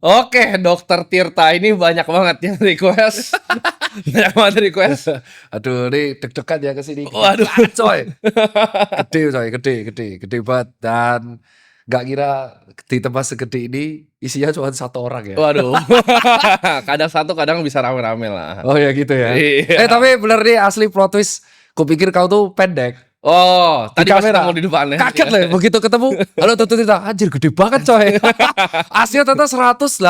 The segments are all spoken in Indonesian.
Oke, Dokter Tirta ini banyak banget yang request. Banyak banget request. Aduh, ini deg-degan ya kesini. Waduh. Coy. Gede banget. Dan nggak kira di tempat segede ini isinya cuma satu orang ya. Waduh. Kadang satu, kadang bisa rame-rame lah. Oh ya gitu ya. Iya. Tapi bener nih asli plot twist. Kupikir kau tuh pendek. Oh, tadi pas kamera. ketemu di depannya. Kaget lah begitu ketemu. Halo Dokter Tirta. Anjir gede banget coy. Aslinya ternyata 186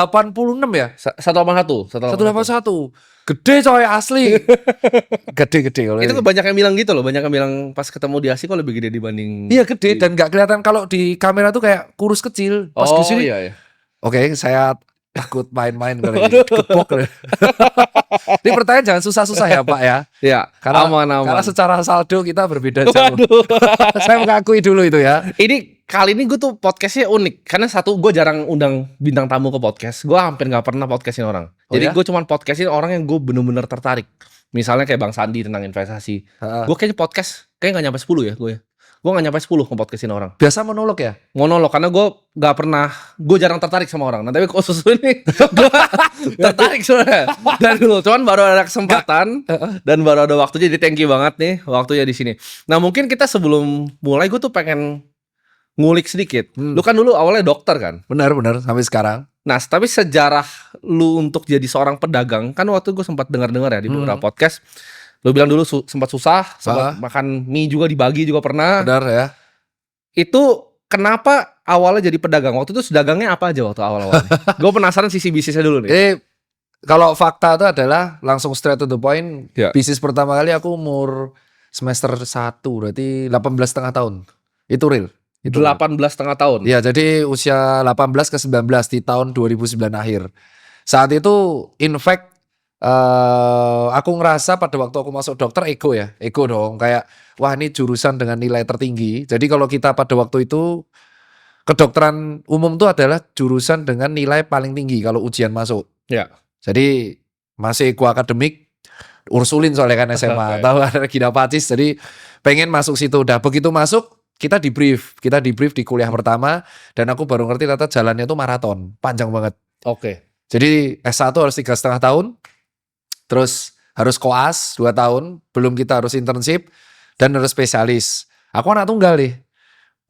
ya. 181. 181. Gede coy asli. Gede. Itu banyak yang bilang gitu loh. Banyak yang bilang pas ketemu di Asik kok lebih gede dibanding. Iya gede dan nggak kelihatan kalau di kamera tuh kayak kurus kecil. Pas di sini. Iya. Oke, saya takut main-main kali ini. Kepok kali. Ini pertanyaan jangan susah-susah ya Pak ya. Iya, Karena, aman. karena secara saldo kita berbeda jauh. Waduh. Saya mengakui dulu itu ya. Ini kali ini gue tuh podcastnya unik. Karena satu, gue jarang undang bintang tamu ke podcast. Gue hampir gak pernah podcastin orang. Oh Jadi ya? gue cuman podcastin orang yang gue bener-bener tertarik. Misalnya kayak Bang Sandi tentang investasi. Gue kayaknya podcast kayak gak nyampe 10 ya gue ya. Gue gak nyampe 10 nge-podcastin orang. Biasa monolog ya? Monolog, karena gue gak pernah, gue jarang tertarik sama orang. Nah tapi khusus ini gue tertarik sebenarnya dari dulu. Cuman baru ada kesempatan dan baru ada waktunya. Jadi thank you banget nih waktunya di sini. Nah mungkin kita sebelum mulai gue tuh pengen ngulik sedikit. Lu kan dulu awalnya dokter kan? Benar sampai sekarang. Nah tapi sejarah lu untuk jadi seorang pedagang, kan waktu gue sempat dengar-dengar ya di beberapa podcast. Lu bilang dulu sempat susah, sempat makan mie juga dibagi juga pernah. Benar ya. Itu kenapa awalnya jadi pedagang? Waktu itu dagangnya apa aja waktu awal-awalnya? Gue penasaran sisi bisnisnya dulu nih. Jadi kalau fakta itu adalah langsung straight to the point. Ya. Bisnis pertama kali aku umur semester 1 berarti 18,5 tahun. Itu real. Itu 18,5 tahun. Iya, jadi usia 18 ke 19 di tahun 2009 akhir. Saat itu in fact aku ngerasa pada waktu aku masuk dokter ego dong, kayak wah ini jurusan dengan nilai tertinggi. Jadi kalau kita pada waktu itu kedokteran umum itu adalah jurusan dengan nilai paling tinggi kalau ujian masuk. Ya. Jadi masih ego akademik, Ursulin soalnya kan SMA, tahu ada Gina Pacis, jadi pengen masuk situ. Udah begitu masuk kita di brief di kuliah pertama dan aku baru ngerti ternyata jalannya tuh maraton, panjang banget. Oke. Jadi S1 harus 3,5 tahun. Terus harus koas 2 tahun, belum kita harus internship dan harus spesialis. Aku anak tunggal nih.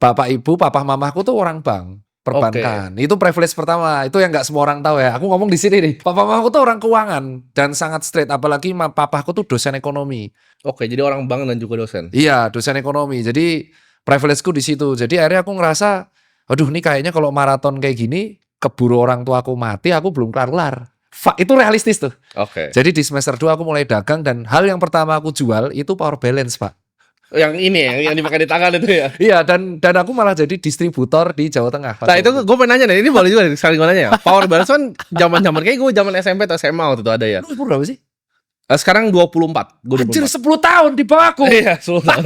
Bapak ibu, papa mamaku tuh orang bank, perbankan. Itu privilege pertama, itu yang nggak semua orang tahu ya. Aku ngomong di sini nih. Papa mamaku tuh orang keuangan dan sangat straight, apalagi papaku tuh dosen ekonomi. Oke, jadi orang bank dan juga dosen. Iya, dosen ekonomi. Jadi privilegeku di situ. Jadi akhirnya aku ngerasa, aduh nih kayaknya kalau maraton kayak gini keburu orang tua aku mati, aku belum kelar-kelar. Itu realistis tuh. Oke. Jadi di semester 2 aku mulai dagang dan hal yang pertama aku jual itu power balance, Pak. Yang ini ya, yang dipakai di tangan itu ya. Iya, dan aku malah jadi distributor di Jawa Tengah. Nah itu gue pengen nanya nih, ini boleh juga sekali gue nanya ya. Power balance kan zaman kayak gue zaman SMP atau SMA waktu itu ada ya. Lu umur berapa sih? Sekarang 24. Gue 24. Anjir 10 tahun di bawahku. Iya, 10 tahun.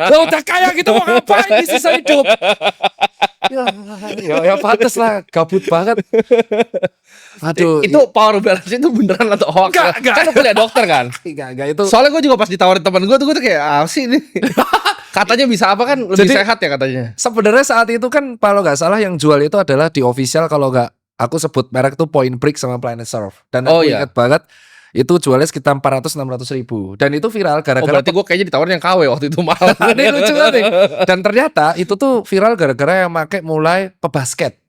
Lo udah kaya gitu mau ngapain di sisa hidup? Ya pantes lah, gabut banget. Aduh. Itu power balance itu beneran atau hoax? Enggak. Kan lu kuliah dokter kan? Enggak itu. Soalnya gue juga pas ditawarin teman gue tuh kayak apa sih ini? Katanya bisa apa kan lebih Jadi, sehat ya katanya. Sebenarnya saat itu kan kalau nggak salah yang jual itu adalah di official, kalau nggak aku sebut merek tuh Point Break sama Planet Surf. Dan aku ingat banget itu jualnya sekitar 400-600 ribu. Dan itu viral gara-gara. Berarti gue kayaknya ditawarin yang KW waktu itu mahal. Ini lucu banget. Dan ternyata itu tuh viral gara-gara yang make mulai pebasket.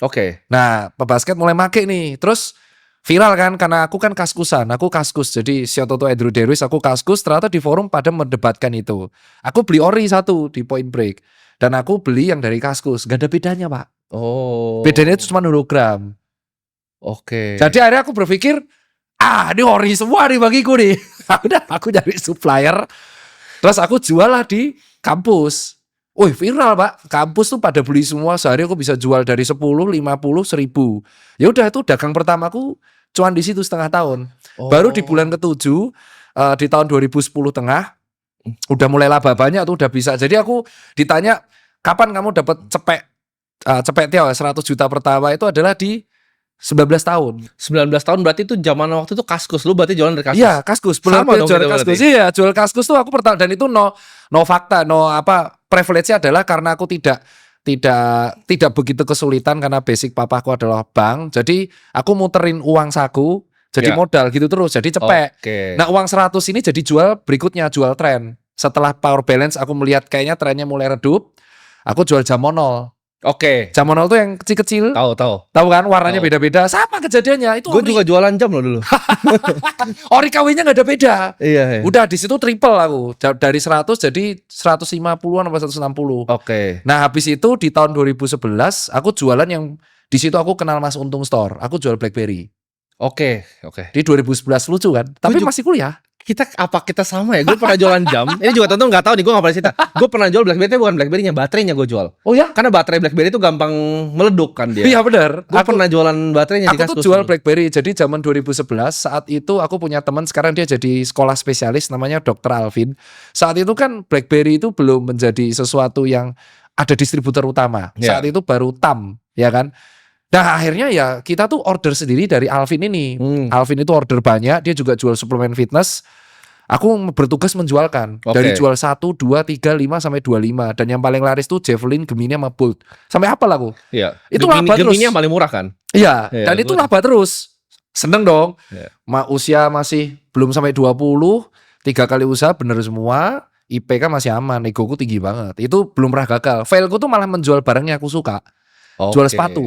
Oke. Nah pebasket mulai make nih. Terus viral kan karena aku kan kaskusan. Aku kaskus. Jadi shout out to Andrew Derwis, aku kaskus. Ternyata di forum pada mendebatkan itu. Aku beli ori satu di Point Break. Dan aku beli yang dari kaskus. Gak ada bedanya Pak. Oh. Bedanya itu cuma hologram. Oke. Jadi akhirnya aku berpikir, ini ori semua nih bagiku nih. Udah aku cari supplier. Terus aku jual lah di kampus. Wih viral Pak. Kampus tuh pada beli semua. Sehari aku bisa jual dari 10, 50, 1000. Ya udah itu dagang pertamaku cuan di situ setengah tahun. Baru di bulan ke-7 di tahun 2010 tengah udah mulai laba banyak tuh, udah bisa. Jadi aku ditanya kapan kamu dapat cepet tiaw 100 juta pertama, itu adalah di 19 tahun. 19 tahun berarti itu zaman waktu itu kaskus. Lu berarti jualan dari kaskus. Iya, kaskus. Sama dong jual kita kaskus. berarti. Iya, jual kaskus tuh aku pertama, dan itu no fakta, privilege-nya adalah karena aku tidak tidak begitu kesulitan karena basic papaku adalah bank. Jadi aku muterin uang saku jadi Ya. modal gitu terus. Jadi cepet. Oke. Nah, uang 100 ini jadi jual berikutnya, jual tren. Setelah power balance aku melihat kayaknya trennya mulai redup, aku jual jam monol. Oke. Jam monol tuh yang kecil-kecil. Tahu. Tahu kan warnanya Tahu. beda-beda. Sama kejadiannya. Itu Gue juga jualan jam loh dulu. ori kawinnya nggak ada beda. Iya. Udah di situ triple aku. Dari 100 jadi 150-an atau 160. Oke. Nah, habis itu di tahun 2011 aku jualan yang di situ aku kenal Mas Untung Store. Aku jual BlackBerry. Oke. Di 2011 lucu kan? Tapi juga- masih kuliah. Kita sama ya? Gue pernah jualan jam. Ini juga tonton nggak tahu nih, gue nggak pernah cerita. Gue pernah jual BlackBerry, tapi bukan BlackBerry-nya, baterainya gue jual. Oh ya? Karena baterai BlackBerry itu gampang meleduk kan dia. Iya benar. Gue pernah jualan baterainya di Aku Kaskus. tuh jual dulu. BlackBerry. Jadi zaman 2011 saat itu aku punya teman, sekarang dia jadi sekolah spesialis namanya Dr. Alvin. Saat itu kan BlackBerry itu belum menjadi sesuatu yang ada distributor utama. Ya. Saat itu baru TAM, ya kan? Nah, akhirnya ya kita tuh order sendiri dari Alvin ini. Alvin itu order banyak, dia juga jual suplemen fitness. Aku bertugas menjualkan. Oke. Dari jual 1, 2, 3, 5 sampai 25. Dan yang paling laris tuh Javelin, Gemini sama Bolt. Sampai apa lah aku? Iya. Itu Gemini, laba terus. Gemini yang paling murah kan? Iya, Iya, dan itu gua- laba terus. Seneng dong. Iya. Usia masih belum sampai 20, 3 kali usaha bener semua. IPK masih aman, egoku tinggi banget. Itu belum pernah gagal. Failku tuh malah menjual barang yang aku suka. Jual Oke. sepatu.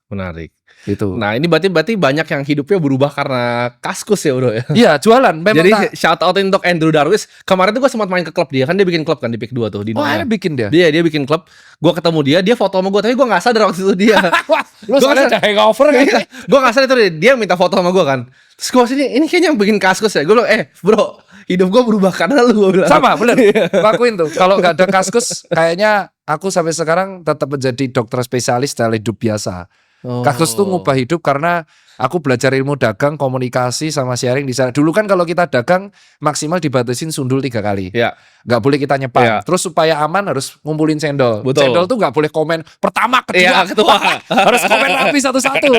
Menarik. Gitu. Nah ini berarti banyak yang hidupnya berubah karena Kaskus ya bro ya. Iya, jualan. Memang Jadi tak- shout out untuk Andrew Darwis. Kemarin tuh gue sempat main ke klub dia, kan dia bikin klub kan di Pick 2 tuh di Oh, Noya. akhirnya bikin dia. Dia bikin klub. Gue ketemu dia foto sama gue, tapi gue nggak sadar waktu itu dia. Wah, lu Gua soalnya nggak ada hangover kan? Gue nggak sadar itu dia minta foto sama gue kan. Terus gue sini, ini kayaknya yang bikin Kaskus ya. Gue bilang, bro, hidup gue berubah karena lu. Gue bilang. Sama, bener. Lakuin tuh. Kalau nggak ada Kaskus, kayaknya aku sampai sekarang tetap menjadi dokter spesialis dalam hidup biasa. Oh. Kaskus tuh ngubah hidup karena aku belajar ilmu dagang, komunikasi sama sharing di sana. Dulu kan kalau kita dagang maksimal dibatasin sundul 3 kali. Ya, Nggak boleh kita nyepam. Iya. Terus supaya aman harus ngumpulin cendol. Betul. Cendol tuh nggak boleh komen pertama, kedua. Iya, kedua. Harus komen rapi satu-satu.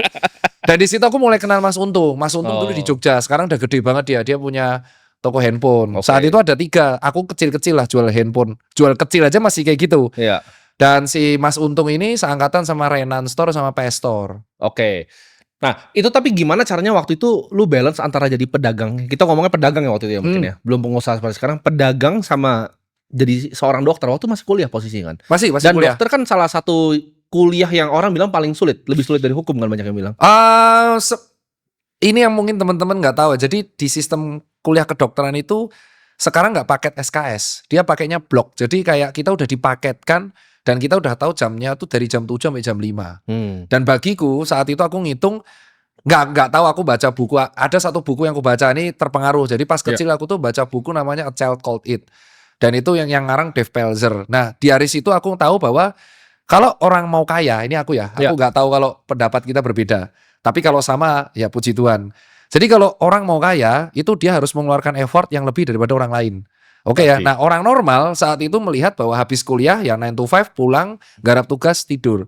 Dan di situ aku mulai kenal Mas Untung. Mas Untung dulu di Jogja. Sekarang udah gede banget dia. Dia punya toko handphone. Oke. Saat itu ada 3. Aku kecil-kecil lah jual handphone. Jual kecil aja masih kayak gitu. Iya. Dan si Mas Untung ini seangkatan sama Renan Store sama PS Store. Oke. Nah, itu tapi gimana caranya waktu itu lu balance antara jadi pedagang? Kita ngomongnya pedagang ya waktu itu ya mungkin ya. Belum pengusaha seperti sekarang. Pedagang sama jadi seorang dokter. Waktu masih kuliah posisinya kan. Masih Dan kuliah. dokter kan salah satu kuliah yang orang bilang paling sulit. Lebih sulit dari hukum kan banyak yang bilang. Ini yang mungkin teman-teman nggak tahu. Jadi di sistem kuliah kedokteran itu sekarang nggak paket SKS, dia pakainya blok. Jadi kayak kita udah dipaketkan dan kita udah tahu jamnya tuh dari jam 7 sampai jam 5. Dan bagiku saat itu aku ngitung nggak tahu, aku baca buku, ada satu buku yang aku baca ini terpengaruh. Jadi pas kecil aku tuh baca buku namanya A Child Called It. Dan itu yang ngarang Dave Pelzer. Nah, di hari itu aku tahu bahwa kalau orang mau kaya, ini aku ya, aku nggak tahu kalau pendapat kita berbeda. Tapi kalau sama, ya puji Tuhan. Jadi kalau orang mau kaya, itu dia harus mengeluarkan effort yang lebih daripada orang lain. Oke ya, nah orang normal saat itu melihat bahwa habis kuliah, ya 9 to 5, pulang, garap tugas, tidur.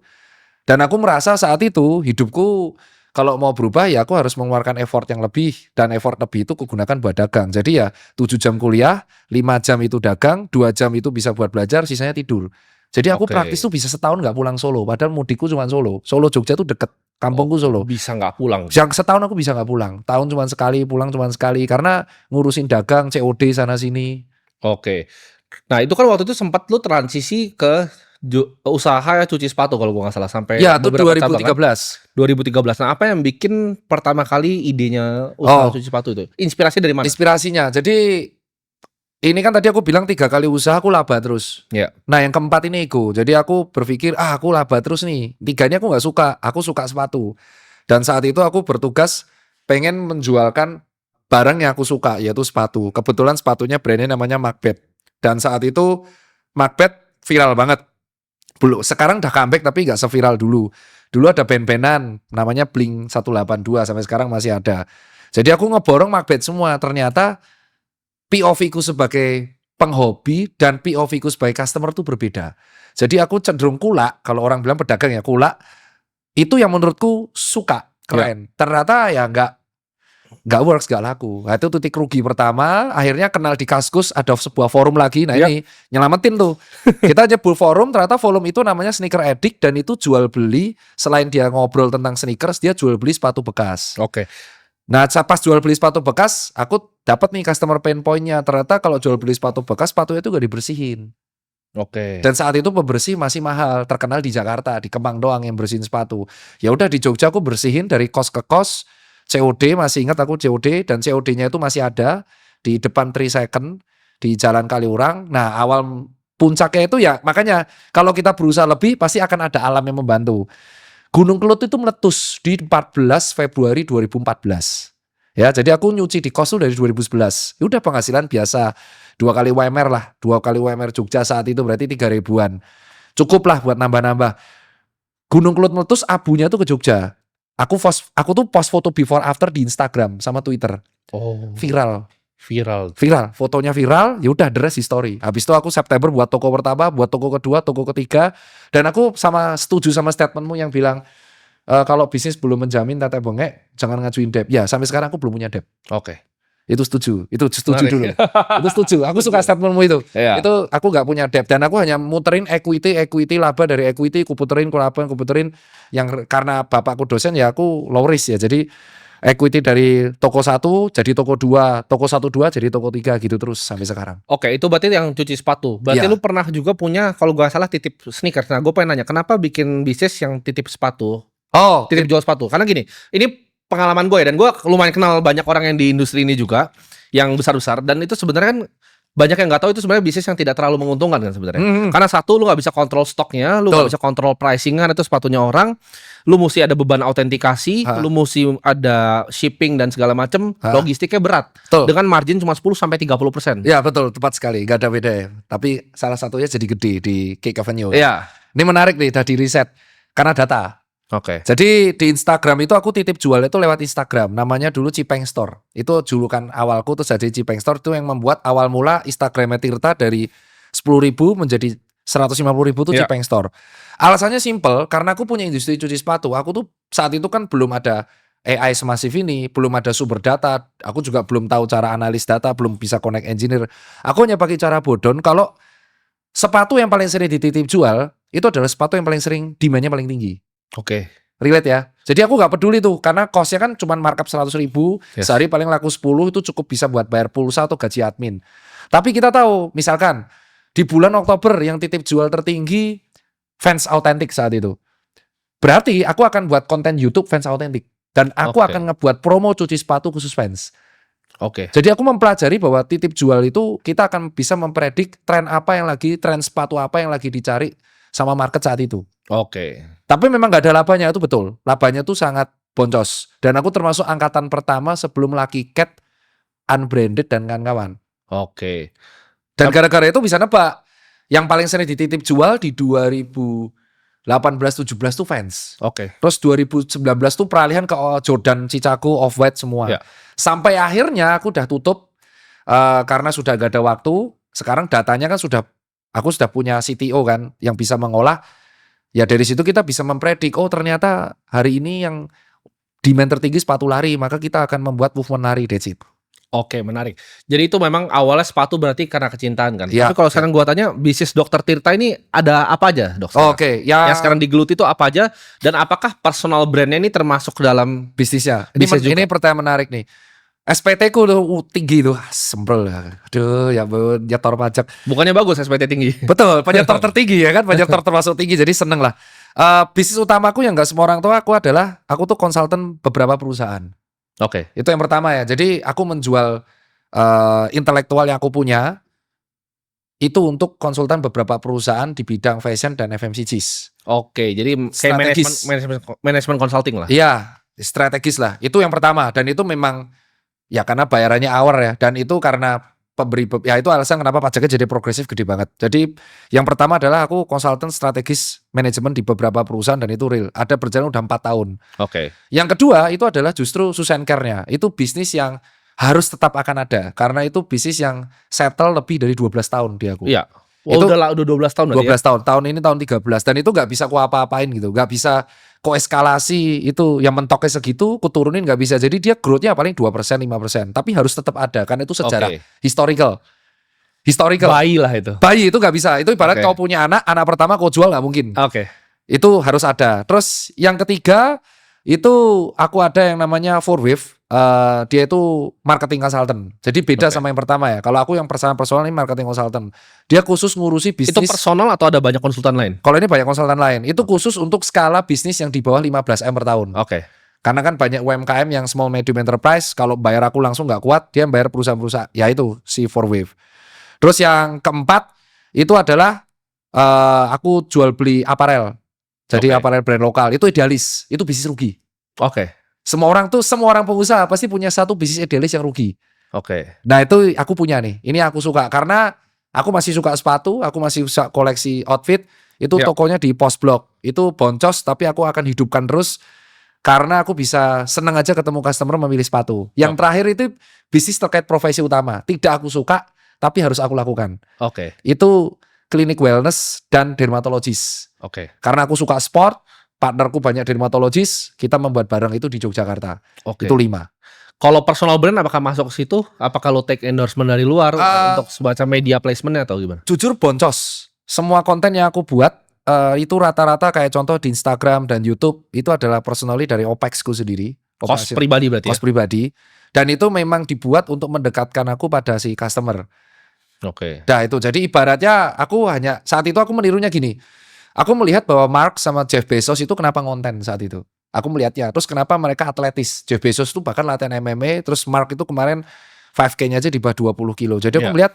Dan aku merasa saat itu, hidupku kalau mau berubah, ya aku harus mengeluarkan effort yang lebih. Dan effort lebih itu kugunakan buat dagang. Jadi ya 7 jam kuliah, 5 jam itu dagang, 2 jam itu bisa buat belajar, sisanya tidur. Jadi aku praktis tuh bisa setahun nggak pulang Solo. Padahal mudikku cuma Solo. Solo Jogja tuh deket. Kampungku Solo. Bisa nggak pulang. Yang setahun aku bisa nggak pulang. Tahun cuma sekali, pulang cuma sekali. Karena ngurusin dagang, COD sana sini. Oke. Nah itu kan waktu itu sempat lu transisi ke usaha cuci sepatu kalau gua nggak salah sampai Ya itu beberapa 2013. cabang, kan? 2013. Nah apa yang bikin pertama kali idenya usaha cuci sepatu itu? Inspirasi dari mana? Inspirasinya. Jadi ini kan tadi aku bilang 3 kali usaha aku laba terus. Ya. Nah yang keempat ini ego. Jadi aku berpikir aku laba terus nih. 3-nya aku nggak suka. Aku suka sepatu. Dan saat itu aku bertugas pengen menjualkan barang yang aku suka, yaitu sepatu. Kebetulan sepatunya brandnya namanya Macbeth. Dan saat itu Macbeth viral banget. Sekarang udah comeback tapi nggak seviral dulu. Dulu ada band-bandan namanya Blink 182 sampai sekarang masih ada. Jadi aku ngeborong Macbeth semua. Ternyata POV ku sebagai penghobi dan POV ku sebagai customer tuh berbeda. Jadi aku cenderung kulak, kalau orang bilang pedagang ya kulak, itu yang menurutku suka, keren. Ternyata ya nggak works, nggak laku. Nah, itu titik rugi pertama. Akhirnya kenal di Kaskus, ada sebuah forum lagi. Nah ini nyelamatin tuh. Kita nyebut forum, ternyata forum itu namanya Sneaker Addict dan itu jual beli. Selain dia ngobrol tentang sneakers, dia jual beli sepatu bekas. Oke. Nah pas jual beli sepatu bekas, aku dapat nih customer pain point-nya. Ternyata kalau jual beli sepatu bekas, sepatunya itu gak dibersihin. Oke. Dan saat itu pembersih masih mahal, terkenal di Jakarta, di Kemang doang yang bersihin sepatu. Ya udah di Jogja aku bersihin dari kos ke kos, COD masih ingat aku COD dan COD-nya itu masih ada di depan 3 Second di Jalan Kaliurang. Nah, awal puncaknya itu ya makanya kalau kita berusaha lebih pasti akan ada alam yang membantu. Gunung Kelut itu meletus di 14 Februari 2014. Ya, jadi aku nyuci di kos itu dari 2011. Ya udah penghasilan biasa 2 kali UMR lah, 2 kali UMR Jogja saat itu berarti 3 ribuan. Cukup lah buat nambah-nambah. Gunung Kelut meletus, abunya tuh ke Jogja. Aku tuh post foto before after di Instagram sama Twitter. Oh, Viral. viral. Fotonya viral, ya udah the rest history. Habis itu aku September buat toko pertama, buat toko kedua, toko ketiga, dan aku setuju sama statementmu yang bilang kalau bisnis belum menjamin tete bengek, jangan ngajuin debt. Ya, sampai sekarang aku belum punya debt. Oke. Itu setuju Menarik. dulu. Itu setuju. Aku suka statementmu itu. Iya. Itu aku nggak punya debt dan aku hanya muterin equity laba dari equity, kuputerin yang karena bapakku dosen ya aku low risk ya. Jadi equity dari toko 1 jadi toko 2, toko 1 2 jadi toko 3 gitu terus sampai sekarang. Oke, itu berarti yang cuci sepatu. Berarti Iya. lu pernah juga punya, kalau gak salah, titip sneakers. Nah, gue pengen nanya, kenapa bikin bisnis yang titip sepatu? Oh, Titip jual sepatu. Karena gini, ini pengalaman gue ya, dan gue lumayan kenal banyak orang yang di industri ini juga, yang besar-besar, dan itu sebenarnya kan banyak yang nggak tahu itu sebenarnya bisnis yang tidak terlalu menguntungkan kan sebenarnya. Karena satu, lu nggak bisa kontrol stoknya, lu nggak bisa kontrol pricingan itu sepatunya orang, lu mesti ada beban autentikasi, lu mesti ada shipping dan segala macem, logistiknya berat. Betul. Dengan margin cuma 10-30%. Ya betul, tepat sekali, gak ada beda ya. Tapi salah satunya jadi gede di Cake Avenue. Iya. Ini menarik nih, tadi riset karena data. Oke. Jadi di Instagram itu aku titip jual itu lewat Instagram. Namanya dulu Cipeng Store. Itu julukan awalku terus jadi Cipeng Store itu yang membuat awal mula Instagramnya Tirta dari 10.000 menjadi 150.000 tuh Iya. Cipeng Store. Alasannya simple karena aku punya industri cuci sepatu. Aku tuh saat itu kan belum ada AI semasif ini, belum ada sumber data. Aku juga belum tahu cara analis data, belum bisa connect engineer. Aku hanya pakai cara bodon kalau sepatu yang paling sering dititip jual itu adalah sepatu yang paling sering demand-nya paling tinggi. Oke. Relate ya. Jadi aku gak peduli tuh karena cost-nya kan cuma markup 100.000, Yes. sehari paling laku 10 itu cukup bisa buat bayar pulsa atau gaji admin. Tapi kita tahu misalkan di bulan Oktober yang titip jual tertinggi fans autentik saat itu. Berarti aku akan buat konten YouTube fans autentik dan aku Oke. akan ngebuat promo cuci sepatu khusus fans. Oke. Jadi aku mempelajari bahwa titip jual itu kita akan bisa mempredik tren sepatu apa yang lagi dicari sama market saat itu. Oke. Tapi memang gak ada labanya, itu betul. Labanya tuh sangat boncos. Dan aku termasuk angkatan pertama sebelum Lucky Cat, Unbranded dan kawan-kawan. Oke. Dan gara-gara itu bisa nebak. Yang paling sering dititip jual di 2018-17 tuh fans. Oke. Terus 2019 tuh peralihan ke Jordan, Chicago, Off-White semua. Ya. Sampai akhirnya aku udah tutup karena sudah gak ada waktu. Sekarang datanya kan aku sudah punya CTO kan yang bisa mengolah. Ya dari situ kita bisa mempredik, oh ternyata hari ini yang demand tertinggi sepatu lari, maka kita akan membuat movement lari, that's it. Oke, menarik. Jadi itu memang awalnya sepatu berarti karena kecintaan kan. Ya, Tapi kalau sekarang gua tanya, bisnis Dokter Tirta ini ada apa aja, Dok? Oke, ya Yang sekarang digeluti itu apa aja, dan apakah personal brandnya ini termasuk ke dalam bisnisnya. bisnis juga? Ini pertanyaan menarik nih. SPT ku tuh tinggi tuh, sempel. Aduh, ya ampun, nyetor pajak. Bukannya bagus SPT tinggi? Betul, penyetor tertinggi ya kan, penyetor termasuk tinggi, jadi seneng lah. Bisnis utamaku yang nggak semua orang tahu aku adalah aku tuh konsultan beberapa perusahaan. Oke. Itu yang pertama ya. Jadi aku menjual intelektual yang aku punya itu untuk konsultan beberapa perusahaan di bidang fashion dan FMCGs. Oke, jadi kayak Strategis. manajemen consulting lah. Iya, strategis lah. Itu yang pertama dan itu memang ya karena bayarannya hour ya dan itu karena ya itu alasan kenapa pajaknya jadi progresif gede banget. Jadi yang pertama adalah aku konsultan strategis manajemen di beberapa perusahaan dan itu real. Ada berjalan udah 4 tahun. Oke. Yang kedua itu adalah justru Susan Care-nya. Itu bisnis yang harus tetap akan ada karena itu bisnis yang settle lebih dari 12 tahun di aku. Iya. Oh, Itu udah 12 tahun berarti 12 tahun. Tahun ini tahun 13 dan itu nggak bisa ku apa-apain gitu. Nggak bisa ku eskalasi itu yang mentoknya segitu, ku turunin nggak bisa. Jadi dia growth-nya paling 2%, 5%. Tapi harus tetap ada karena itu sejarah Oke. historical. Bayi lah itu. Bayi itu nggak bisa. Itu ibarat Oke. kau punya anak pertama kau jual nggak mungkin. Oke. Itu harus ada. Terus yang ketiga itu aku ada yang namanya 4Wave. Dia itu marketing consultant. Jadi beda Oke. sama yang pertama ya. Kalau aku yang personal ini marketing consultant. Dia khusus ngurusi Itu bisnis. personal atau ada banyak konsultan lain? Kalau ini banyak konsultan lain. Itu khusus untuk skala bisnis yang di bawah 15M per tahun. Oke. Karena kan banyak UMKM yang small medium enterprise. Kalau bayar aku langsung nggak kuat, dia bayar perusahaan-perusahaan. Ya itu si 4Wave. Terus yang keempat itu adalah aku jual beli aparel. Jadi Oke. aparel brand lokal. Itu idealis. Itu bisnis rugi. Oke. Semua orang pengusaha pasti punya satu bisnis idealis yang rugi. Oke. Nah itu aku punya nih. Ini aku suka karena aku masih suka sepatu, aku masih suka koleksi outfit. Itu Ya. tokonya di Post Blok. Itu boncos tapi aku akan hidupkan terus karena aku bisa senang aja ketemu customer memilih sepatu. Yang Oke. terakhir itu bisnis terkait profesi utama. Tidak aku suka tapi harus aku lakukan. Oke. Itu klinik wellness dan dermatologis. Oke. Karena aku suka sport, partnerku banyak dermatologis, kita membuat barang itu di Yogyakarta. Oke. Itu 5. Kalau personal brand apakah masuk ke situ? Apakah lo take endorsement dari luar untuk semacam media placement atau gimana? Jujur boncos. Semua konten yang aku buat itu rata-rata kayak contoh di Instagram dan YouTube itu adalah personally dari OPEX-ku sendiri. Cost pribadi berarti Cost pribadi. Dan itu memang dibuat untuk mendekatkan aku pada si customer. ya? Oke. Nah itu jadi ibaratnya aku hanya saat itu aku menirunya gini. Aku melihat bahwa Mark sama Jeff Bezos itu kenapa ngonten saat itu. Aku melihatnya. Terus kenapa mereka atletis. Jeff Bezos itu bahkan latihan MMA. Terus Mark itu kemarin 5K-nya aja di bawah 20 kilo. Jadi aku Ya. melihat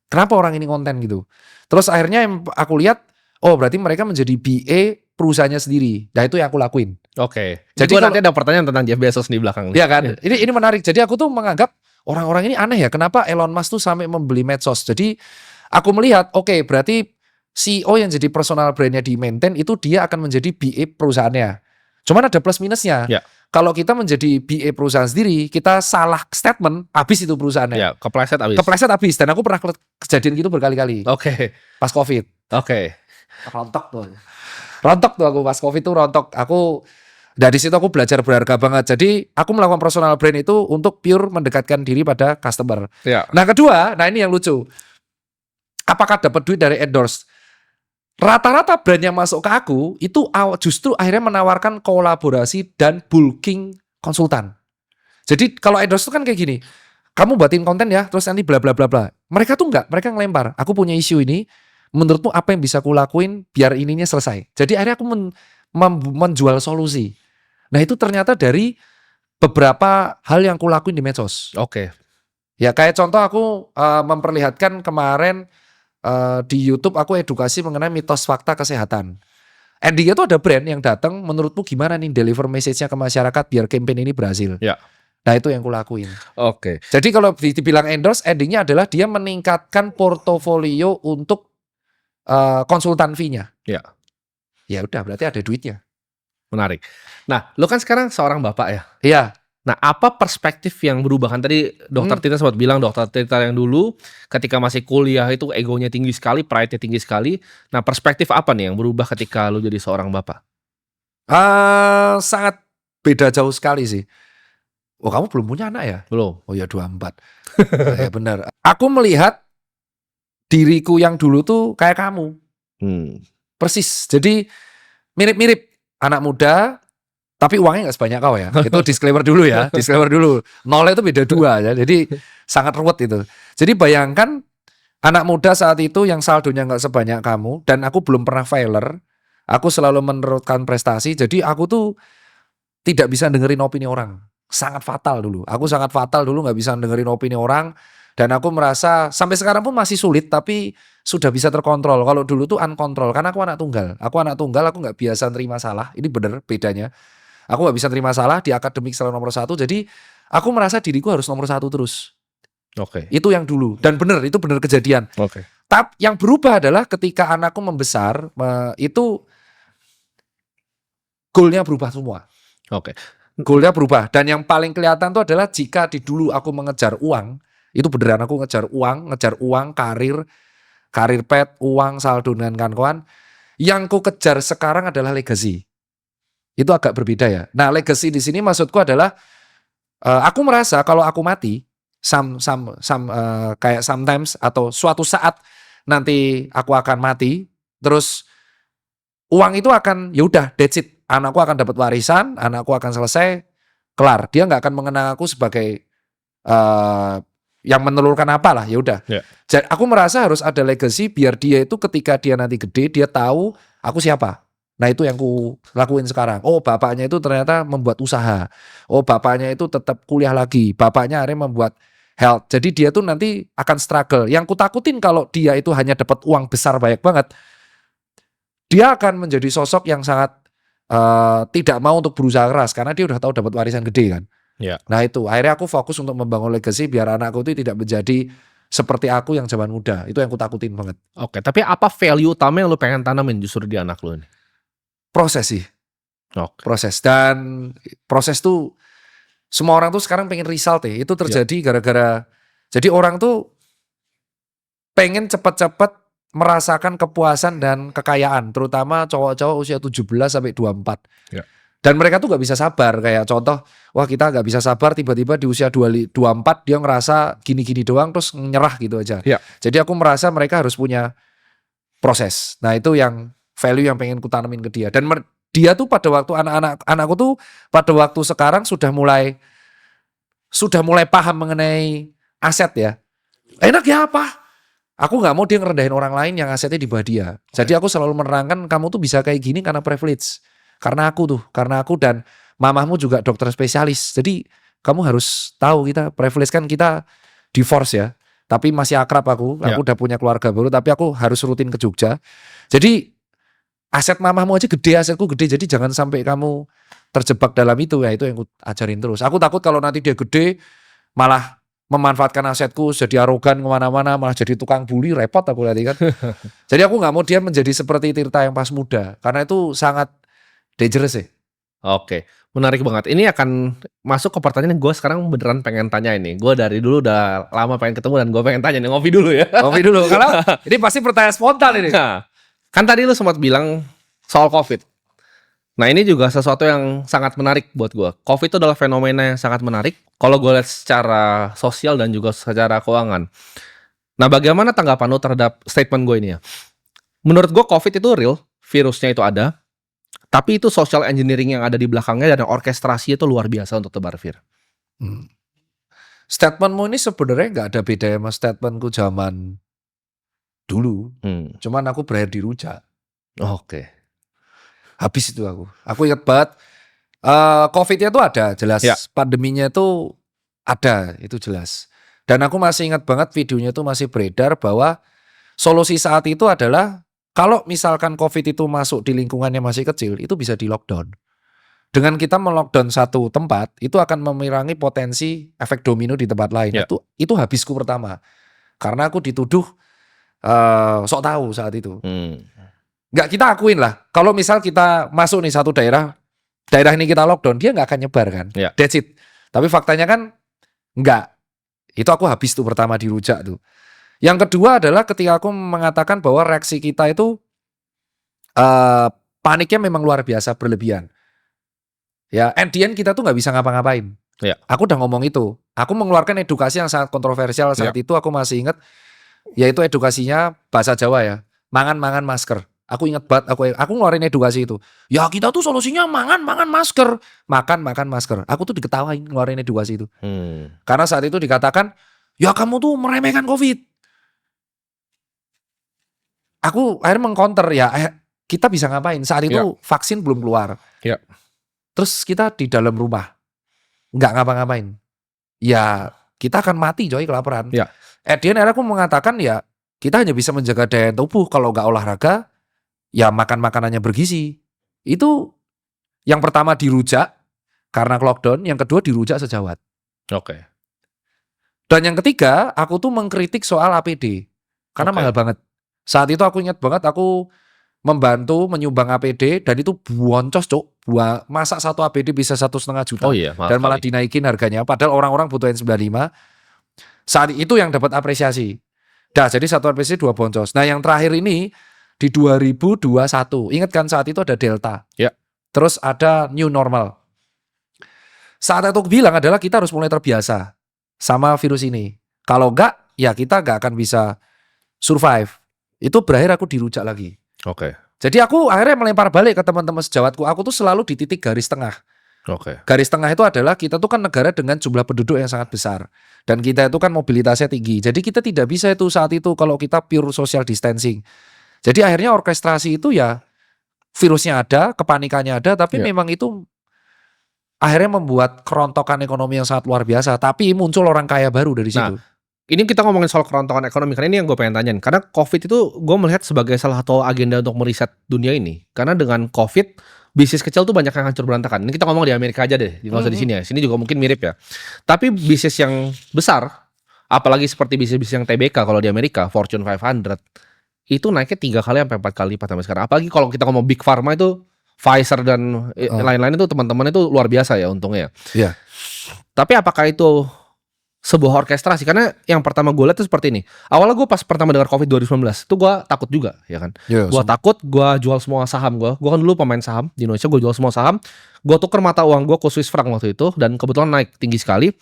kenapa orang ini konten gitu. Terus akhirnya yang aku lihat, oh berarti mereka menjadi BA perusahaannya sendiri. Nah itu yang aku lakuin. Oke. Jadi Jadi gua kalau- nanti ada pertanyaan tentang Jeff Bezos di belakang nih. Iya kan? Ini menarik. Jadi aku tuh menganggap orang-orang ini aneh ya. Kenapa Elon Musk tuh sampai membeli medsos. Jadi aku melihat, oke berarti CEO yang jadi personal brandnya di maintain itu dia akan menjadi BA perusahaannya. Cuman ada plus minusnya. Ya. Kalau kita menjadi BA perusahaan sendiri, kita salah statement, habis itu perusahaannya. Ya, kepleset abis. Kepleset habis. Dan aku pernah kejadian gitu berkali-kali. Oke. Pas COVID. Oke. Rontok tuh. Rontok tuh aku pas COVID tuh rontok. Aku dari situ aku belajar berharga banget. Jadi aku melakukan personal brand itu untuk pure mendekatkan diri pada customer. Ya. Nah kedua, nah ini yang lucu. Apakah dapat duit dari endorse? Rata-rata brand yang masuk ke aku itu justru akhirnya menawarkan kolaborasi dan bulking konsultan. Jadi kalau endorse itu kan kayak gini. Kamu buatin konten ya, terus nanti bla bla bla bla. Mereka tuh enggak, mereka ngelempar. Aku punya isu ini, menurutmu apa yang bisa aku lakuin biar ininya selesai. Jadi akhirnya aku menjual solusi. Nah itu ternyata dari beberapa hal yang aku lakuin di medsos. Oke. Ya kayak contoh aku memperlihatkan kemarin di YouTube aku edukasi mengenai mitos fakta kesehatan. Endingnya tuh ada brand yang datang, menurutmu gimana nih deliver message-nya ke masyarakat biar campaign ini berhasil. Ya. Nah itu yang kulakuin. Oke. Jadi kalau dibilang endorse, endingnya adalah dia meningkatkan portofolio untuk konsultan fee-nya. Ya. Ya udah berarti ada duitnya. Menarik. Nah, lo kan sekarang seorang bapak ya. Iya. Nah, apa perspektif yang berubah? Kan tadi Dokter Tita sempat bilang, Dokter Tita yang dulu ketika masih kuliah itu egonya tinggi sekali, pride-nya tinggi sekali. Nah, perspektif apa nih yang berubah ketika lo jadi seorang bapak? Sangat beda jauh sekali sih. Oh kamu belum punya anak ya? Belum. Oh ya 24. Ya benar. Aku melihat diriku yang dulu tuh kayak kamu. Persis. Jadi mirip-mirip. Anak muda, tapi uangnya nggak sebanyak kau ya. Itu disclaimer dulu ya. Disclaimer dulu. Nolnya itu beda 2 ya. Jadi sangat ruwet itu. Jadi bayangkan anak muda saat itu yang saldonya nggak sebanyak kamu. Dan aku belum pernah failer. Aku selalu meneruskan prestasi. Jadi aku tuh tidak bisa dengerin opini orang. Sangat fatal dulu. Aku sangat fatal dulu nggak bisa dengerin opini orang. Dan aku merasa sampai sekarang pun masih sulit tapi sudah bisa terkontrol. Kalau dulu tuh unkontrol karena aku anak tunggal. Aku nggak biasa terima salah. Ini bener bedanya. Aku nggak bisa terima salah di akademik selalu nomor 1. Jadi aku merasa diriku harus nomor 1 terus. Oke. Itu yang dulu. Dan bener, itu bener kejadian. Oke. Tapi yang berubah adalah ketika anakku membesar, itu goalnya berubah semua. Oke. Goalnya berubah. Dan yang paling kelihatan itu adalah jika di dulu aku mengejar uang, itu beneran aku ngejar uang, karir. karir pet, uang, saldo dan kawan-kawan. Yang ku kejar sekarang adalah legacy. Itu agak berbeda ya. Nah, legacy di sini maksudku adalah aku merasa kalau aku mati, kayak sometimes atau suatu saat nanti aku akan mati, terus uang itu akan ya udah that's it. Anakku akan dapat warisan, anakku akan selesai, kelar. Dia nggak akan mengenang aku sebagai yang menelurkan apalah, ya udah. Ya. Jadi aku merasa harus ada legacy biar dia itu ketika dia nanti gede dia tahu aku siapa. Nah itu yang ku lakuin sekarang. Oh bapaknya itu ternyata membuat usaha. Oh bapaknya itu tetap kuliah lagi. Bapaknya akhirnya membuat health. Jadi dia tuh nanti akan struggle. Yang ku takutin kalau dia itu hanya dapat uang besar banyak banget, dia akan menjadi sosok yang sangat tidak mau untuk berusaha keras karena dia udah tahu dapat warisan gede kan. Ya. Nah itu akhirnya aku fokus untuk membangun legacy biar anakku itu tidak menjadi seperti aku yang zaman muda. Itu yang aku takutin banget. Oke, tapi apa value utama yang lu pengen tanamin justru di anak lu nih? Proses sih. Oke. Proses. Dan proses tuh semua orang tuh sekarang pengen result ya. Itu terjadi gara-gara jadi orang tuh pengen cepat-cepat merasakan kepuasan dan kekayaan, terutama cowok-cowok usia 17 sampai 24. Ya. Dan mereka tuh gak bisa sabar, kayak contoh, wah kita gak bisa sabar tiba-tiba di usia 24 dia ngerasa gini-gini doang terus nyerah gitu aja. Ya. Jadi aku merasa mereka harus punya proses. Nah itu yang value yang pengen ku tanamin ke dia. Dan dia tuh pada waktu anakku tuh pada waktu sekarang sudah mulai paham mengenai aset ya. Enak ya apa? Aku gak mau dia ngerendahin orang lain yang asetnya di bawah dia. Jadi aku selalu menerangkan kamu tuh bisa kayak gini karena privilege. Karena aku dan mamahmu juga dokter spesialis. Jadi kamu harus tahu kita privilege kan kita divorce ya. Tapi masih akrab aku udah punya keluarga baru tapi aku harus rutin ke Jogja. Jadi aset mamahmu aja gede, asetku gede. Jadi jangan sampai kamu terjebak dalam itu ya. Itu yang aku ajarin terus. Aku takut kalau nanti dia gede malah memanfaatkan asetku jadi arogan kemana-mana malah jadi tukang bully, repot aku nanti kan. Jadi aku gak mau dia menjadi seperti Tirta yang pas muda karena itu sangat dangerous ya. Oke, menarik banget. Ini akan masuk ke pertanyaan yang gue sekarang beneran pengen tanya ini. Gue dari dulu udah lama pengen ketemu dan gue pengen tanya nih, ngopi dulu ya. Ngopi dulu, karena ini pasti pertanyaan spontan ini. Nah, kan tadi lu sempat bilang soal COVID. Nah ini juga sesuatu yang sangat menarik buat gue. COVID itu adalah fenomena yang sangat menarik. Kalau gue lihat secara sosial dan juga secara keuangan. Nah bagaimana tanggapan lu terhadap statement gue ini ya? Menurut gue COVID itu real, virusnya itu ada. Tapi itu social engineering yang ada di belakangnya dan orkestrasi itu luar biasa untuk tebar vir. Statementmu ini sebenarnya nggak ada beda sama statementku zaman dulu. Cuman aku berakhir di rujak. Oke. Habis itu aku. Aku ingat banget. COVID-nya tuh ada jelas. Ya. Pandeminya tuh ada, itu jelas. Dan aku masih ingat banget videonya tuh masih beredar bahwa solusi saat itu adalah kalau misalkan COVID itu masuk di lingkungan yang masih kecil, itu bisa di lockdown. Dengan kita melockdown satu tempat, itu akan mengurangi potensi efek domino di tempat lain. Ya. Itu habisku pertama. Karena aku dituduh sok tahu saat itu. Nggak, kita akuin lah. Kalau misal kita masuk nih satu daerah ini kita lockdown, dia nggak akan nyebar kan. Ya. That's it. Tapi faktanya kan nggak. Itu aku habis tuh pertama di rujak tuh. Yang kedua adalah ketika aku mengatakan bahwa reaksi kita itu paniknya memang luar biasa berlebihan. Ya, at the end kita tuh nggak bisa ngapa-ngapain. Ya. Aku udah ngomong itu. Aku mengeluarkan edukasi yang sangat kontroversial saat itu. Aku masih ingat, yaitu edukasinya bahasa Jawa ya. Mangan masker. Aku ingat banget. Aku ngeluarin edukasi itu. Ya kita tuh solusinya mangan masker. Makan masker. Aku tuh diketawain ngeluarin edukasi itu. Karena saat itu dikatakan, ya kamu tuh meremehkan COVID. Aku akhirnya mengcounter ya. Kita bisa ngapain? Saat itu vaksin belum keluar. Ya. Terus kita di dalam rumah. Nggak ngapa-ngapain. Ya kita akan mati coy kelaparan. Ya. Akhirnya aku mengatakan ya kita hanya bisa menjaga daya tubuh. Kalau nggak olahraga ya makan makanannya bergizi. Itu yang pertama dirujak karena lockdown. Yang kedua dirujak sejawat. Oke. Dan yang ketiga aku tuh mengkritik soal APD. Karena mahal banget. Saat itu aku ingat banget aku membantu menyumbang APD dan itu boncos cok. Masa satu APD bisa 1,5 juta. Oh iya, dan malah dinaikin harganya. Padahal orang-orang butuhin 95. Saat itu yang dapat apresiasi. Dah, jadi satuan PCC 2 boncos. Nah, yang terakhir ini di 2021. Ingat kan saat itu ada Delta. Ya. Terus ada new normal. Saat itu aku bilang adalah kita harus mulai terbiasa sama virus ini. Kalau enggak, ya kita enggak akan bisa survive. Itu berakhir aku dirujak lagi. Oke. Jadi aku akhirnya melempar balik ke teman-teman sejawatku. Aku tuh selalu di titik garis tengah. Oke. Garis tengah itu adalah kita tuh kan negara dengan jumlah penduduk yang sangat besar. Dan kita itu kan mobilitasnya tinggi. Jadi kita tidak bisa itu saat itu kalau kita pure social distancing. Jadi akhirnya orkestrasi itu ya virusnya ada, kepanikannya ada, tapi Ya. memang itu akhirnya membuat kerontokan ekonomi yang sangat luar biasa. Tapi muncul orang kaya baru dari situ. Ini kita ngomongin soal kerontokan ekonomi, karena ini yang gue pengen tanyain. Karena COVID itu gue melihat sebagai salah satu agenda untuk meriset dunia ini. Karena dengan COVID, bisnis kecil tuh banyak yang hancur berantakan. Ini kita ngomong di Amerika aja deh, nggak usah di sini ya. Sini juga mungkin mirip ya. Tapi bisnis yang besar, apalagi seperti bisnis-bisnis yang TBK kalau di Amerika, Fortune 500, itu naiknya 3 kali sampai 4 kali lipat sampai sekarang. Apalagi kalau kita ngomong Big Pharma itu, Pfizer dan lain-lain itu teman-teman itu luar biasa ya untungnya. Iya. Tapi apakah itu sebuah orkestrasi? Karena yang pertama gue lihat tuh seperti ini. Awalnya gue pas pertama dengar COVID 2019 itu gue takut juga, ya kan. Iya, Gue takut, gue jual semua saham gue. Gue kan dulu pemain saham di Indonesia, gue jual semua saham. Gue tuker mata uang gue ke Swiss franc waktu itu dan kebetulan naik tinggi sekali.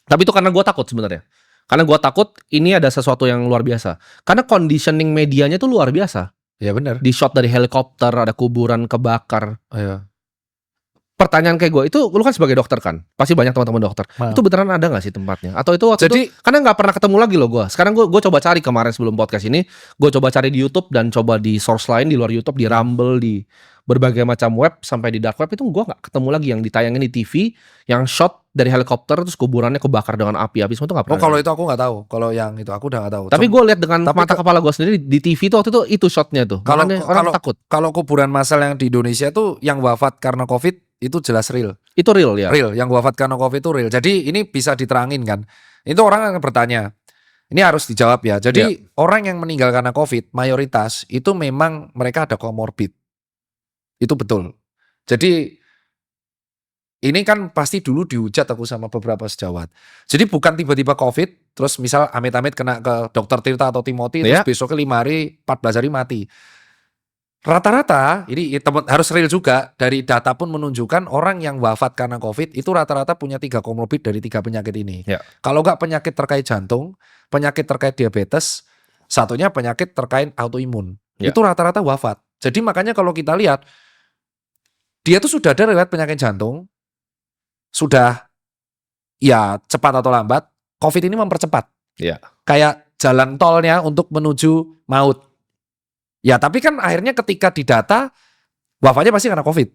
Tapi itu karena gue takut sebenarnya. Karena gue takut ini ada sesuatu yang luar biasa. Karena conditioning medianya tuh luar biasa. Ya benar. Di shot dari helikopter, ada kuburan kebakar. Iya. Pertanyaan kayak gue itu, lu kan sebagai dokter kan, pasti banyak teman-teman dokter. Nah. Itu beneran ada nggak sih tempatnya? Atau itu waktu Jadi- itu, karena nggak pernah ketemu lagi loh gue. Sekarang gue coba cari kemarin sebelum podcast ini, gue coba cari di YouTube dan coba di source lain di luar YouTube, di Rumble, di berbagai macam web sampai di dark web itu gue nggak ketemu lagi yang ditayangin di TV, yang shot dari helikopter terus kuburannya kebakar dengan api-api semua itu nggak Oh, pernah. kalau itu aku nggak tahu. Kalau yang itu aku udah nggak tahu. Tapi gue lihat dengan Tapi mata kepala gue sendiri di TV itu waktu itu shotnya tuh. Kalau- Makanya orang takut. Kalau kuburan massal yang di Indonesia tuh yang wafat karena COVID itu jelas real. Itu real ya. Real, yang wafat karena COVID itu real. Jadi ini bisa diterangin kan. Itu orang akan bertanya. Ini harus dijawab ya. Jadi orang yang meninggal karena COVID mayoritas itu memang mereka ada comorbid. Itu betul. Jadi ini kan pasti dulu dihujat aku sama beberapa sejawat. Jadi bukan tiba-tiba COVID, terus misal amit-amit kena ke Dokter Tirta atau Timothy, terus Ya. besoknya 5 hari, 14 hari mati. Rata-rata, ini harus real juga, dari data pun menunjukkan orang yang wafat karena COVID itu rata-rata punya 3 komorbid dari 3 penyakit ini. Ya. Kalau nggak penyakit terkait jantung, penyakit terkait diabetes, satunya penyakit terkait autoimun. Ya. Itu rata-rata wafat. Jadi makanya kalau kita lihat, dia tuh sudah ada riwayat penyakit jantung, sudah ya cepat atau lambat, COVID ini mempercepat. Iya. Kayak jalan tolnya untuk menuju maut. Ya tapi kan akhirnya ketika didata, wafatnya pasti karena COVID.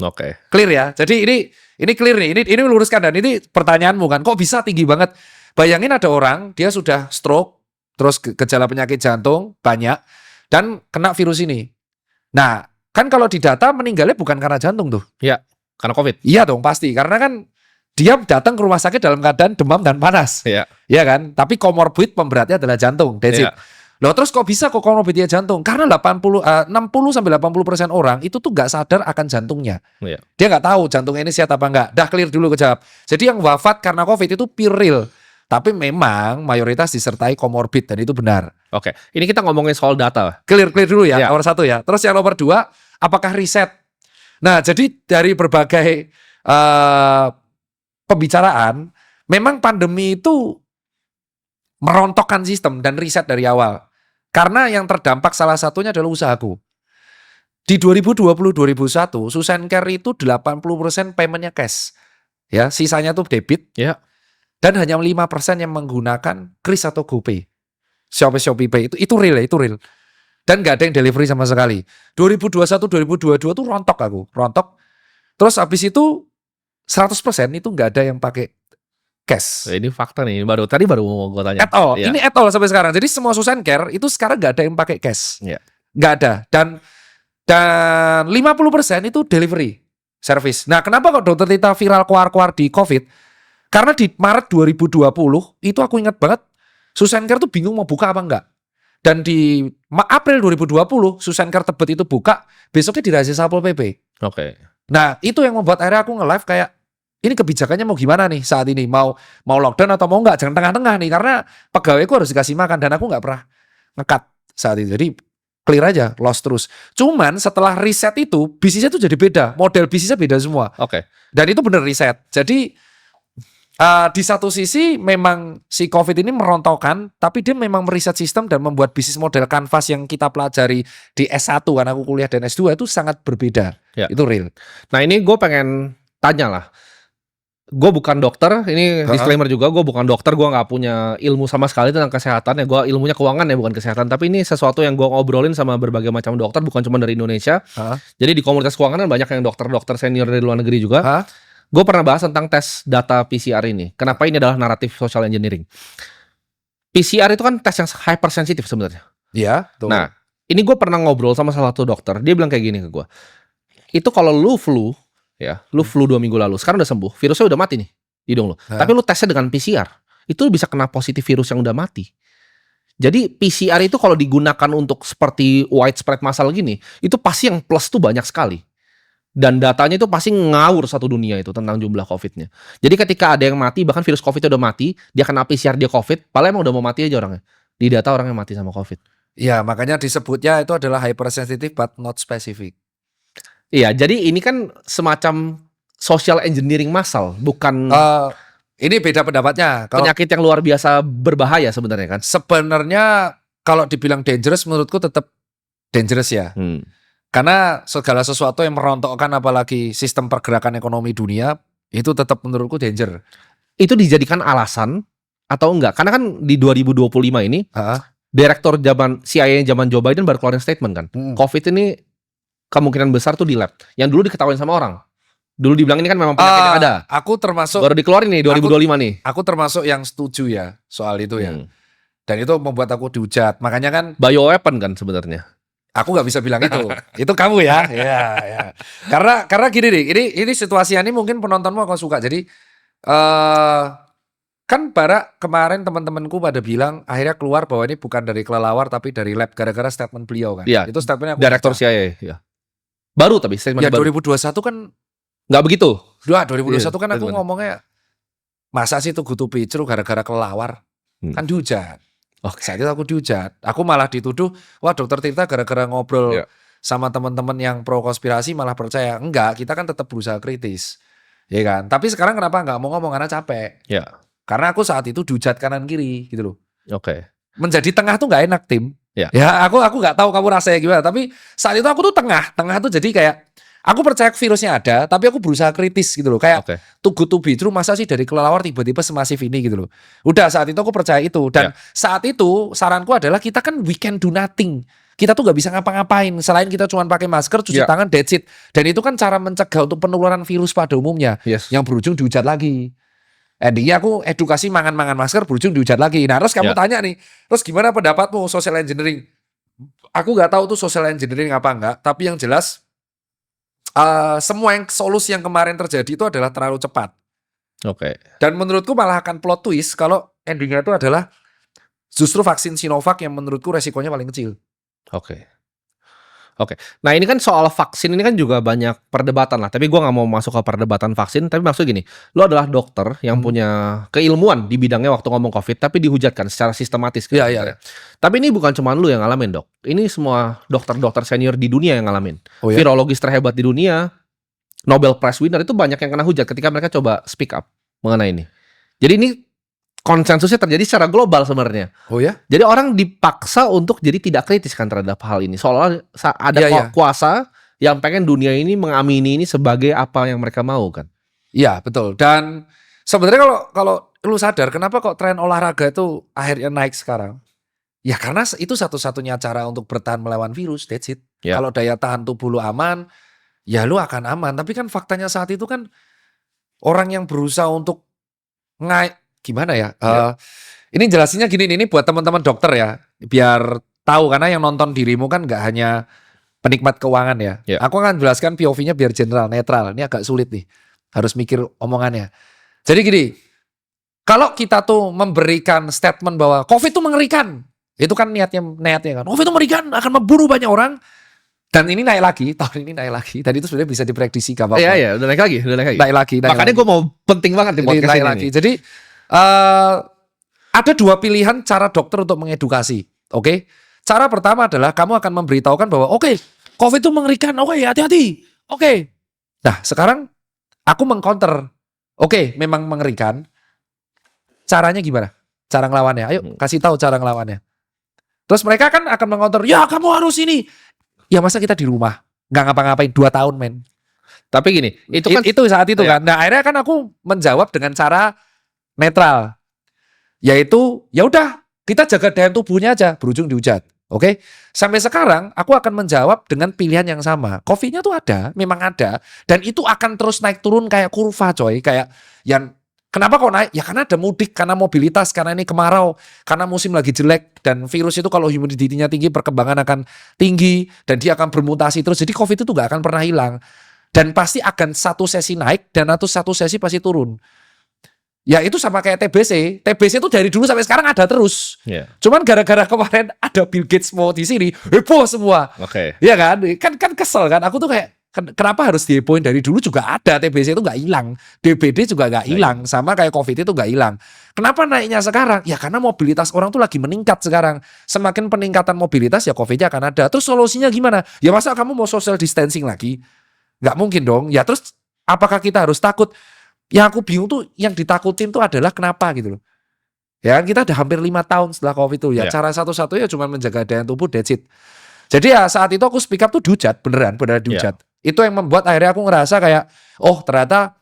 Oke. Clear ya. Jadi ini clear nih. Ini meluruskan dan ini pertanyaanmu kan. Kok bisa tinggi banget? Bayangin ada orang dia sudah stroke, terus gejala penyakit jantung banyak dan kena virus ini. Nah, kan kalau didata meninggalnya bukan karena jantung tuh. Karena COVID. Iya dong pasti. Karena kan dia datang ke rumah sakit dalam keadaan demam dan panas. Iya. Iya kan? Tapi komorbid pemberatnya adalah jantung. That's it. Iya. Loh terus kok bisa kok komorbidnya jantung? Karena 60 sampai 80% orang itu tuh nggak sadar akan jantungnya. Iya. Dia nggak tahu jantungnya ini sehat apa enggak. Dah clear dulu kejawab. Jadi yang wafat karena COVID itu pure real. Tapi memang mayoritas disertai komorbid dan itu benar. Oke. Ini kita ngomongin soal data. Clear dulu ya, Ya. nomor 1 ya. Terus yang nomor 2, apakah riset? Nah, jadi dari berbagai pembicaraan, memang pandemi itu merontokkan sistem dan riset dari awal. Karena yang terdampak salah satunya adalah usahaku. Di 2020-2021, Susencare itu 80% paymentnya cash. Ya, sisanya tuh debit. Ya. Dan hanya 5% yang menggunakan Kris atau GoPay. Shopee Pay itu real ya, itu real. Dan nggak ada yang delivery sama sekali. 2021-2022 tuh rontok aku, rontok. Terus habis itu 100% itu nggak ada yang pakai cash. Ini fakta nih, tadi baru mau gue tanya. At all. Iya. Ini at all sampai sekarang. Jadi semua Susencare itu sekarang nggak ada yang pakai cash. Iya. Nggak ada. Dan 50% itu delivery service. Nah, kenapa kok Dokter Tirta viral keluar-keluar di COVID? Karena di Maret 2020 itu aku ingat banget Susencare tuh bingung mau buka apa enggak. Dan di April 2020 Susencare Tebet itu buka, besoknya dirazia Satpol PP. Oke. Nah, itu yang membuat akhirnya aku nge-live kayak ini kebijakannya mau gimana nih saat ini, mau lockdown atau mau enggak, jangan tengah-tengah nih, karena pegawaiku harus dikasih makan dan aku nggak pernah ngekat saat itu, jadi clear aja, loss terus. Cuman setelah riset itu bisnisnya tuh jadi beda, model bisnisnya beda semua, Oke. dan itu bener riset. Jadi di satu sisi memang si COVID ini merontokkan, tapi dia memang meriset sistem dan membuat bisnis model kanvas yang kita pelajari di S1 kan aku kuliah dan S2 itu sangat berbeda. Ya. Itu real. Nah ini gue pengen tanya lah. Gue bukan dokter, ini disclaimer juga, gue bukan dokter, gue nggak punya ilmu sama sekali tentang kesehatan ya. Gue ilmunya keuangan ya, bukan kesehatan. Tapi ini sesuatu yang gue ngobrolin sama berbagai macam dokter, bukan cuma dari Indonesia. Jadi di komunitas keuangan kan banyak yang dokter-dokter senior dari luar negeri juga. Gue pernah bahas tentang tes data PCR ini. Kenapa ini adalah naratif social engineering? PCR itu kan tes yang hypersensitif sebenarnya. Iya. Nah, ini gue pernah ngobrol sama salah satu dokter. Dia bilang kayak gini ke gue. Itu kalau lu flu 2 minggu lalu, sekarang udah sembuh, virusnya udah mati nih hidung lu. Tapi lu tesnya dengan PCR, itu bisa kena positif virus yang udah mati. Jadi PCR itu kalau digunakan untuk seperti widespread massal gini, itu pasti yang plus tuh banyak sekali. Dan datanya itu pasti ngawur satu dunia itu tentang jumlah COVID-nya. Jadi ketika ada yang mati, bahkan virus COVID udah mati, dia kena PCR dia COVID, padahal emang udah mau mati aja orangnya. Di data orangnya mati sama COVID. Ya, makanya disebutnya itu adalah hypersensitive but not specific. Iya, jadi ini kan semacam social engineering massal, bukan ini beda pendapatnya. Kalau penyakit yang luar biasa berbahaya sebenarnya kan. sebenarnya kalau dibilang dangerous, menurutku tetap dangerous ya. Karena segala sesuatu yang merontokkan apalagi sistem pergerakan ekonomi dunia itu tetap menurutku danger. Itu dijadikan alasan atau enggak? Karena kan di 2025 ini direktur CIA zaman Joe Biden baru keluarin statement kan. COVID ini kemungkinan besar tuh di lab. Yang dulu diketawain sama orang. Dulu dibilang ini kan memang penyakit yang ada. Aku termasuk Baru dikeluarin nih 2025 nih. Aku termasuk yang setuju ya soal itu ya. Dan itu membuat aku dihujat. Makanya kan Bioweapon kan sebenarnya. aku nggak bisa bilang itu. Itu kamu ya. Ya. Karena gini nih, ini situasi ini mungkin penontonmu akan suka. Jadi kan kemarin teman-temanku pada bilang akhirnya keluar bahwa ini bukan dari kelelawar tapi dari lab gara-gara statement beliau kan. Iya. Itu statementnya aku Direktur baca. CIA ya. Baru tapi statement Ya baru. 2021 kan Nggak begitu. 2021 kan aku Statement. ngomongnya masa sih tuh Gutu Picru gara-gara kelelawar. Kan dihujat. Saat itu aku dihujat. Aku malah dituduh, wah Dokter Tirta gara-gara ngobrol sama teman-teman yang pro konspirasi malah percaya. Enggak, kita kan tetap berusaha kritis. Ya kan? Tapi sekarang kenapa nggak mau ngomong karena capek? Ya. Karena aku saat itu dihujat kanan kiri gitu loh. Oke. Menjadi tengah tuh nggak enak tim. Ya. Aku nggak tahu kamu rasanya gimana. Tapi saat itu aku tuh tengah tuh jadi kayak aku percaya virusnya ada, tapi aku berusaha kritis gitu loh. Kayak Too Good To Be True, masa sih dari kelelawar tiba-tiba semasif ini gitu loh. Udah saat itu aku percaya itu. Dan saat itu saranku adalah kita kan we can do nothing. Kita tuh gak bisa ngapa-ngapain. Selain kita cuma pakai masker, cuci tangan, that's it. Dan itu kan cara mencegah untuk penularan virus pada umumnya. Yang berujung dihujat lagi. Endingnya aku edukasi mangan-mangan masker berujung dihujat lagi. Nah terus kamu tanya nih, terus gimana pendapatmu social engineering? Aku gak tahu tuh social engineering apa enggak. Tapi yang jelas semua solusi yang kemarin terjadi itu adalah terlalu cepat. Oke. Dan menurutku malah akan plot twist kalau endingnya itu adalah justru vaksin Sinovac yang menurutku resikonya paling kecil. Oke. Nah ini kan soal vaksin ini kan juga banyak perdebatan lah. Tapi gue nggak mau masuk ke perdebatan vaksin. Tapi maksud gini, lo adalah dokter yang punya keilmuan di bidangnya waktu ngomong COVID, tapi dihujatkan secara sistematis. Iya. Tapi ini bukan cuma lo yang ngalamin dok. Ini semua dokter-dokter senior di dunia yang ngalamin. Virologis terhebat di dunia, Nobel Prize winner itu banyak yang kena hujat ketika mereka coba speak up mengenai ini. Jadi ini konsensusnya terjadi secara global sebenarnya. Oh ya? Jadi orang dipaksa untuk jadi tidak kritis kan terhadap hal ini. Seolah ada kuasa yang pengen dunia ini mengamini ini sebagai apa yang mereka mau kan. Iya, betul. Dan sebenarnya kalau lu sadar kenapa kok tren olahraga itu akhirnya naik sekarang? Ya karena itu satu-satunya cara untuk bertahan melawan virus, that's it. Kalau daya tahan tubuh lu aman, ya lu akan aman. Tapi kan faktanya saat itu kan orang yang berusaha untuk gimana ya? Ini jelasinnya gini, ini buat teman-teman dokter ya, biar tahu karena yang nonton dirimu kan nggak hanya penikmat keuangan ya. Aku akan jelaskan POV-nya biar general, netral. Ini agak sulit nih, harus mikir omongannya. Jadi gini, kalau kita tuh memberikan statement bahwa COVID itu mengerikan, itu kan niatnya kan. COVID itu mengerikan, akan membunuh banyak orang. Dan ini naik lagi, tahun ini naik lagi. Dan itu sebenarnya bisa diprediksi gak apa-apa. Iya, udah naik lagi. Naik lagi. Makanya gue mau penting banget di Ini podcast naik ini. lagi. Jadi ada dua pilihan cara dokter untuk mengedukasi. Oke. Cara pertama adalah kamu akan memberitahukan bahwa oke, COVID itu mengerikan. Oke, hati-hati. Oke. Nah, sekarang aku mengcounter. Oke, memang mengerikan. Caranya gimana? Cara ngelawannya. Ayo kasih tahu cara ngelawannya. Terus mereka kan akan mengcounter, ya kamu harus ini. Ya masa kita di rumah nggak ngapa-ngapain 2 tahun men. Tapi gini, itu kan Itu saat itu Iya. kan. Nah akhirnya kan aku menjawab dengan cara netral. Yaitu ya udah kita jaga daya tubuhnya aja berujung dihujat. Oke. Sampai sekarang aku akan menjawab dengan pilihan yang sama. COVID-nya tuh ada, memang ada, dan itu akan terus naik turun kayak kurva coy, kayak yang kenapa kok naik? Ya karena ada mudik, karena mobilitas, karena ini kemarau, karena musim lagi jelek dan virus itu kalau humidity-nya tinggi perkembangan akan tinggi dan dia akan bermutasi terus. Jadi COVID itu nggak akan pernah hilang. Dan pasti akan satu sesi naik dan satu sesi pasti turun. Ya itu sama kayak TBC. TBC itu dari dulu sampai sekarang ada terus. Iya. Cuman gara-gara kemarin ada Bill Gates mau di sini, heboh semua. Oke. Iya kan? Kan kesel kan? Aku tuh kayak kenapa harus dihebohin dari dulu juga ada TBC itu nggak hilang, DBD juga nggak hilang, sama kayak COVID itu nggak hilang. Kenapa naiknya sekarang? Ya karena mobilitas orang tuh lagi meningkat sekarang. Semakin peningkatan mobilitas ya COVID-nya akan ada. Terus solusinya gimana? Ya masa kamu mau social distancing lagi? Nggak mungkin dong. Ya terus apakah kita harus takut? Yang aku bingung tuh yang ditakutin tuh adalah kenapa gitu loh. Ya kan kita udah hampir 5 tahun setelah COVID itu ya. Ya. Cara satu-satunya cuma menjaga daya tubuh, that's it. Jadi ya saat itu aku speak up tuh dihujat, beneran dihujat. Itu yang membuat akhirnya aku ngerasa kayak, oh ternyata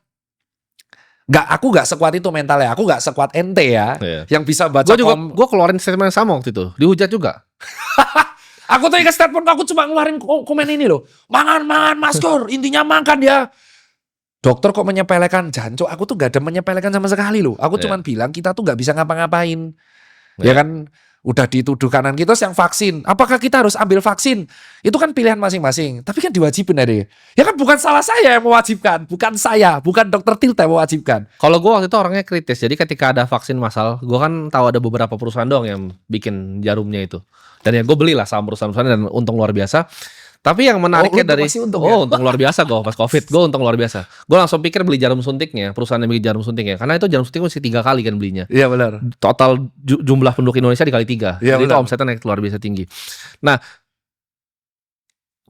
aku nggak sekuat itu mentalnya, aku nggak sekuat ente ya, Iya. yang bisa baca Gue keluarin statement yang sama waktu itu, dihujat juga. Aku tuh ingat statement aku cuma ngeluarin komen ini loh, mangan masker, intinya makan ya. Dokter kok menyepelekan, jancok, aku tuh gak ada menyepelekan sama sekali loh. Aku Iya. cuman bilang kita tuh gak bisa ngapa-ngapain. Iya. Ya kan, udah dituduh kanan kita yang vaksin. Apakah kita harus ambil vaksin? Itu kan pilihan masing-masing. Tapi kan diwajibin ada. Ya kan bukan salah saya yang mewajibkan, bukan saya, bukan dokter Tirta yang mewajibkan. Kalau gue waktu itu orangnya kritis, jadi ketika ada vaksin massal, gue kan tahu ada beberapa perusahaan doang yang bikin jarumnya itu. Dan ya gue belilah saham perusahaan-perusahaan dan untung luar biasa. Tapi yang menariknya untung dari masih untung ya? untung luar biasa gue pas COVID, gue untung luar biasa. Gue langsung pikir beli jarum suntiknya, perusahaan yang bikin jarum suntiknya, karena itu jarum suntik mesti 3 kali kan belinya. Iya benar. Total jumlah penduduk Indonesia dikali 3. Iya, Jadi itu benar. omsetnya naik luar biasa tinggi. Nah,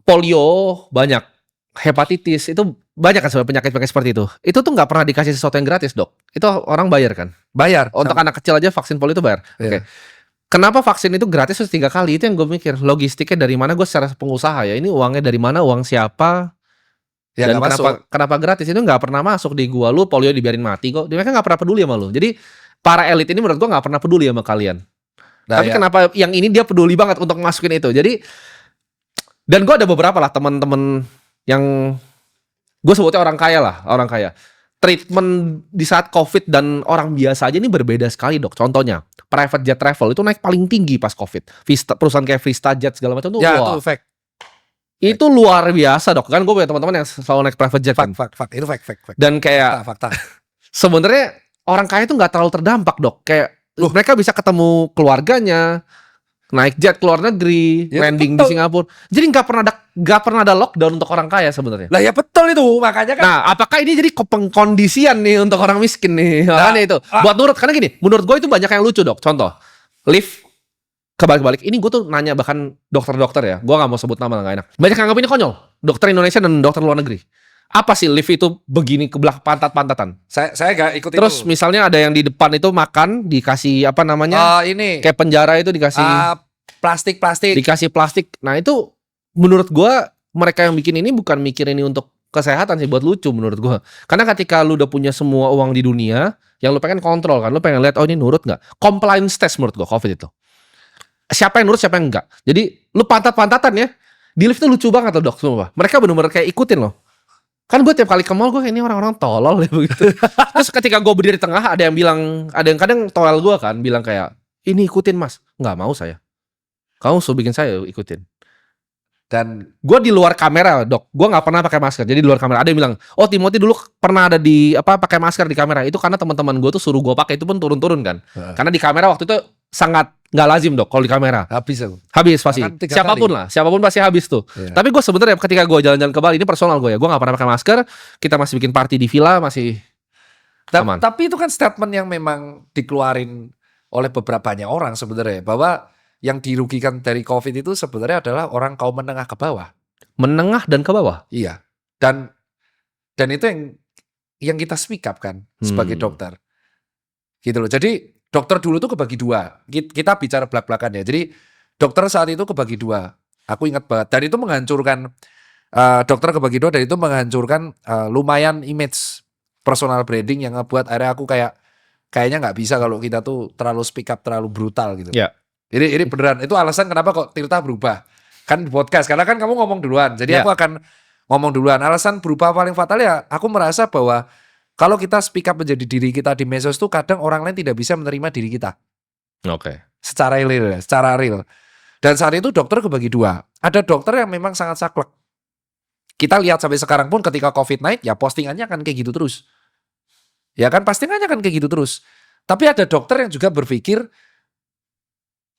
polio banyak, hepatitis itu banyak kan sebenarnya penyakit-penyakit seperti itu. Itu tuh nggak pernah dikasih sesuatu yang gratis, Dok. Itu orang bayar kan. Bayar. Untuk anak kecil aja vaksin polio itu bayar. Iya. Oke. Kenapa vaksin itu gratis terus 3 kali? Itu yang gue mikir. Logistiknya dari mana? Gue secara pengusaha ya. Ini uangnya dari mana? Uang siapa? Ya Dan nggak masuk. kenapa gratis? Itu nggak pernah masuk di gua. Lu polio dibiarin mati kok. Mereka nggak pernah peduli sama lu. Jadi para elit ini menurut gua nggak pernah peduli sama kalian. Nah, Tapi ya. kenapa yang ini dia peduli banget untuk masukin itu? Jadi dan gua ada beberapa lah teman-teman yang gue sebutnya orang kaya lah, orang kaya. Treatment di saat COVID dan orang biasa aja ini berbeda sekali, Dok. Contohnya, private jet travel itu naik paling tinggi pas COVID. Perusahaan kayak Vistajet segala macam tuh Ya wah, itu fact. itu luar biasa, Dok. Kan gue punya teman-teman yang selalu naik private jet kan. Fact. Itu fact. Dan kayak Fakta. sebenarnya orang kaya itu nggak terlalu terdampak, Dok. Kayak mereka bisa ketemu keluarganya, naik jet ke luar negeri, Ya, landing betul. di Singapura. Jadi nggak pernah ada lockdown untuk orang kaya sebenarnya. Lah ya betul itu, makanya kan. Nah, apakah ini jadi pengkondisian nih untuk orang miskin nih? Makanya itu. Buat nurut, karena gini, menurut gue itu banyak yang lucu, Dok. Contoh, lift kebalik-balik. Ini gue tuh nanya bahkan dokter-dokter ya. Gue nggak mau sebut nama, nggak enak. Banyak yang anggap ini konyol. Dokter Indonesia dan dokter luar negeri. Apa sih lift itu begini ke belakang pantat-pantatan? Saya gak ikut Terus itu. misalnya ada yang di depan itu makan, dikasih apa namanya? Ini Kayak penjara itu dikasih plastik. dikasih plastik. Nah, itu menurut gua mereka yang bikin ini bukan mikir ini untuk kesehatan sih, buat lucu menurut gua. Karena ketika lu udah punya semua uang di dunia, yang lu pengen kontrol kan, lu pengen lihat oh ini nurut nggak? Compliance test menurut gua COVID itu. Siapa yang nurut, siapa yang enggak. Jadi lu pantat-pantatan ya. Di lift itu lucu banget loh, Dok, semua. Mereka bener-bener kayak ikutin loh. Kan gue tiap kali ke mall gue kayak ini orang-orang tolol ya begitu. Terus ketika gue berdiri di tengah ada yang bilang, ada yang kadang toel gue kan bilang kayak ini ikutin Mas. Nggak mau saya. Kamu suruh bikin saya ikutin. Dan Gue di luar kamera, Dok. Gue nggak pernah pakai masker. Jadi di luar kamera ada yang bilang, oh Timothy dulu pernah ada di pakai masker di kamera. Itu karena teman-teman gue tuh suruh gue pakai, itu pun turun-turun kan. Karena di kamera waktu itu sangat nggak lazim dok kalau di kamera. Habis aku. Habis pasti. Bahkan 3 Siapapun kali. lah, siapapun pasti habis tuh. Iya. Tapi gue sebenarnya ketika gue jalan-jalan ke Bali, ini personal gue nggak pernah pakai masker. Kita masih bikin party di villa, masih aman. Tapi itu kan statement yang memang dikeluarin oleh beberapa banyak orang sebenarnya, bahwa yang dirugikan dari COVID itu sebenarnya adalah orang kaum menengah ke bawah. Menengah dan ke bawah. Iya. Dan itu yang kita speak up kan sebagai dokter. Gitu loh. Jadi dokter dulu tuh kebagi dua. Kita bicara belak-belakan ya. Jadi dokter saat itu kebagi dua. Aku ingat banget. Dan itu menghancurkan dokter kebagi dua, dan itu menghancurkan lumayan image personal branding yang ngebuat akhirnya aku kayaknya nggak bisa kalau kita tuh terlalu speak up, terlalu brutal gitu. Ya. Ini beneran. Itu alasan kenapa kok Tirta berubah. Kan di podcast. Karena kan kamu ngomong duluan. Jadi aku akan ngomong duluan. Alasan berubah paling fatal ya, aku merasa bahwa kalau kita speak up menjadi diri kita di medsos tuh kadang orang lain tidak bisa menerima diri kita. Oke. Secara real. Dan saat itu dokter kebagi dua. Ada dokter yang memang sangat saklek. Kita lihat sampai sekarang pun ketika COVID naik, ya postingannya akan kayak gitu terus. Ya kan, postingannya akan kayak gitu terus. Tapi ada dokter yang juga berpikir,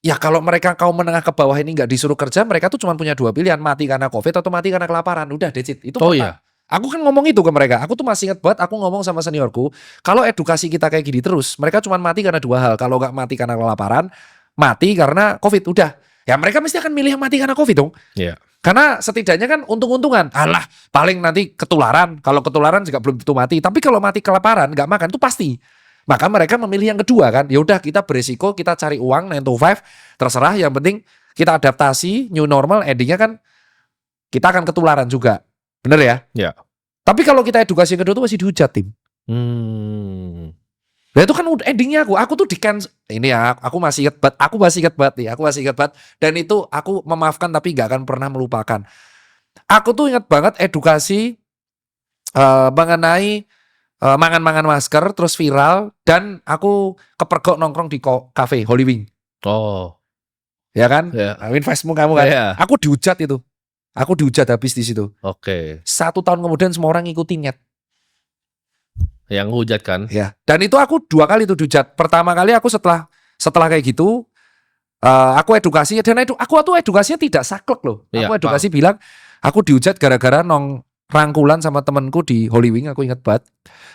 ya kalau mereka kaum menengah ke bawah ini nggak disuruh kerja, mereka tuh cuma punya dua pilihan, mati karena COVID atau mati karena kelaparan. Udah, that's it. Itu Iya. Aku kan ngomong itu ke mereka. Aku tuh masih ingat banget, aku ngomong sama seniorku, kalau edukasi kita kayak gini terus, mereka cuma mati karena dua hal. Kalau nggak mati karena kelaparan, mati karena COVID. Udah. Ya mereka mesti akan milih yang mati karena COVID dong. Iya. Karena setidaknya kan untung-untungan. Alah, paling nanti ketularan. Kalau ketularan juga belum tentu mati. Tapi kalau mati kelaparan, nggak makan itu pasti. Maka mereka memilih yang kedua kan. Ya udah, kita beresiko, kita cari uang 9 to 5, terserah. Yang penting kita adaptasi, new normal. Endingnya kan kita akan ketularan juga. Bener ya? Ya. Tapi kalau kita edukasi yang kedua itu masih dihujat, Tim. Nah itu kan endingnya aku tuh di cancel. Ini ya, aku masih ingat banget. Dan itu aku memaafkan tapi nggak akan pernah melupakan. Aku tuh ingat banget edukasi mengenai mangan-mangan masker terus viral, dan aku kepergok nongkrong di cafe Holy Wing. Oh. Ya kan? Ya. Amin Facebookmu kamu kan. Iya. Aku dihujat itu. Aku dihujat habis di situ. Oke. 1 tahun kemudian semua orang ngikutin nyet. Yang hujat kan? Ya. Dan itu aku 2 kali tuh dihujat. Pertama kali aku setelah kayak gitu, aku edukasi, dan aku tuh edukasinya tidak saklek loh. Iya, Aku edukasi bilang, aku dihujat gara-gara rangkulan sama temenku di Holy Wing, aku ingat banget.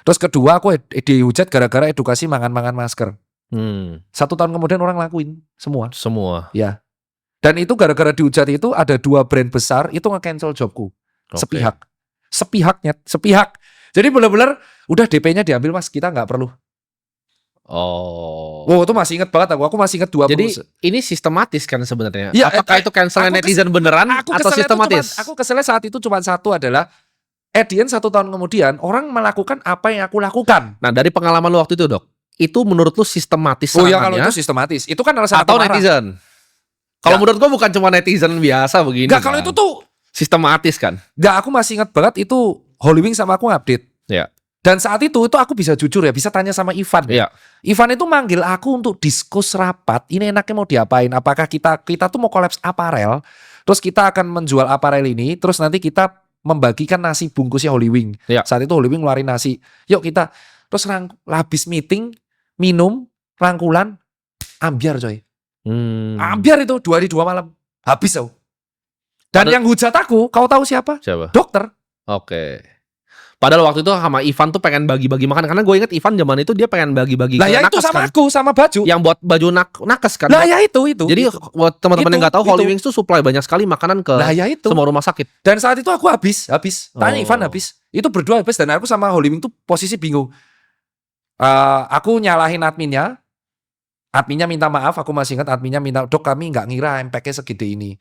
Terus kedua aku dihujat gara-gara edukasi mangan-mangan masker. 1 tahun kemudian orang lakuin semua. Ya. Dan itu gara-gara dihujat itu ada 2 brand besar itu nge-cancel jobku. Oke. Sepihak. Jadi benar-benar udah DP-nya diambil Mas, kita nggak perlu. Oh. Wow, itu masih ingat banget aku. Aku masih ingat 20. Jadi ini sistematis kan sebenarnya. Ya, Apakah itu cancel netizen beneran atau sistematis? Aku keselnya saat itu cuma satu adalah at the end 1 tahun kemudian orang melakukan apa yang aku lakukan. Nah, dari pengalaman lu waktu itu, Dok, itu menurut lu sistematis Oh ya, kalau serangannya itu sistematis. Itu kan alasan atau aku marah. netizen? Kalau Nggak. menurut gua bukan cuma netizen biasa begini. Enggak, kalau kan. itu tuh Sistematis kan? enggak, aku masih ingat banget itu Holy Wing sama aku update. Ya. Dan saat itu aku bisa jujur ya, bisa tanya sama Ivan. Iya. Ivan itu manggil aku untuk diskus rapat. Ini enaknya mau diapain? Apakah kita tuh mau kolaps aparel? Terus kita akan menjual aparel ini. Terus nanti kita membagikan nasi bungkusnya Holy Wing. Iya. Saat itu Holy Wing ngeluarin nasi. Yuk kita. Terus habis meeting, minum, rangkulan, ambiar coy. Ambiar itu 2 hari 2 malam. Habis aku. Dan yang hujat aku, kau tahu siapa? Siapa? Dokter. Oke. Padahal waktu itu sama Ivan tuh pengen bagi-bagi makan, karena gue inget Ivan zaman itu dia pengen bagi-bagi Lah ke ya itu nakes sama kan? aku, sama baju. Yang buat baju nakes kan? Lah ya itu. Jadi buat teman-teman yang nggak tahu, Holy itu. Wings tuh supply banyak sekali makanan ke Lah ya itu. semua rumah sakit. Dan saat itu aku habis. Tanya Oh. Ivan habis. Itu berdua habis, dan aku sama Holy Wing tuh posisi bingung. Aku nyalahin adminnya. Adminnya minta maaf, aku masih ingat adminnya minta, "Dok, kami nggak ngira impact-nya segede ini."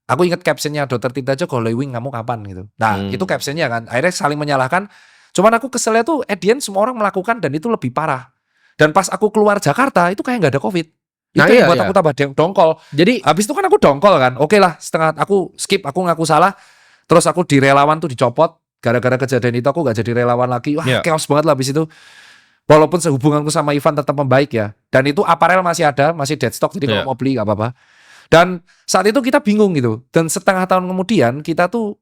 Aku ingat captionnya, "Dokter Tirta aja Holy Wing kamu kapan?" gitu. Nah, itu captionnya kan. Akhirnya saling menyalahkan. Cuman aku keselnya tuh at the end semua orang melakukan, dan itu lebih parah. Dan pas aku keluar Jakarta itu kayak nggak ada COVID. Itu Nah, yang iya, buat iya. aku tambah dongkol. Jadi Habis itu kan aku dongkol kan. Oke lah, setengah aku skip, aku ngaku salah. Terus aku di relawan tuh dicopot. Gara-gara kejadian itu aku gak jadi relawan lagi. Wah, Iya. chaos banget lah habis itu. Walaupun sehubunganku sama Ivan tetap membaik ya. Dan itu aparel masih ada, masih dead stock. Jadi kalau Iya. mau beli gak apa-apa. Dan saat itu kita bingung gitu. Dan setengah tahun kemudian kita tuh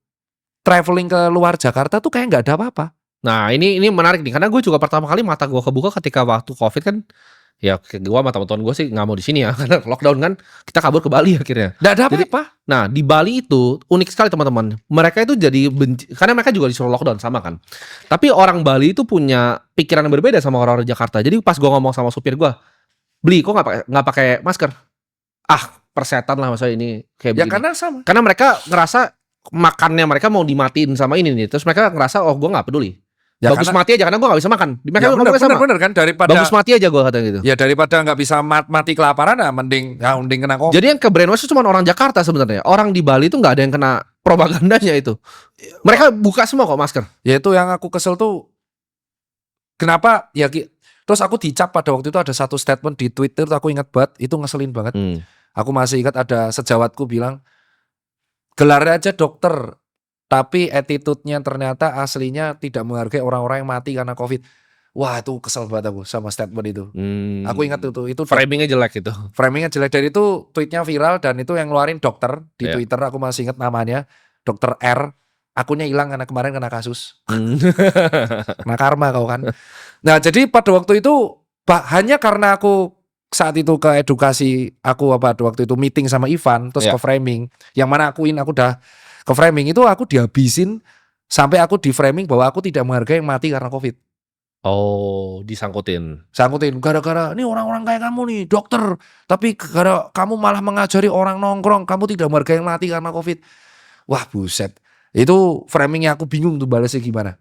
traveling ke luar Jakarta tuh kayak gak ada apa-apa. Nah ini menarik nih, karena gue juga pertama kali mata gue kebuka ketika waktu COVID kan, Ya gua sama teman-teman gua sih nggak mau di sini ya karena lockdown kan kita kabur ke Bali akhirnya. Nggak ada Jadi apa-apa. nah di Bali itu unik sekali teman-teman. Mereka itu jadi benci karena mereka juga disuruh lockdown sama kan. Tapi orang Bali itu punya pikiran yang berbeda sama orang-orang Jakarta. Jadi pas gua ngomong sama supir gua, "Beli kok nggak pakai masker?" Ah, persetan lah masa ini kayak Ya begini. karena sama. Karena mereka ngerasa makannya mereka mau dimatiin sama ini nih. Terus mereka ngerasa oh gua nggak peduli. Ya Bagus karena, mati aja karena gua nggak bisa makan. Mereka ya ngomongnya sama. bener kan daripada Bagus mati aja gua kata gitu. ya daripada nggak bisa mati kelaparan, ya mending kena COVID. Jadi yang ke brainwash itu cuma orang Jakarta sebenarnya. Orang di Bali itu nggak ada yang kena propagandanya itu. Mereka buka semua kok masker. Ya itu yang aku kesel tuh. Kenapa? Ya terus aku dicap pada waktu itu ada satu statement di Twitter, aku ingat banget, itu ngeselin banget. Aku masih ingat ada sejawatku bilang, gelarnya aja dokter, tapi attitude-nya ternyata aslinya tidak menghargai orang-orang yang mati karena COVID. Wah itu kesel banget aku sama statement itu. Aku ingat itu Framingnya jelek itu. framingnya jelek. Dan itu tweetnya viral, dan itu yang ngeluarin dokter di Iya. Twitter. Aku masih ingat namanya, Dokter R. Akunnya hilang karena kemarin kena kasus. Kena karma kau kan. Nah jadi pada waktu itu hanya karena aku saat itu ke edukasi, aku waktu itu meeting sama Ivan, terus Iya. ke framing, yang mana aku udah ke framing itu aku dihabisin sampai aku di framing bahwa aku tidak menghargai yang mati karena COVID. Oh, disangkutin. Sangkutin gara-gara ini orang-orang kayak kamu nih dokter, tapi gara kamu malah mengajari orang nongkrong, kamu tidak menghargai yang mati karena COVID. Wah buset, itu framingnya aku bingung tuh balasnya gimana.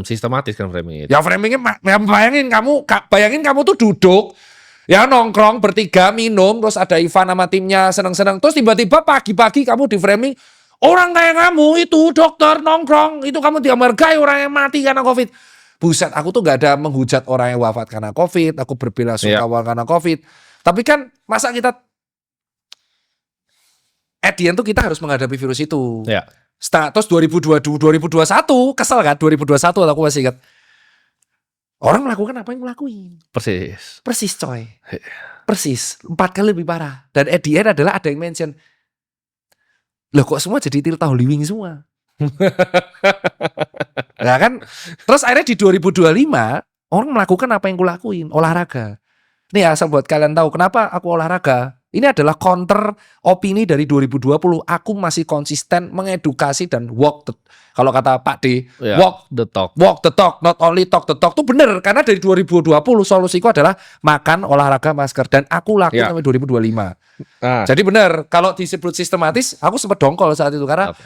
Sistematis kan framing itu. Ya framingnya bayangin kamu tuh duduk ya nongkrong bertiga minum, terus ada Ivan sama timnya seneng-seneng, terus tiba-tiba pagi-pagi kamu di framing orang kayak kamu itu dokter nongkrong, itu kamu tidak menghargai orang yang mati karena COVID. Buset, aku tuh gak ada menghujat orang yang wafat karena COVID, aku berbela sungkawa karena COVID. Tapi kan masa kita at the end tuh kita harus menghadapi virus itu. Ya. Terus 2021 kesel kan, 2021 aku masih ingat. Orang melakukan apa yang ngelakuin. Persis coy. Persis. 4 kali lebih parah. Dan at the end adalah ada yang mention, loh kok semua jadi Tirta Holiwing semua. Nah kan, terus akhirnya di 2025 orang melakukan apa yang kulakuin, olahraga. Nih asal buat kalian tahu kenapa aku olahraga. Ini adalah counter opini dari 2020. Aku masih konsisten mengedukasi dan kalau kata Pak D, Ya, walk the talk. the talk, not only talk the talk. Itu bener, karena dari 2020 solusiku adalah makan, olahraga, masker. Dan aku lakuin Ya. sampai 2025. Ah, Jadi bener, kalau disebut sistematis, aku sempat dongkol saat itu. Karena oke.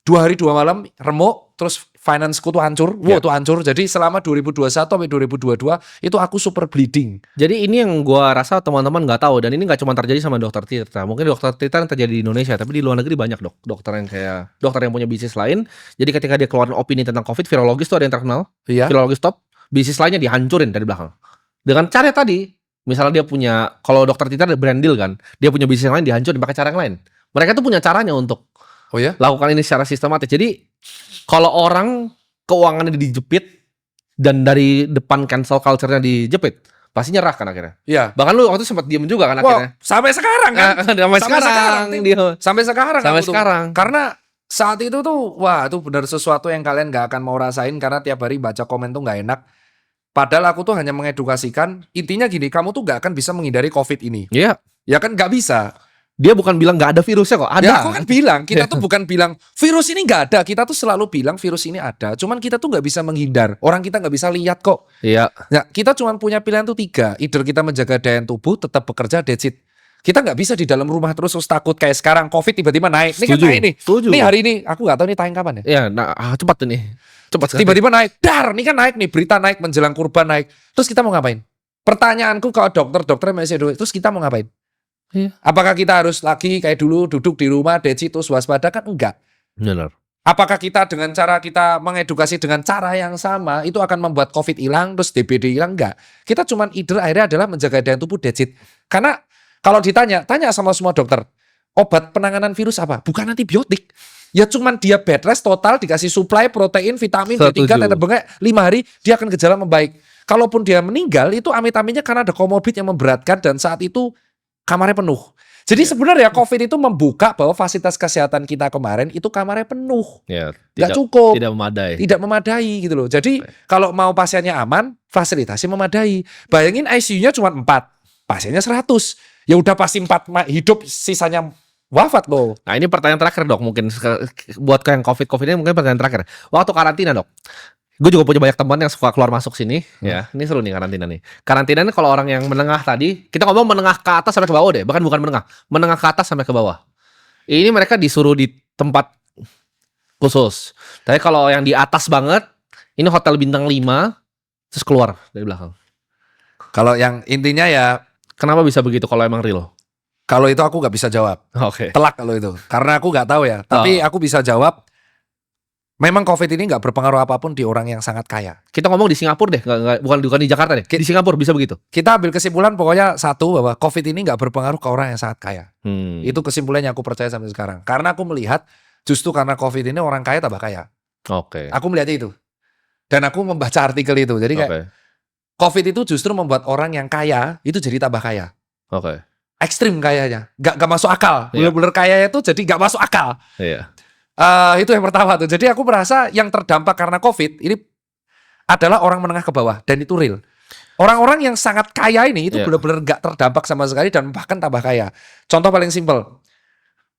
2 hari 2 malam remuk, terus financeku tuh hancur. Ya. Tuh hancur. Jadi selama 2021 sampai 2022 itu aku super bleeding. Jadi ini yang gua rasa teman-teman nggak tahu, dan ini nggak cuma terjadi sama dokter Tirta. Mungkin dokter Tirta yang terjadi di Indonesia, tapi di luar negeri banyak dokter yang kayak dokter yang punya bisnis lain. Jadi ketika dia keluarin opini tentang COVID, virologis tuh ada yang terkenal. Iya. Virologis top, bisnis lainnya dihancurin dari belakang. Dengan cara tadi, misalnya dia punya, kalau dokter Tirta ada brand deal kan, dia punya bisnis yang lain dihancurin pakai cara yang lain. Mereka tuh punya caranya untuk Oh ya? lakukan ini secara sistematis. Jadi kalau orang keuangannya dijepit dan dari depan cancel culture-nya dijepit, pasti nyerah kan akhirnya. Iya. Bahkan lu waktu itu sempat diem juga kan akhirnya. Sampai sekarang kan? Sampai sekarang dia. Sampai sekarang. Sampai aku tuh. sekarang. Karena saat itu tuh, wah itu benar sesuatu yang kalian gak akan mau rasain karena tiap hari baca komen tuh gak enak. Padahal aku tuh hanya mengedukasikan. Intinya gini, kamu tuh gak akan bisa menghindari COVID ini. Iya. Ya kan gak bisa. Dia bukan bilang nggak ada virusnya kok, ada. Ya aku kan bilang, kita tuh bukan bilang virus ini nggak ada, kita tuh selalu bilang virus ini ada. Cuman kita tuh nggak bisa menghindar, orang kita nggak bisa lihat kok. Iya. Nah, kita cuma punya pilihan tuh 3. Either kita menjaga daya tubuh, tetap bekerja, that's it. Kita nggak bisa di dalam rumah terus takut kayak sekarang COVID tiba-tiba naik. Ini kan Setuju. naik nih. Setuju. Nih hari ini, aku nggak tahu nih tayang kapan ya. Iya, nah cepat ini. Cepat sekali. Tiba-tiba naik, dar, ini kan naik nih, berita naik menjelang kurban naik. Terus kita mau ngapain? Pertanyaanku kalau dokter masih ada, terus kita mau ngapain? Iya. Apakah kita harus lagi kayak dulu duduk di rumah, deci terus waspada? Kan enggak. Benar. Apakah kita dengan cara kita mengedukasi dengan cara yang sama itu akan membuat COVID hilang terus DBD hilang? Enggak. Kita cuman akhirnya adalah menjaga daya tubuh, that's it. Karena kalau tanya sama semua dokter, obat penanganan virus apa? Bukan antibiotik. Ya cuman dia bed rest total, dikasih suplai protein, vitamin, B3, tetes bengek, 5 hari dia akan gejala membaik. Kalaupun dia meninggal itu amit-amitnya karena ada komorbid yang memberatkan dan saat itu kamarnya penuh. Jadi sebenarnya COVID itu membuka bahwa fasilitas kesehatan kita kemarin itu kamarnya penuh. Ya, Nggak cukup. Tidak memadai. Tidak memadai gitu loh. Jadi kalau mau pasiennya aman, fasilitasnya memadai. Bayangin ICU-nya cuma 4. pasiennya 100. Ya udah pasti 4 hidup, sisanya wafat loh. Nah ini pertanyaan terakhir dok, mungkin buat yang COVID ini mungkin pertanyaan terakhir. Waktu karantina dok, gue juga punya banyak teman yang suka keluar masuk sini. Ya, ini seru nih karantina nih. Karantina ini kalau orang yang menengah tadi, kita ngomong menengah ke atas sampai ke bawah deh, bahkan bukan menengah ke atas sampai ke bawah. Ini mereka disuruh di tempat khusus. Tapi kalau yang di atas banget, ini hotel bintang 5, terus keluar dari belakang. Kalau yang intinya ya, Kenapa bisa begitu kalau emang real? kalau itu aku nggak bisa jawab. Oke. Telak kalau itu. Karena aku nggak tahu ya. Tapi aku bisa jawab, memang COVID ini nggak berpengaruh apapun di orang yang sangat kaya. Kita ngomong di Singapura deh, bukan di Jakarta deh. Di Singapura bisa begitu. Kita ambil kesimpulan pokoknya satu, bahwa COVID ini nggak berpengaruh ke orang yang sangat kaya. Itu Itu kesimpulannya aku percaya sampai sekarang. Karena aku melihat justru karena COVID ini orang kaya tambah kaya. oke. Aku melihat itu. Dan aku membaca artikel itu. Jadi kayak Oke. COVID itu justru membuat orang yang kaya itu jadi tambah kaya. Oke. Ekstrim kayanya. Gak masuk akal. Iya. Bener-bener kaya itu jadi gak masuk akal. Iya. Itu yang pertama tuh. Jadi aku merasa yang terdampak karena COVID ini adalah orang menengah ke bawah. Dan itu real. Orang-orang yang sangat kaya ini itu Iya. benar-benar gak terdampak sama sekali dan bahkan tambah kaya. Contoh paling simpel.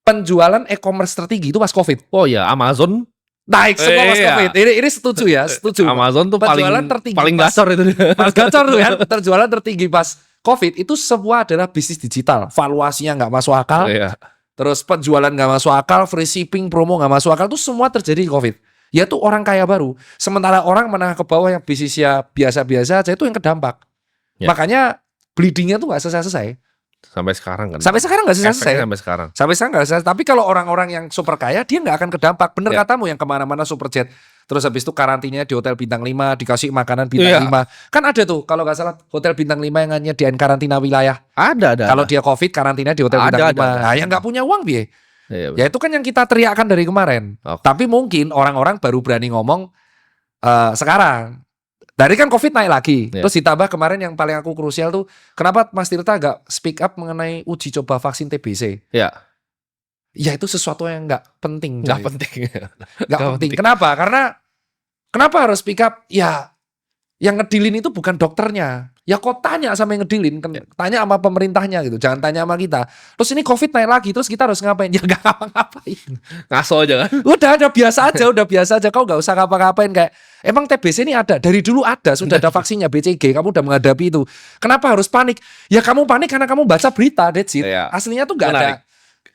Penjualan e-commerce tertinggi itu pas COVID. Oh ya, Amazon. Naik semua pas Iya. COVID. Ini setuju ya, setuju. Amazon tuh Penjualan paling tertinggi paling pas- gacor itu. Mas gacor tuh kan, terjualan tertinggi pas COVID itu semua adalah bisnis digital. Valuasinya nggak masuk akal, Iya. terus penjualan nggak masuk akal, free shipping, promo nggak masuk akal, itu semua terjadi di COVID. Ya tuh orang kaya baru. Sementara orang menengah ke bawah yang bisnisnya biasa-biasa aja itu yang kedampak. Ya. Makanya bleedingnya tuh nggak selesai-selesai. Sampai sekarang kan. Sampai sekarang nggak selesai. Efeknya sampai sekarang. Sampai sekarang nggak selesai. Tapi kalau orang-orang yang super kaya, dia nggak akan kedampak. Bener Ya. katamu yang kemana-mana super jet. Terus habis itu karantinanya di hotel bintang 5, dikasih makanan bintang Iya. 5. Kan ada tuh, kalau nggak salah hotel bintang 5 yang nyediain karantina wilayah. Ada. Kalau dia COVID, karantina di hotel Ada, bintang 5. ada. Nah, yang nggak punya uang, biye. Iya, Ya itu kan yang kita teriakkan dari kemarin. Oke. Tapi mungkin orang-orang baru berani ngomong sekarang. Dari kan COVID naik lagi. Iya. Terus ditambah kemarin yang paling aku krusial tuh, kenapa Mas Tirta agak speak up mengenai uji coba vaksin TBC? Iya. Ya itu sesuatu yang nggak penting. Nggak coy. penting. Nggak Nggak penting. penting. Kenapa? Karena kenapa harus speak up? Ya yang ngedilin itu bukan dokternya. Ya kok tanya sama yang ngedilin, tanya sama pemerintahnya gitu. Jangan tanya sama kita. Terus ini COVID naik lagi, terus kita harus ngapain? Ya nggak ngapa-ngapain. Ngaso aja kan. Udah biasa aja, udah biasa aja. Kau nggak usah ngapa-ngapain kayak. Emang TBC ini ada dari dulu ada, sudah ada vaksinnya BCG. Kamu udah menghadapi itu. Kenapa harus panik? Ya kamu panik karena kamu baca berita, that's it. Iya. Aslinya tuh nggak ada. Menarik.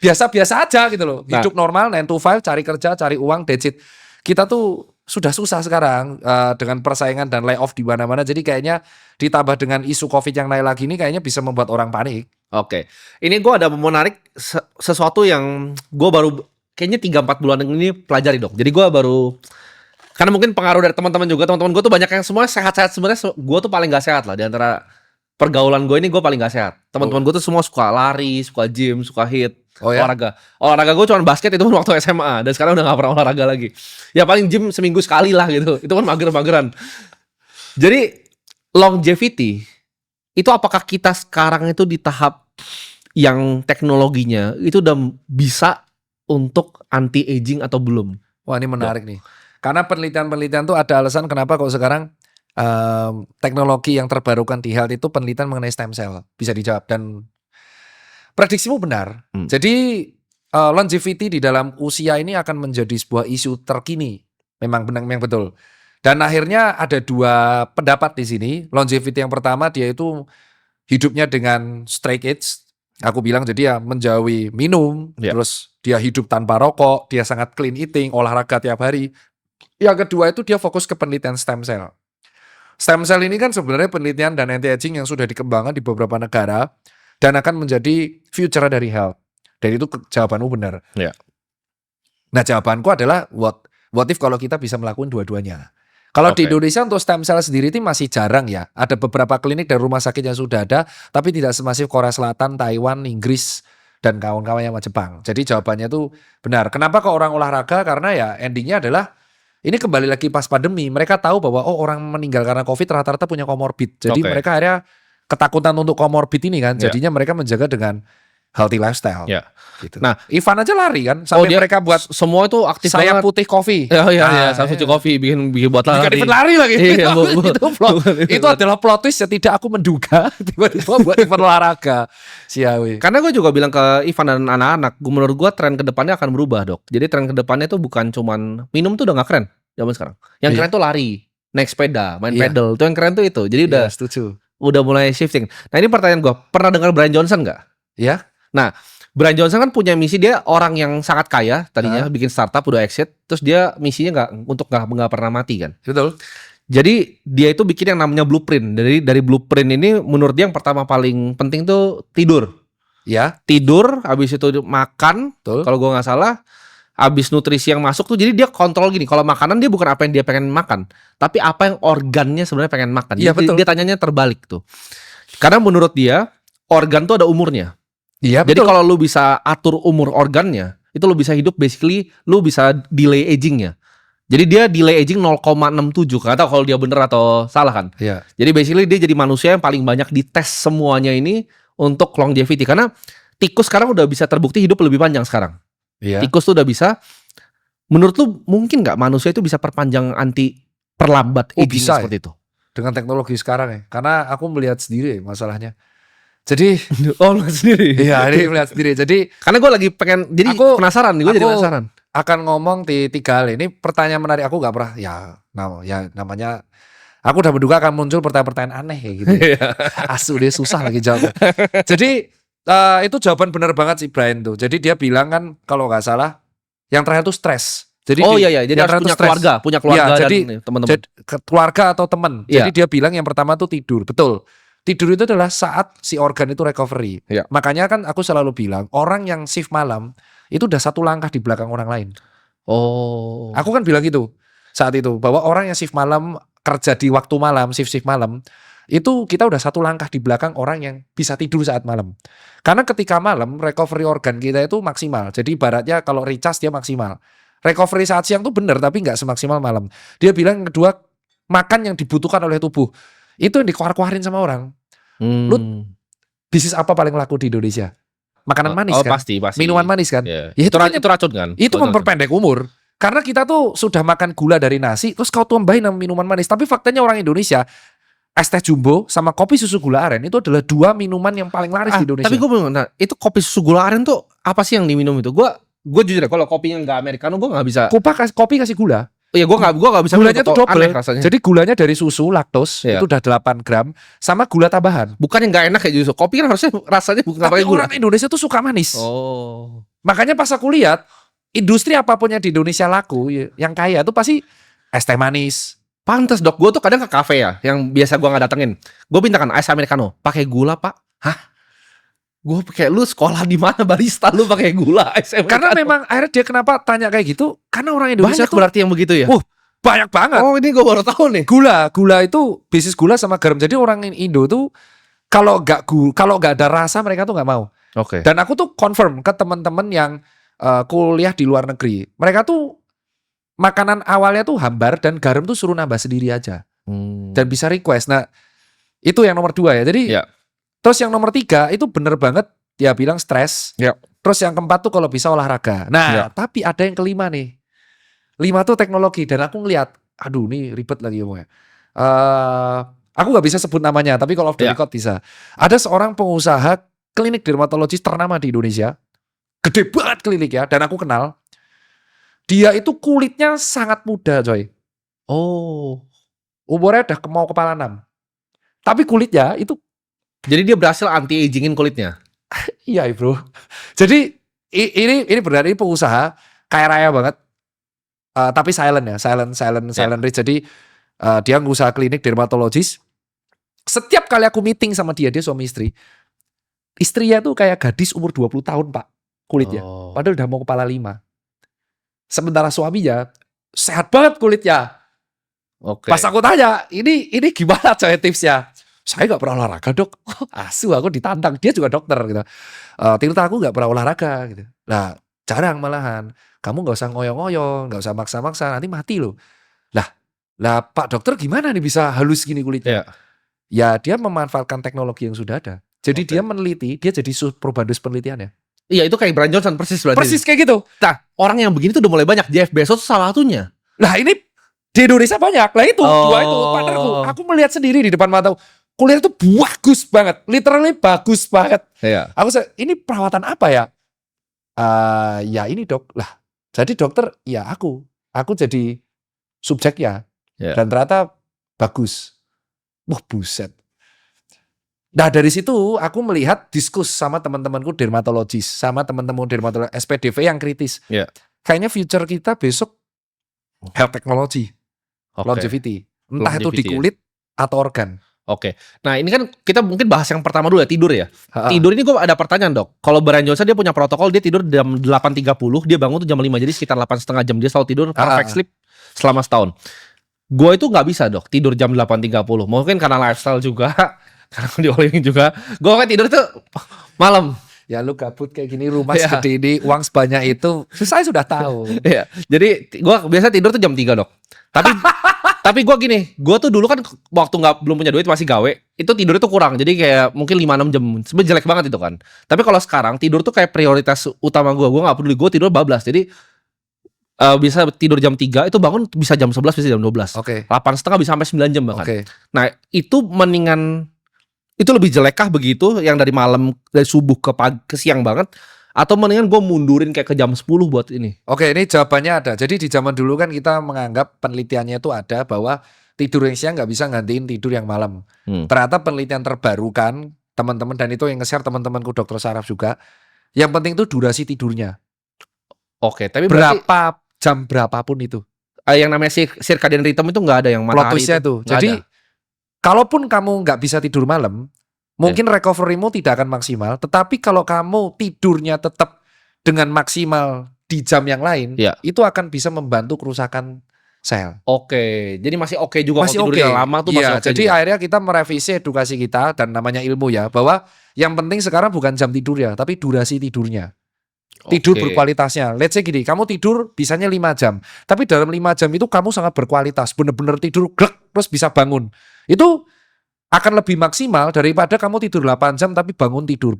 Biasa-biasa aja gitu loh. Nah. Hidup normal 9 to 5, cari kerja, cari uang, that's it. Kita tuh sudah susah sekarang dengan persaingan dan layoff di mana-mana. Jadi kayaknya ditambah dengan isu COVID yang naik lagi ini kayaknya bisa membuat orang panik. Oke. Ini gue ada menarik sesuatu yang gue baru kayaknya 3-4 bulan ini pelajari dong. Jadi gue baru, karena mungkin pengaruh dari teman-teman juga. Teman-teman gue tuh banyak yang semua sehat-sehat. Sebenarnya gue tuh paling gak sehat lah. Di antara pergaulan gue ini gue paling gak sehat. Teman-teman gue tuh semua suka lari, suka gym, suka hit. Oh ya? Olahraga gue cuma basket, itu pun waktu SMA. Dan sekarang udah gak pernah olahraga lagi. Ya paling gym seminggu sekali lah gitu. Itu pun mager-mageran. Jadi longevity itu apakah kita sekarang itu di tahap yang teknologinya itu udah bisa untuk anti aging atau belum? Wah ini menarik nih. Karena penelitian-penelitian tuh ada alasan kenapa kok sekarang teknologi yang terbarukan di health itu penelitian mengenai stem cell. Bisa dijawab dan prediksimu benar. Jadi longevity di dalam usia ini akan menjadi sebuah isu terkini. Memang benar, memang betul. Dan akhirnya ada dua pendapat di sini. Longevity yang pertama dia itu hidupnya dengan straight age. Aku bilang jadi ya menjauhi minum, Ya. terus dia hidup tanpa rokok, dia sangat clean eating, olahraga tiap hari. Yang kedua itu dia fokus ke penelitian stem cell. Stem cell ini kan sebenarnya penelitian dan anti-aging yang sudah dikembangkan di beberapa negara dan akan menjadi future dari health. Dan itu jawabanmu benar. Ya. Nah jawabanku adalah what if kalau kita bisa melakukan dua-duanya. Kalau di Oke. Indonesia untuk stem cell sendiri itu masih jarang ya. Ada beberapa klinik dan rumah sakit yang sudah ada, tapi tidak semasif Korea Selatan, Taiwan, Inggris, dan kawan-kawan yang Jepang. Jadi jawabannya itu benar. Kenapa kok orang olahraga? Karena ya endingnya adalah ini kembali lagi pas pandemi. Mereka tahu bahwa orang meninggal karena COVID rata-rata punya komorbid. Jadi Oke. mereka akhirnya ketakutan untuk komorbid ini kan. Ya. Jadinya mereka menjaga dengan healthy lifestyle. Ya. Gitu. Nah, Ivan aja lari kan, sampai mereka buat semua itu aktif sayap banget. putih coffee. Iya, Saya Fuji Coffee bikin buat Bukan lari. event lari lagi. Iya, itu adalah plot twist yang tidak aku menduga tiba-tiba buat event olahraga. Siawi. Karena gue juga bilang ke Ivan dan anak-anak, menurut gue tren kedepannya akan berubah, Dok. Jadi tren kedepannya itu bukan cuman minum tuh udah gak keren zaman sekarang. Yang keren tuh lari, naik sepeda, main pedal. Itu yang keren tuh itu. Jadi udah setuju. Udah mulai shifting. Nah ini pertanyaan gue, pernah dengar Brian Johnson nggak? Ya. Nah, Brian Johnson kan punya misi, dia orang yang sangat kaya tadinya, bikin startup udah exit, terus dia misinya nggak pernah mati kan? Betul. Jadi dia itu bikin yang namanya blueprint. Dari blueprint ini menurut dia yang pertama paling penting tuh tidur. Ya. Tidur, habis itu makan. Kalau gue nggak salah, habis nutrisi yang masuk tuh, jadi dia kontrol gini. Kalau makanan dia bukan apa yang dia pengen makan, tapi apa yang organnya sebenarnya pengen makan. Iya, betul. Dia tanyanya terbalik tuh. Karena menurut dia organ tuh ada umurnya. Iya, jadi kalau lu bisa atur umur organnya, itu lu bisa hidup, basically lu bisa delay agingnya. Jadi dia delay aging 0,67. Gak tahu kalau dia bener atau salah kan. Iya. Jadi basically dia jadi manusia yang paling banyak dites semuanya ini untuk longevity. Karena tikus sekarang udah bisa terbukti hidup lebih panjang sekarang. Iya. Tikus tuh udah bisa. Menurut lu mungkin nggak manusia itu bisa perpanjang perlambat aging bisa seperti itu? Dengan teknologi sekarang ya. Karena aku melihat sendiri masalahnya. Jadi lu sendiri. Iya, ini melihat sendiri. Jadi karena gue lagi pengen, jadi penasaran nih, gue jadi penasaran. Akan ngomong di 3 hal ini. Pertanyaan menarik, aku nggak pernah namanya. Aku udah menduga akan muncul pertanyaan-pertanyaan aneh kayak gitu. Asu dia susah lagi jawab. Jadi itu jawaban benar banget sih Brian tuh. Jadi dia bilang kan kalau nggak salah yang terakhir tuh stres. Jadi jadi harus punya keluarga ya, dan teman-teman. Keluarga atau teman. Jadi dia bilang yang pertama tuh tidur. Betul. Tidur itu adalah saat si organ itu recovery. Ya. Makanya kan aku selalu bilang orang yang shift malam itu udah 1 langkah di belakang orang lain. Oh. Aku kan bilang gitu saat itu, bahwa orang yang shift malam, kerja di waktu malam, shift malam, itu kita udah 1 langkah di belakang orang yang bisa tidur saat malam. Karena ketika malam recovery organ kita itu maksimal. Jadi ibaratnya kalau recharge dia maksimal. Recovery saat siang tuh benar tapi nggak semaksimal malam. Dia bilang yang kedua, makan yang dibutuhkan oleh tubuh itu yang dikeluar-keluarin sama orang. Lu bisnis apa paling laku di Indonesia? Makanan manis kan? Pasti. Minuman manis kan? Yeah. Ya, itu racun kan? Itu memperpendek umur. Karena kita tuh sudah makan gula dari nasi, terus kau tambahin sama minuman manis. Tapi faktanya orang Indonesia, es teh jumbo sama kopi susu gula aren itu adalah 2 minuman yang paling laris di Indonesia. Tapi gue bingung, itu kopi susu gula aren tuh apa sih yang diminum itu? Gue jujur ya, kalau kopinya nggak americano gue nggak bisa. Kopi kasih gula. Iya, gue nggak bisa. Gulanya tuh double. Rasanya. Jadi gulanya dari susu laktos itu udah 8 gram sama gula tambahan. Bukan yang nggak enak kayak justru. Kopi kan harusnya rasanya bukan pakai gula. Orang Indonesia tuh suka manis. Oh. Makanya pas aku lihat industri apapun yang di Indonesia laku yang kaya tuh pasti es teh manis. Pantes Dok, gue tuh kadang ke kafe ya, yang biasa gue nggak datengin. Gue minta kan es americano, pakai gula Pak. Hah? Gue kayak, lu sekolah di mana barista lu pakai gula es americano? Karena memang akhirnya dia kenapa tanya kayak gitu? Karena orang Indonesia banyak tuh berarti yang begitu ya. Banyak banget. Oh, ini gue baru tahu nih. Gula itu bisnis gula sama garam. Jadi orang Indo tuh kalau nggak ada rasa mereka tuh nggak mau. Oke. Dan aku tuh confirm ke teman-teman yang kuliah di luar negeri. Mereka tuh makanan awalnya tuh hambar dan garam tuh suruh nambah sendiri aja. Dan bisa request. Nah, itu yang nomor 2 ya. Jadi terus yang nomor 3 itu bener banget dia bilang stres. Terus yang keempat tuh kalau bisa olahraga. Nah, tapi ada yang kelima nih. 5 tuh teknologi. Dan aku ngeliat, aduh ini ribet lagi ngomongnya. Aku gak bisa sebut namanya, tapi kalau off the record bisa. Ada seorang pengusaha klinik dermatologis ternama di Indonesia. Gede banget klinik ya, dan aku kenal. Dia itu kulitnya sangat muda coy. Oh. Umurnya udah mau kepala 6. Tapi kulitnya itu. Jadi dia berhasil anti-agingin kulitnya? Iya bro. Jadi ini benar, ini pengusaha kaya raya banget. Tapi silent ya, silent rich. Jadi dia ngusaha klinik dermatologis. Setiap kali aku meeting sama dia suami istri. Istrinya tuh kayak gadis umur 20 tahun Pak kulitnya. Padahal udah mau kepala 5. Sementara suaminya sehat banget kulitnya. Oke. Pas aku tanya, ini gimana coy tipsnya? Saya gak pernah olahraga Dok. Asu aku ditantang, dia juga dokter gitu. Ternyata aku gak pernah olahraga gitu. Nah jarang malahan. Kamu gak usah ngoyo-ngoyo, gak usah maksa-maksa, nanti mati loh. Lah Pak dokter gimana nih bisa halus gini kulitnya? Ya dia memanfaatkan teknologi yang sudah ada. Jadi Oke. dia meneliti, dia jadi probandus penelitiannya. Iya, itu kayak Brian Johnson persis berarti. Persis kayak gitu. Nah, orang yang begini tuh udah mulai banyak. Jeff Bezos salah satunya. Nah ini di Indonesia banyak. Lah itu, dua itu, partnerku. Aku melihat sendiri di depan mata. Kuliah itu bagus banget. Literally bagus banget. Iya. Ini perawatan apa ya? Ya ini dok. Lah, jadi dokter, ya aku. Aku jadi subjeknya. Iya. Dan ternyata bagus. Wah buset. Nah dari situ aku melihat diskus sama teman-temanku dermatologis, sama teman-teman dermatolog SPDV yang kritis. Iya. Kayaknya future kita besok health technology, Oke. longevity. Entah itu di Longevity, ya. kulit atau organ. Oke. Nah, ini kan kita mungkin bahas yang pertama dulu ya, tidur ya. Ha-ha. Tidur ini gue ada pertanyaan, Dok. Kalau Brian Johnson dia punya protokol, dia tidur jam 8.30, dia bangun tuh jam 5, jadi sekitar 8,5 jam dia selalu tidur perfect sleep selama setahun. Gue itu nggak bisa, Dok, tidur jam 8.30. Mungkin karena lifestyle juga, karena di Olling juga. Gue kan tidur tuh malam. Ya lu gabut kayak gini, rumah Iya. segede ini, uang sebanyak itu, saya sudah tahu. Iya. Jadi gue biasa tidur tuh jam 3, Dok. Tapi tapi gue gini, gue tuh dulu kan waktu belum punya duit masih gawe, itu tidur itu kurang. Jadi kayak mungkin 5-6 jam. Sebenarnya jelek banget itu kan. Tapi kalau sekarang tidur tuh kayak prioritas utama gue. Gue nggak peduli, gue tidur bablas. Jadi bisa tidur jam 3, itu bangun bisa jam 11, bisa jam 12. Oke. 8,5 bisa sampai 9 jam bahkan. Oke. Nah, itu mendingan, itu lebih jelekkah begitu yang dari malam, dari subuh ke pagi, ke siang banget, atau mendingan gue mundurin kayak ke jam 10 buat ini? Oke, ini jawabannya ada. Jadi di zaman dulu kan kita menganggap penelitiannya itu ada bahwa tidur yang siang nggak bisa gantiin tidur yang malam. Ternyata penelitian terbaru kan teman-teman, dan itu yang nge-share teman-temanku dokter saraf juga. Yang penting itu durasi tidurnya. Oke, tapi berarti Jam berapapun itu. yang namanya circadian rhythm itu nggak ada yang Plot matahari twist-nya itu. tuh. Nggak Jadi ada. kalaupun kamu nggak bisa tidur malam, mungkin recovery-mu tidak akan maksimal. Tetapi kalau kamu tidurnya tetap dengan maksimal di jam yang lain, Iya. itu akan bisa membantu kerusakan sel. Oke, jadi masih oke juga Masih kalau oke. tidurnya lama tuh masih Iya, oke jadi juga. akhirnya kita merevisi edukasi kita dan namanya ilmu ya, bahwa yang penting sekarang bukan jam tidur ya, tapi durasi tidurnya. Tidur Oke. berkualitasnya. Let's say gini, kamu tidur bisanya 5 jam. Tapi dalam 5 jam itu kamu sangat berkualitas. Bener-bener tidur glek, terus bisa bangun. Itu akan lebih maksimal daripada kamu tidur 8 jam tapi bangun tidur.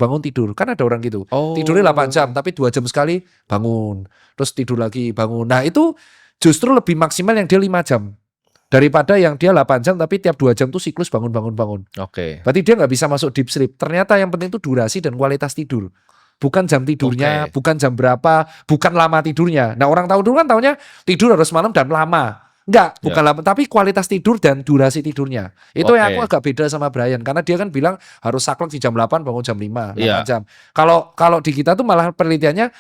Kan ada orang gitu. Oh. Tidurnya 8 jam tapi 2 jam sekali bangun. Terus tidur lagi bangun. Nah itu justru lebih maksimal yang dia 5 jam. Daripada yang dia 8 jam tapi tiap 2 jam tuh siklus bangun. Oke. Berarti dia nggak bisa masuk deep sleep. Ternyata yang penting itu durasi dan kualitas tidur. Bukan jam tidurnya, Oke. bukan jam berapa, bukan lama tidurnya. Nah orang tahu dulu kan taunya tidur harus malam dan lama. Enggak, bukan lama, tapi kualitas tidur dan durasi tidurnya. Itu yang aku Oke. agak beda sama Brian. Karena dia kan bilang harus saklek di jam 8, bangun jam 5, 8 Iya. jam. Kalau di kita tuh malah penelitiannya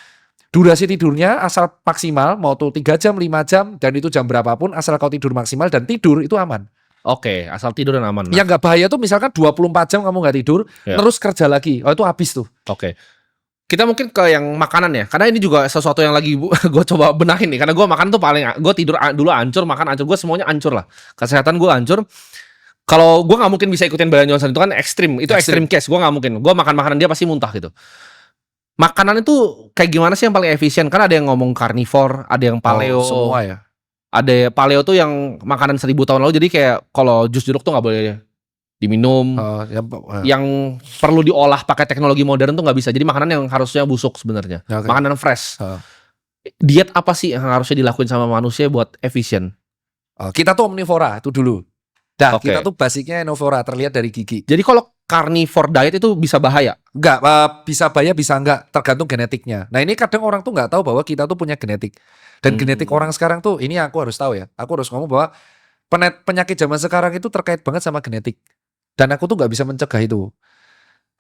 durasi tidurnya asal maksimal, mau tuh 3 jam, 5 jam, dan itu jam berapapun, asal kau tidur maksimal dan tidur itu aman. Oke, asal tidur dan aman. Nah, Yang nggak bahaya tuh misalkan 24 jam kamu nggak tidur, Iya. terus kerja lagi. Oh itu habis tuh. Oke. Kita mungkin ke yang makanan ya, karena ini juga sesuatu yang lagi gue coba benahin nih. Karena gue makan tuh gue tidur dulu hancur, makan hancur, gue semuanya hancur lah. Kesehatan gue hancur. Kalau gue nggak mungkin bisa ikutin Brian Johnson, itu kan ekstrim, itu ekstrim case. Gue nggak mungkin. Gue makan makanan dia pasti muntah gitu. Makanan itu kayak gimana sih yang paling efisien? Kan ada yang ngomong carnivore, ada yang paleo. Semua ya. Ada paleo tuh yang makanan 1000 tahun lalu, jadi kayak kalau jus jeruk tuh nggak boleh diminum. Yang perlu diolah pakai teknologi modern tuh nggak bisa. Jadi makanan yang harusnya busuk sebenarnya. Oke. Makanan fresh. Diet apa sih yang harusnya dilakuin sama manusia buat efisien? Kita tuh omnivora itu dulu. Dah, Oke. kita tuh basicnya omnivora, terlihat dari gigi. Jadi kalau carnivore diet itu bisa bahaya? Enggak, bisa bahaya bisa enggak, tergantung genetiknya. Nah ini kadang orang tuh nggak tahu bahwa kita tuh punya genetik. Dan genetik orang sekarang tuh, ini aku harus tahu ya. Aku harus ngomong bahwa penyakit zaman sekarang itu terkait banget sama genetik. Dan aku tuh nggak bisa mencegah itu.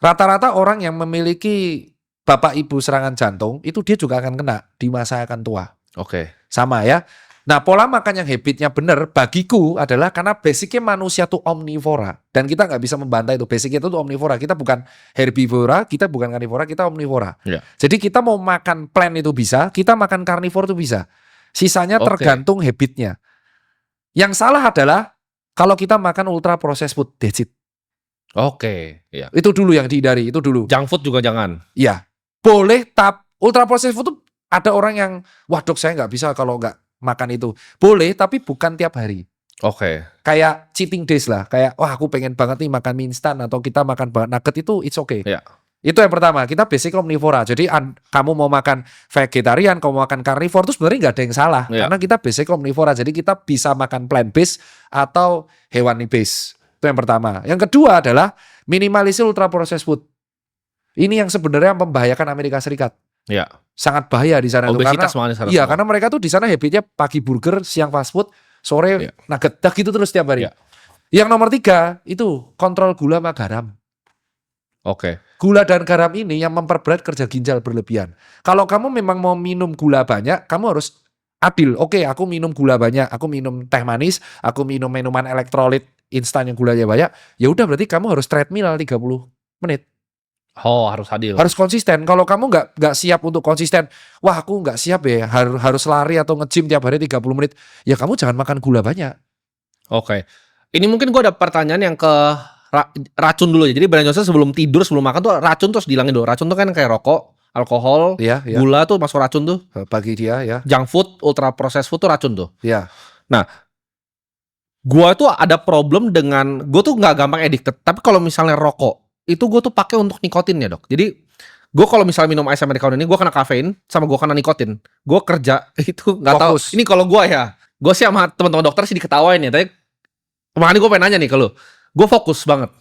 Rata-rata orang yang memiliki bapak ibu serangan jantung, itu dia juga akan kena di masa akan tua. Oke. Sama ya. Nah pola makan yang habitnya benar bagiku adalah karena basicnya manusia tuh omnivora. Dan kita nggak bisa membantah itu. Basicnya itu tuh omnivora. Kita bukan herbivora, kita bukan karnivora, kita omnivora. Iya. Jadi kita mau makan plant itu bisa, kita makan karnivor itu bisa. Sisanya Oke. tergantung habitnya. Yang salah adalah kalau kita makan ultra processed food, that's it. Oke. Iya. Itu dulu yang dihindari, itu dulu. Junk food juga jangan. Iya. Boleh, ultra processed food tuh ada orang yang, wah dok saya nggak bisa kalau nggak makan itu. Boleh, tapi bukan tiap hari. Oke. Kayak cheating days lah. Kayak wah aku pengen banget nih makan mie instan atau kita makan banget nugget itu it's okay. Ya. Itu yang pertama. Kita basic omnivora. Jadi kamu mau makan vegetarian, kamu mau makan carnivore itu sebenarnya nggak ada yang salah. Ya. Karena kita basic omnivora. Jadi kita bisa makan plant based atau hewani based. Itu yang pertama. Yang kedua adalah minimalisir ultra processed food. Ini yang sebenarnya membahayakan Amerika Serikat. Ya. Sangat bahaya di sana tuh, Obesitas karena malah di sana iya semua. karena mereka tuh di sana habitnya pagi burger, siang fast food, sore Iya. nugget, dah gitu terus tiap hari. Iya. Yang nomor 3 itu kontrol gula sama garam. Oke. Gula dan garam ini yang memperberat kerja ginjal berlebihan. Kalau kamu memang mau minum gula banyak, kamu harus adil. Oke, aku minum gula banyak, aku minum teh manis, aku minum minuman elektrolit instan yang gulanya banyak. Ya udah berarti kamu harus treadmill 30 menit. Oh, harus adil. Harus konsisten. Kalau kamu nggak siap untuk konsisten, wah aku nggak siap ya, harus lari atau nge-gym tiap hari 30 menit. Ya kamu jangan makan gula banyak. Oke. Ini mungkin gue ada pertanyaan yang ke racun dulu ya. Jadi Brian Johnson sebelum tidur, sebelum makan tuh racun terus dihilangin dulu. Racun tuh kan kayak rokok, alkohol, Ya, ya. gula tuh masuk racun tuh. Bagi dia ya. Junk food, ultra processed food tuh racun tuh. Ya. Gua tuh ada problem dengan, gue tuh nggak gampang addicted. Tapi kalau misalnya rokok, itu gue tuh pakai untuk nikotinnya dok. Jadi gue kalau misalnya minum ice americano ini, gue kena kafein sama gue kena nikotin. Gue kerja itu nggak tahu. Fokus. Ini kalau gue ya, gue sih sama teman-teman dokter sih diketawain ya. Tapi kemarin gue pengen nanya nih ke lu. Gue fokus banget.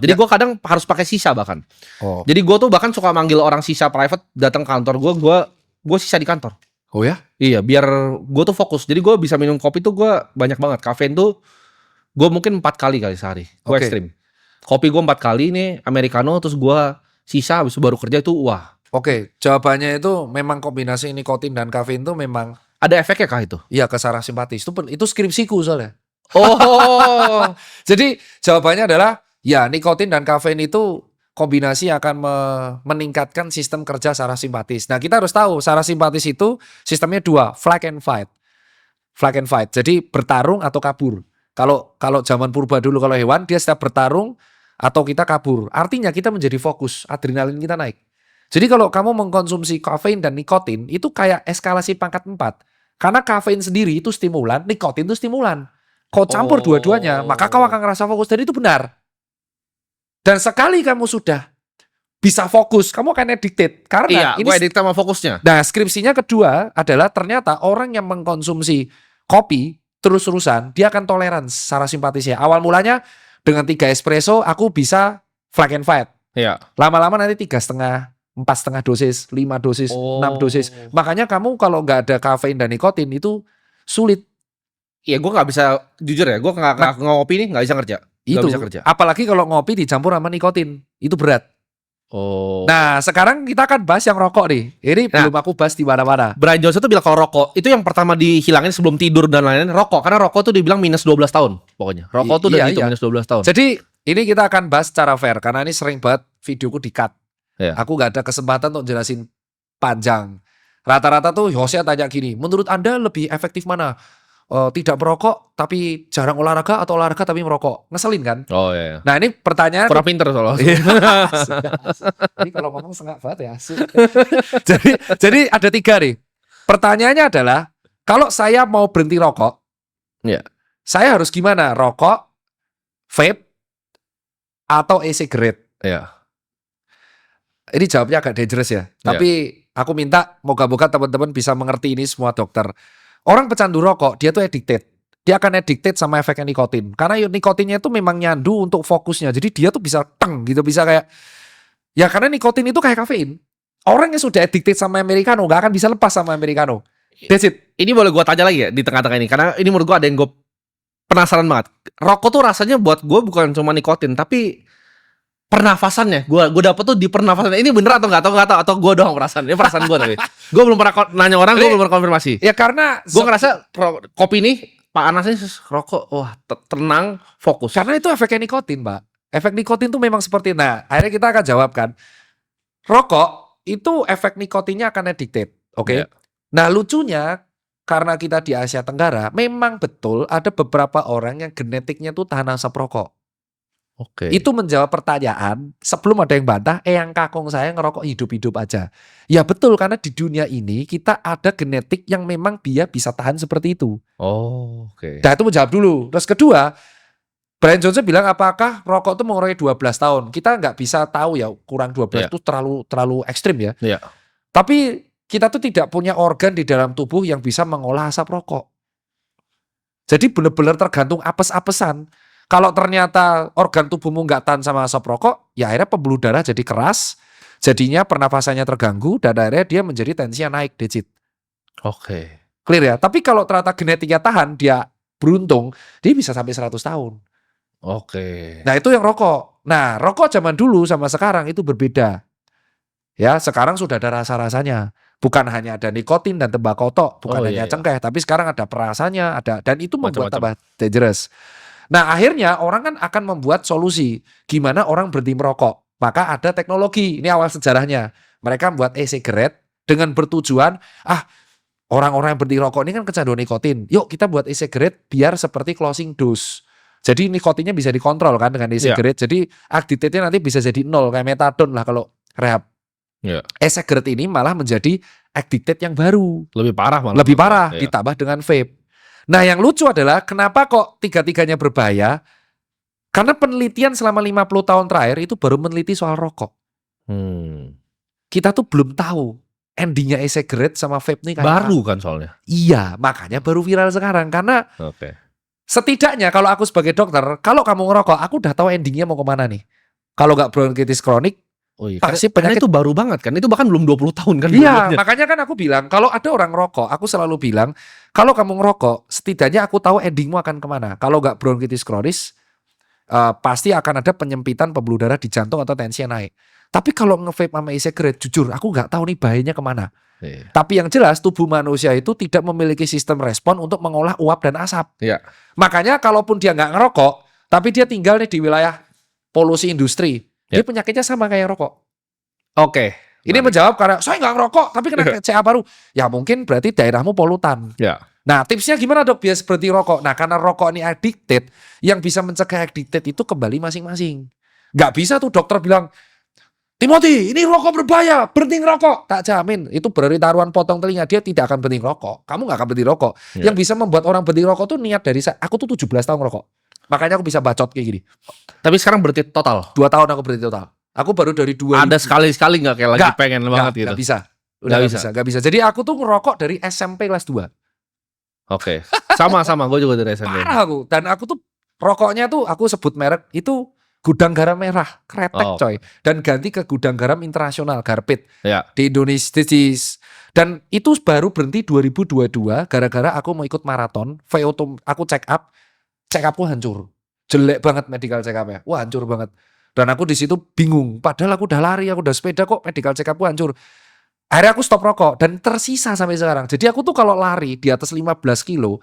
Jadi gue kadang harus pakai sisa bahkan. Oh. Jadi gue tuh bahkan suka manggil orang sisa private datang kantor gue sisa di kantor. Oh ya? Iya, biar gue tuh fokus. Jadi gue bisa minum kopi tuh gue banyak banget. Kafein tuh gue mungkin 4 kali sehari. Gue Oke. ekstrim. Kopi gue 4 kali nih, americano, terus gue sisa habis itu baru kerja itu wah. Oke, jawabannya itu memang kombinasi nikotin dan kafein itu memang Ada efeknya kah itu? iya ke saraf simpatis. Itu skripsiku soalnya. Oh, Jadi jawabannya adalah ya nikotin dan kafein itu kombinasi akan meningkatkan sistem kerja saraf simpatis. Nah kita harus tahu saraf simpatis itu sistemnya 2, flight and fight. Flight and fight. Jadi bertarung atau kabur. Kalau zaman purba dulu kalau hewan dia setiap bertarung atau kita kabur. Artinya kita menjadi fokus, adrenalin kita naik. Jadi kalau kamu mengkonsumsi kafein dan nikotin itu kayak eskalasi pangkat 4. Karena kafein sendiri itu stimulan, nikotin itu stimulan. Kau campur Oh. dua-duanya, maka kau akan ngerasa fokus. Dan itu benar. Dan sekali kamu sudah bisa fokus, kamu akan addicted. iya, Karena gue edit sama fokusnya. Nah, skripsinya kedua adalah ternyata orang yang mengkonsumsi kopi terus-terusan, dia akan toleran saraf simpatisnya. Awal mulanya dengan 3 espresso, aku bisa flag and fight. Iya. Lama-lama nanti 3,5, 4,5 dosis, 5 dosis, 6 dosis. Makanya kamu kalau nggak ada kafein dan nikotin itu sulit. Iya, gue nggak bisa jujur ya. Gue nggak ngopi nih, nggak bisa kerja. Nggak Itu. bisa kerja. Apalagi kalau ngopi dicampur sama nikotin, itu berat. Oh. Nah, sekarang kita akan bahas yang rokok nih. Ini Nah. belum aku bahas di mana-mana. Brian Johnson tuh bilang kalau rokok itu yang pertama dihilangin sebelum tidur dan lain-lain rokok, karena rokok tuh dibilang minus 12 tahun pokoknya. Rokok tuh udah Iya, dihitung iya. minus 12 tahun. Jadi ini kita akan bahas secara fair karena ini sering banget videoku di-cut. Iya. Aku nggak ada kesempatan untuk jelasin panjang. Rata-rata tuh Hosea tanya gini, menurut Anda lebih efektif mana? Tidak merokok tapi jarang olahraga atau olahraga tapi merokok? Ngeselin kan? Oh iya. Nah ini pertanyaan. Kurang pinter soalnya. Iya. Ini kalau ngomong sengak banget ya. Asu. jadi ada 3 nih. Pertanyaannya adalah, kalau saya mau berhenti rokok, Iya. saya harus gimana? Rokok, vape, atau e-cigarette? Iya. Ini jawabnya agak dangerous ya. Tapi aku minta moga-moga teman-teman bisa mengerti ini semua dokter. Orang pecandu rokok, dia tuh addicted. Dia akan addicted sama efeknya nikotin. Karena nikotinnya itu memang nyandu untuk fokusnya. Jadi dia tuh bisa teng gitu, bisa kayak, ya karena nikotin itu kayak kafein. Orang yang sudah addicted sama americano gak akan bisa lepas sama americano. That's it. Ini boleh gue tanya lagi ya di tengah-tengah ini, karena ini menurut gue ada yang gue penasaran banget. Rokok tuh rasanya buat gue bukan cuma nikotin, tapi pernafasannya. Gue dapet tuh di pernafasannya. Ini bener atau nggak tahu atau gue doang perasaan. Ini perasaan gue tapi. Gue belum pernah nanya orang, gue belum pernah konfirmasi. Ya karena Gue ngerasa kopi nih panasnya rokok, wah tenang, fokus. karena itu efeknya nikotin, Mbak. Efek nikotin tuh memang seperti, nah akhirnya kita akan jawabkan. Rokok itu efek nikotinnya akan addicted, oke? Iya. Nah lucunya karena kita di Asia Tenggara, memang betul ada beberapa orang yang genetiknya tuh tahan asap rokok. Oke. Itu menjawab pertanyaan sebelum ada yang bantah, yang kakung saya ngerokok hidup-hidup aja. Ya betul, karena di dunia ini kita ada genetik yang memang dia bisa tahan seperti itu. Oh, oke. Nah itu menjawab dulu. Terus kedua, Brian Johnson bilang apakah rokok itu mengurangi 12 tahun? Kita nggak bisa tahu ya, kurang 12 itu terlalu ekstrim ya. Iya. Tapi kita tuh tidak punya organ di dalam tubuh yang bisa mengolah asap rokok. Jadi benar-benar tergantung apes-apesan. Kalau ternyata organ tubuhmu nggak tahan sama asap rokok, ya akhirnya pembuluh darah jadi keras, jadinya pernafasannya terganggu, dan akhirnya dia menjadi tensinya naik digit. Oke. Clear ya? Tapi kalau ternyata genetiknya tahan, dia beruntung, dia bisa sampai 100 tahun. Oke. Nah itu yang rokok. Nah rokok zaman dulu sama sekarang itu berbeda. Ya sekarang sudah ada rasa-rasanya. Bukan hanya ada nikotin dan tembakau tok, bukan Oh, hanya iya. cengkeh, tapi sekarang ada perasanya, ada, dan itu membuat Macam-macam. tambah dangerous. Nah akhirnya orang kan akan membuat solusi gimana orang berhenti merokok. Maka ada teknologi, ini awal sejarahnya. Mereka membuat e-cigarette dengan bertujuan, orang-orang yang berhenti rokok ini kan kecanduan nikotin. Yuk kita buat e-cigarette biar seperti closing dose. Jadi nikotinnya bisa dikontrol kan dengan e-cigarette. Jadi addicted-nya nanti bisa jadi 0 kayak metadon lah kalau rehab. Iya. E-cigarette ini malah menjadi addicted yang baru. Lebih parah malah. Lebih parah Iya. ditambah dengan vape. Nah yang lucu adalah kenapa kok tiga-tiganya berbahaya? Karena penelitian selama 50 tahun terakhir itu baru meneliti soal rokok. Kita tuh belum tahu endingnya e-cigarette sama vape nih kayak Baru apa. kan soalnya. Iya, makanya baru viral sekarang. Karena Oke. setidaknya kalau aku sebagai dokter, kalau kamu ngerokok, aku udah tahu endingnya mau kemana nih. Kalau nggak bronkitis kronik, Oh iya. pasti Karena penyakit. itu baru banget kan. Itu bahkan belum 20 tahun kan. Iya, dua-duanya. makanya kan aku bilang, kalau ada orang ngerokok, aku selalu bilang, kalau kamu ngerokok, setidaknya aku tahu endingmu akan kemana. Kalau nggak bronkitis kronis, pasti akan ada penyempitan pembuluh darah di jantung atau tensinya naik. Tapi kalau nge-vape sama e-cigarette, jujur, aku nggak tahu nih bahayanya kemana. Iya. Tapi yang jelas, tubuh manusia itu tidak memiliki sistem respon untuk mengolah uap dan asap. Iya. Makanya kalaupun dia nggak ngerokok, tapi dia tinggal nih di wilayah polusi industri, dia penyakitnya sama kayak rokok. Oke. Ini menjawab karena saya nggak ngerokok tapi kena CA paru. Ya mungkin berarti daerahmu polutan. Ya. Nah tipsnya gimana dok biar berhenti rokok? Nah karena rokok ini addicted, yang bisa mencegah addicted itu kembali masing-masing. Nggak bisa tuh dokter bilang, Timothy ini rokok berbahaya, berhenti ngerokok. Tak jamin, itu berarti taruhan potong telinga, dia tidak akan berhenti rokok. Kamu nggak akan berhenti rokok. Ya. Yang bisa membuat orang berhenti rokok tuh niat dari saya. Aku tuh 17 tahun ngerokok. Makanya aku bisa bacot kayak gini. Tapi sekarang berhenti total. 2 tahun aku berhenti total. Aku baru dari 2000. Ada sekali-sekali nggak kayak lagi Nggak, pengen banget gitu. Nggak bisa. Udah nggak bisa. Jadi aku tuh ngerokok dari SMP kelas 2. Oke. Sama-sama. Gue juga dari SMP. Parah aku. Dan aku tuh rokoknya tuh aku sebut merek itu Gudang Garam Merah. Kretek coy. Dan ganti ke Gudang Garam Internasional. Garpit. Ya. Di Indonesia. Dan itu baru berhenti 2022 gara-gara aku mau ikut maraton. VO2 aku check up. Check upku hancur. Jelek banget medical check up-nya. Wah hancur banget. Dan aku di situ bingung. Padahal aku udah lari, aku udah sepeda kok medical check up-ku hancur. Akhirnya aku stop rokok dan tersisa sampai sekarang. Jadi aku tuh kalau lari di atas 15 kilo,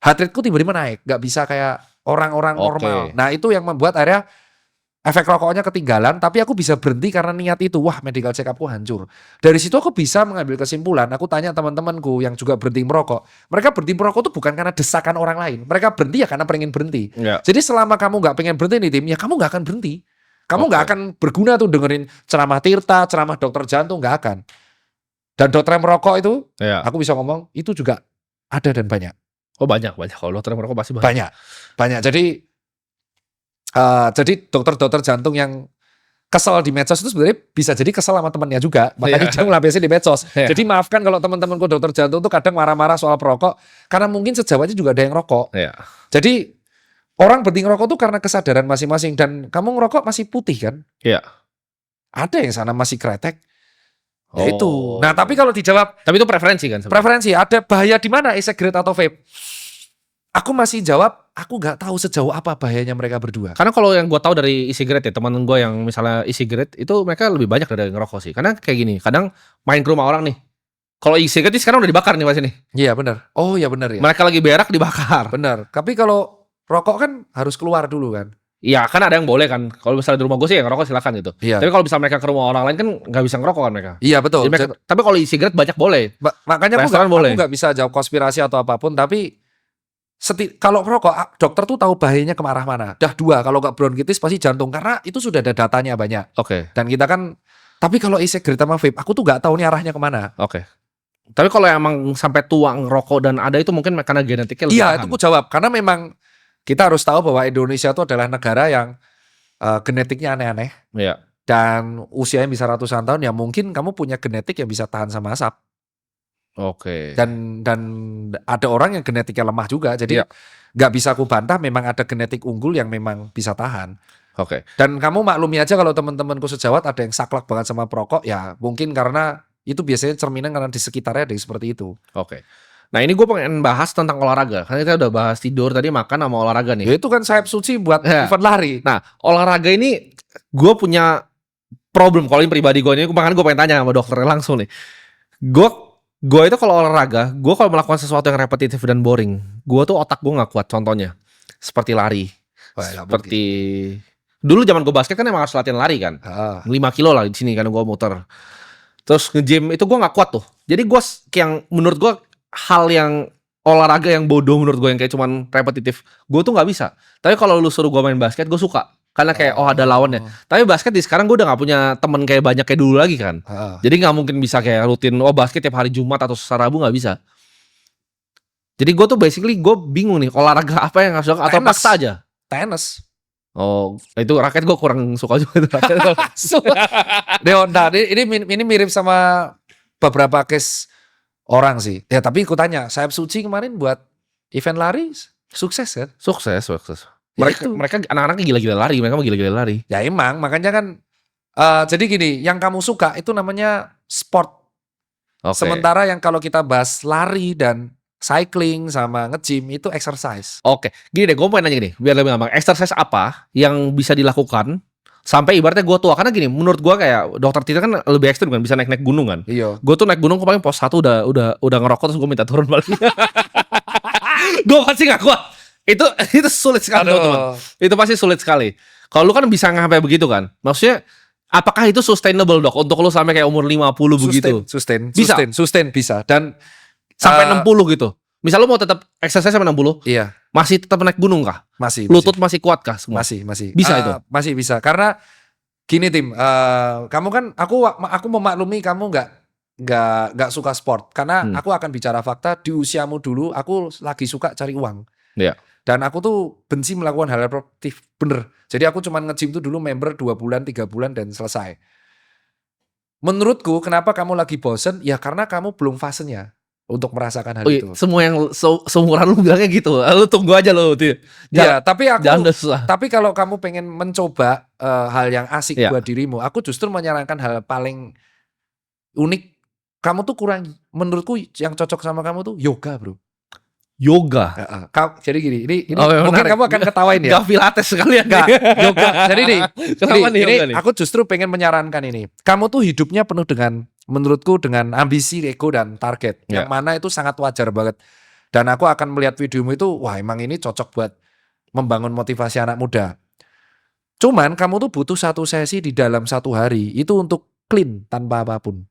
heart rate-ku tiba-tiba naik. Gak bisa kayak orang-orang normal. Nah itu yang membuat akhirnya efek rokoknya ketinggalan. Tapi aku bisa berhenti karena niat itu. Wah medical check up-ku hancur. Dari situ aku bisa mengambil kesimpulan. Aku tanya teman-temanku yang juga berhenti merokok. Mereka berhenti merokok tuh bukan karena desakan orang lain. Mereka berhenti ya karena pengen berhenti. Ya. Jadi selama kamu gak pengen berhenti nih tim, ya kamu gak akan berhenti. Kamu nggak akan berguna tuh dengerin ceramah Tirta, ceramah dokter jantung, nggak akan. Dan dokter yang merokok itu, aku bisa ngomong, itu juga ada dan banyak. Oh banyak. Kalau dokter merokok pasti banyak. Banyak. Jadi dokter-dokter jantung yang kesel di medsos itu sebenarnya bisa jadi kesel sama temannya juga. Makanya dia ngelampiasin di medsos. Jadi maafkan kalau teman-temanku dokter jantung tuh kadang marah-marah soal perokok, karena mungkin sejawatnya juga ada yang rokok. Jadi orang berhenti ngerokok tuh karena kesadaran masing-masing. Dan kamu ngerokok masih putih kan? Iya. Ada yang sana masih kretek. Ya itu. Nah tapi kalau dijawab. Tapi itu preferensi kan? Preferensi. Ada bahaya di mana e-cigarette atau vape? Aku masih jawab, aku nggak tahu sejauh apa bahayanya mereka berdua. Karena kalau yang gue tahu dari e-cigarette ya, teman gue yang misalnya e-cigarette itu mereka lebih banyak dari ngerokok sih. Karena kayak gini, kadang main ke rumah orang nih. Kalau e-cigarette sekarang udah dibakar nih pas ini. Iya benar. Oh iya benar ya. Mereka lagi berak dibakar. Benar. Tapi kalau rokok kan harus keluar dulu kan. Iya kan ada yang boleh kan. Kalau misalnya di rumah gue sih ya ngerokok silakan gitu. Iya. Tapi kalau misalnya mereka ke rumah orang lain kan nggak bisa ngerokok kan mereka. Iya betul. Tapi kalau e-cigarette banyak boleh. Makanya aku nggak bisa jawab konspirasi atau apapun. Tapi kalau rokok, dokter tuh tahu bahayanya ke arah mana. Dah 2, kalau nggak bronkitis pasti jantung. Karena itu sudah ada datanya banyak. Oke. Dan kita kan, tapi kalau e-cigarette sama vape, aku tuh nggak tahu nih arahnya kemana. Oke. Tapi kalau emang sampai tua ngerokok dan ada itu mungkin karena genetiknya lebih Iya, tahan. itu aku jawab. Karena memang kita harus tahu bahwa Indonesia itu adalah negara yang genetiknya aneh-aneh. Iya. Dan usianya bisa ratusan tahun, ya mungkin kamu punya genetik yang bisa tahan sama asap. Oke. Dan ada orang yang genetiknya lemah juga. Jadi Iya. nggak bisa aku bantah, memang ada genetik unggul yang memang bisa tahan. Oke. Dan kamu maklumi aja kalau teman-temanku sejawat ada yang saklek banget sama perokok, ya mungkin karena itu biasanya cerminan karena di sekitarnya ada yang seperti itu. Oke. Nah ini gue pengen bahas tentang olahraga. Karena kita udah bahas tidur tadi, makan sama olahraga nih. Ya itu kan sayap suci buat Ya. event lari. Nah olahraga ini gue punya problem. Kalau ini pribadi gue ini, makanya gue pengen tanya sama dokternya langsung nih. Gue itu kalau olahraga, gue kalau melakukan sesuatu yang repetitif dan boring, gue tuh otak gue nggak kuat. Contohnya seperti lari, seperti dulu zaman gue basket kan emang harus latihan lari kan, 5 kilo lah di sini kan gue muter. Terus nge-gym itu gue nggak kuat tuh. Jadi gue yang menurut gue hal yang olahraga yang bodoh menurut gue yang kayak cuman repetitif, gue tuh nggak bisa. Tapi kalau lu suruh gue main basket, gue suka. Karena kayak ada lawannya. Tapi basket di sekarang gue udah gak punya temen kayak banyak kayak dulu lagi kan. Jadi gak mungkin bisa kayak rutin basket tiap hari Jumat atau Rabu gak bisa. Jadi gue tuh basically gue bingung nih olahraga apa yang harus dilakukan atau paksa aja. Tenis. Oh itu raket gue kurang suka juga tuh raket. Nah, ini mirip sama beberapa case orang sih. Ya tapi aku tanya, Sayap Suci kemarin buat event lari sukses kan? Sukses. Ya Mereka anak-anaknya gila-gila lari, mereka mah gila-gila lari. Ya emang, makanya kan jadi gini, yang kamu suka itu namanya sport. Oke. Sementara yang kalau kita bahas lari dan cycling sama nge-gym itu exercise. Oke, gini deh, gue pengen nanya gini, biar lebih gampang. Exercise apa yang bisa dilakukan sampai ibaratnya gue tua? Karena gini, menurut gue kayak dokter Tita kan lebih ekstrim kan, bisa naik-naik gunung kan. Iya. Gue tuh naik gunung kemarin pos 1 udah ngerokok terus gue minta turun balik. Gue pasti gak kuat. Itu sulit sekali teman-teman. Itu pasti sulit sekali. Kalau lu kan bisa sampai begitu kan. Maksudnya apakah itu sustainable dok untuk lu sampai kayak umur 50 begitu? Sustain bisa. Dan sampai 60 gitu. Misal lu mau tetap exercise sampai 60? Iya. Masih tetap naik gunung kah? Masih. Lutut masih kuat kah semua? Masih. Bisa itu? Masih bisa. Karena gini Tim, kamu kan aku memaklumi kamu nggak suka sport. Karena aku akan bicara fakta, di usiamu dulu aku lagi suka cari uang. Iya. Dan aku tuh benci melakukan hal produktif, bener. Jadi aku cuma nge-gym tuh dulu member 2 bulan, 3 bulan dan selesai. Menurutku kenapa kamu lagi bosen? Ya karena kamu belum fasenya untuk merasakan hal itu. Semua yang seumuran lu bilangnya gitu. Lu tunggu aja lu. Ya, tapi tapi kalau kamu pengen mencoba hal yang asik Iya. buat dirimu, aku justru menyarankan hal paling unik. Kamu tuh menurutku yang cocok sama kamu tuh yoga, bro. Yoga. Jadi gini, ini mungkin kamu akan ketawain ya. Gak pilates sekalian. Gak, yoga. Jadi ini yoga nih? aku justru pengen menyarankan ini. Kamu tuh hidupnya penuh dengan, menurutku dengan ambisi, ego dan target. Yang mana itu sangat wajar banget. Dan aku akan melihat videomu itu, wah emang ini cocok buat membangun motivasi anak muda. Cuman kamu tuh butuh 1 sesi di dalam 1 hari itu untuk clean tanpa apapun.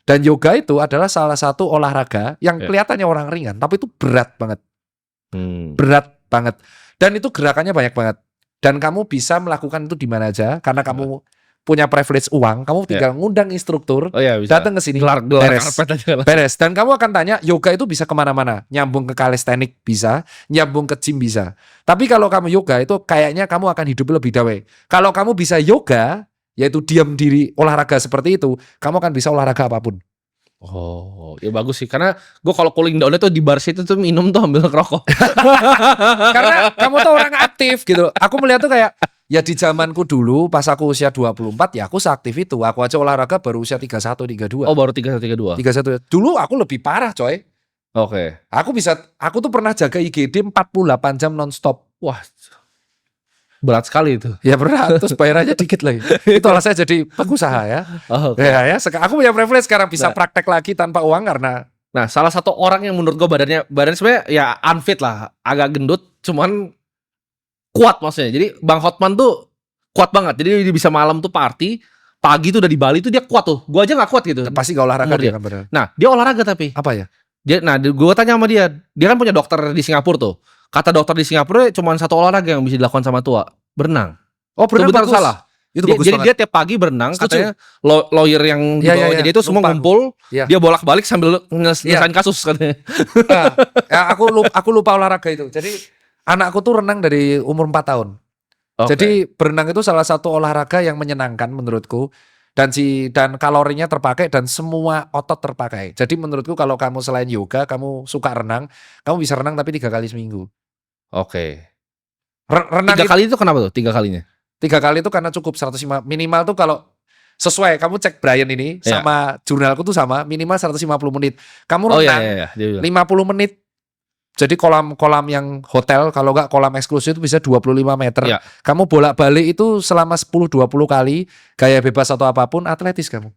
Dan yoga itu adalah salah satu olahraga yang kelihatannya orang ringan, tapi itu berat banget. Berat banget. Dan itu gerakannya banyak banget. Dan kamu bisa melakukan itu di mana aja, karena kamu punya privilege uang, kamu tinggal ngundang instruktur, datang ke sini, beres. Dan kamu akan tanya, yoga itu bisa kemana-mana. Nyambung ke calisthenics bisa, nyambung ke gym bisa. Tapi kalau kamu yoga itu kayaknya kamu akan hidup lebih damai. Kalau kamu bisa yoga, yaitu diam diri olahraga seperti itu, kamu akan bisa olahraga apapun. Oh, ya bagus sih. Karena gue kalau cooling down itu di bar situ tuh minum tuh ambil ngerokok. Karena kamu tuh orang aktif gitu. Aku melihat tuh kayak, ya di zamanku dulu pas aku usia 24 ya aku seaktif itu. Aku aja olahraga baru usia 31, 32. Oh baru 31, 32. 31. Dulu aku lebih parah coy. Oke. Aku tuh pernah jaga IGD 48 jam nonstop. Wah, berat sekali itu. Ya berat, terus bayarannya dikit lagi. Itu alasan saya jadi pengusaha ya. Ya, aku punya privilege sekarang bisa praktek lagi tanpa uang karena. Nah, salah satu orang yang menurut gue badannya sebenarnya ya unfit lah, agak gendut, cuman kuat maksudnya. Jadi Bang Hotman tuh kuat banget. Jadi dia bisa malam tuh party, pagi tuh udah di Bali tuh dia kuat tuh. Gue aja nggak kuat gitu. Pasti gak olahraga dia kan benar. Nah, dia olahraga tapi apa ya? Gue tanya sama dia kan punya dokter di Singapura tuh. Kata dokter di Singapura cuma satu olahraga yang bisa dilakukan sama tua, berenang. Oh, berenang Betul bagus. salah. Itu Dia, bagus jadi banget. dia tiap pagi berenang, Setuju. katanya lawyer yang di Iya, bawahnya iya, dia itu semua lupa aku. ngumpul, Iya. dia bolak-balik sambil nyelesain kasus katanya. Nah, ya aku lupa olahraga itu. Jadi anakku tuh renang dari umur 4 tahun. Oke. Jadi berenang itu salah satu olahraga yang menyenangkan menurutku dan kalorinya terpakai dan semua otot terpakai. Jadi menurutku kalau kamu selain yoga, kamu suka renang, kamu bisa renang tapi 3 kali seminggu. Oke. Renang 3 kali itu kenapa tuh? 3 kalinya? 3 kali itu karena cukup 105 minimal tuh kalau sesuai kamu cek Brian ini Iya. sama jurnalku tuh sama minimal 150 menit. Kamu Oh renang iya. Dia bilang. 50 menit. Jadi kolam yang hotel kalau nggak kolam eksklusif itu bisa 25 meter. Iya. Kamu bolak-balik itu selama 10-20 kali gaya bebas atau apapun atletis kamu.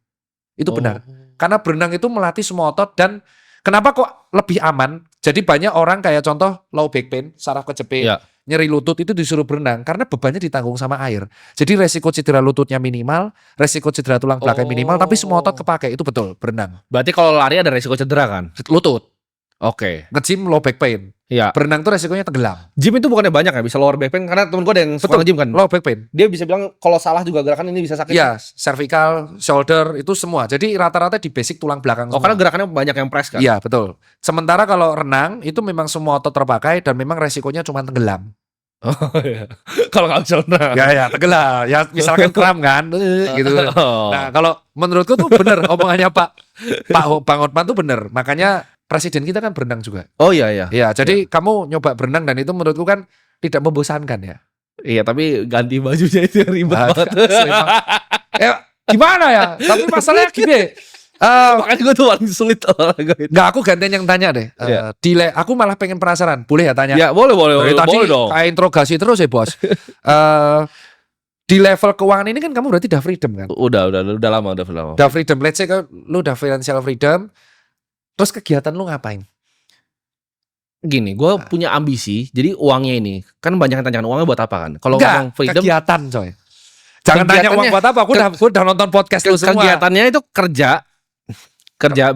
Itu benar. Karena berenang itu melatih semua otot dan kenapa kok lebih aman? Jadi banyak orang kayak contoh low back pain, saraf kejepit, Iya. nyeri lutut itu disuruh berenang karena bebannya ditanggung sama air. Jadi resiko cedera lututnya minimal, resiko cedera tulang belakang minimal, tapi semua otot kepakai. Itu betul, berenang. Berarti kalau lari ada resiko cedera kan? Lutut, Oke. nge-gym low back pain. Iya. Berenang tuh resikonya tenggelam. Gym itu bukannya banyak ya bisa lower back pain karena temen gue ada yang suka Betul, nge-gym kan. low back pain. Dia bisa bilang kalau salah juga gerakan ini bisa sakit. Iya, cervical, shoulder itu semua. Jadi rata-rata di basic tulang belakang Oh, semua. karena gerakannya banyak yang press kan? Iya, betul. Sementara kalau renang itu memang semua otot terpakai dan memang resikonya cuma tenggelam. Oh iya. Kalau nggak bisa renang. Ya, tenggelam. Ya misalkan kram kan, gitu. Oh. Nah, kalau menurutku tuh bener omongannya Bang Hotman tuh bener. Makanya presiden kita kan berenang juga. Oh iya. Iya, jadi kamu nyoba berenang dan itu menurutku kan tidak membosankan ya. Iya, tapi ganti bajunya itu yang ribet Ah, banget. Ya, gimana ya? Tapi masalahnya gini. Makanya gue tuh paling sulit olahraga itu. Nggak, aku gantian yang tanya deh. Iya. Aku malah pengen penasaran. Boleh ya tanya? Ya, boleh Dari tadi boleh dong. kayak interogasi terus ya bos. Di level keuangan ini kan kamu berarti udah freedom kan? Udah lama. Udah freedom. Let's say lu udah financial freedom. Terus kegiatan lu ngapain? Gini, gue punya ambisi. Jadi uangnya ini kan banyak yang tanyakan uangnya buat apa kan? Kalau Enggak, ngomong freedom, kegiatan coy. Jangan tanya uang buat apa. Aku udah nonton podcast lu semua. kegiatannya itu kerja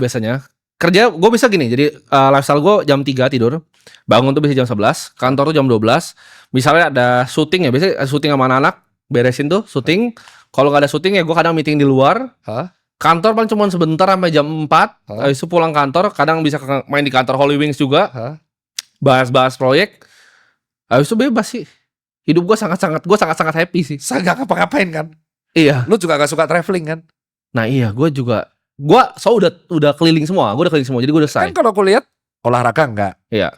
biasanya. Kerja gue bisa gini. Jadi lifestyle gue jam 3 tidur, bangun tuh bisa jam 11, kantor tuh jam 12. Misalnya ada syuting ya, biasanya syuting sama anak-anak, beresin tuh syuting. Kalau nggak ada syuting ya gue kadang meeting di luar. Hah? Kantor paling cuma sebentar sampai jam 4. Habis itu pulang kantor, kadang bisa main di kantor Holy Wings juga. Hah? Bahas-bahas proyek. Habis itu bebas sih. Hidup gue sangat-sangat happy sih. Saya nggak ngapa-ngapain kan? Iya. Lu juga gak suka traveling kan? Nah iya, gue udah keliling semua. Gue udah keliling semua, jadi gue udah Kan selesai. kalau aku lihat olahraga enggak, Iya.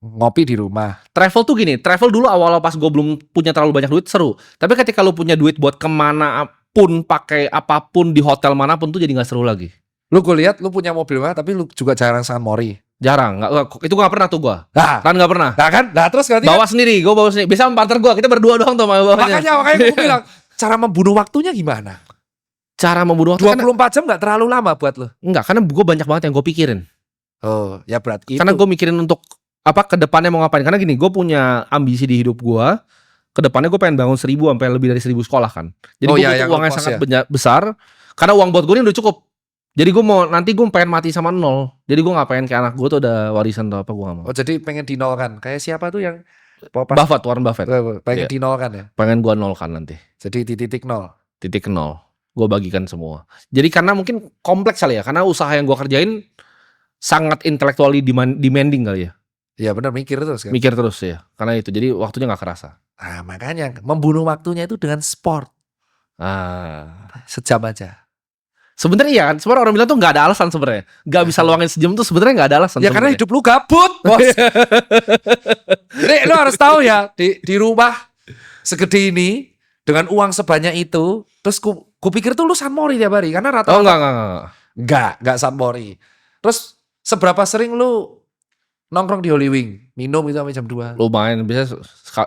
ngopi di rumah. Travel tuh gini, travel dulu awal pas gue belum punya terlalu banyak duit seru. Tapi ketika lu punya duit buat kemana pun, pakai apapun di hotel manapun tuh jadi nggak seru lagi. Lu gue lihat lu punya mobil mewah tapi lu juga jarang San Mori. Jarang, itu gue nggak pernah tuh gue. Nah, Kan nggak pernah. terus berarti Bawa sendiri, gue bawa sendiri. Bisa sama partner gue, kita berdua doang tuh sama bawahnya. makanya gue bilang cara membunuh waktunya gimana? Cara membunuh waktu 24 jam nggak terlalu lama buat lu? enggak, karena gue banyak banget yang gue pikirin. Oh, ya berarti Karena gue mikirin untuk apa ke depannya mau ngapain. Karena gini, gue punya ambisi di hidup gue. Ke depannya gue pengen bangun 1.000 sampai lebih dari 1.000 sekolah kan. Jadi Oh gue iya, butuh yang uang yang ngekos sangat ya. besar. Karena uang buat gue ini udah cukup. Jadi gue pengen mati sama 0. Jadi gue gak pengen kayak anak gue tuh ada warisan atau apa, gue gak mau. Oh, jadi pengen dinolkan. Kayak siapa tuh yang Warren Buffett. pengen Iya. dinolkan ya. Pengen gue nolkan nanti. Jadi di titik nol. Titik 0. Gue bagikan semua. Jadi karena mungkin kompleks kali ya. Karena usaha yang gue kerjain sangat intellectually demanding kali ya. Iya benar, mikir terus kan. Mikir terus ya. Karena itu. Jadi waktunya gak kerasa. Nah, makanya membunuh waktunya itu dengan sport. Sejam aja. Sebenarnya iya kan, sebenarnya orang bilang tuh nggak ada alasan sebenarnya, nggak bisa luangin sejam tuh sebenarnya nggak ada alasan. Ya karena sebenarnya. hidup lu gabut, bos. Jadi lu harus tahu ya, di rumah segede ini dengan uang sebanyak itu, terus ku pikir tuh lu San Mori tiap hari karena rata-rata Oh enggak. enggak San Mori. Terus seberapa sering lu nongkrong di Holy Wing, minum itu sampai jam 2? Lumayan, bisa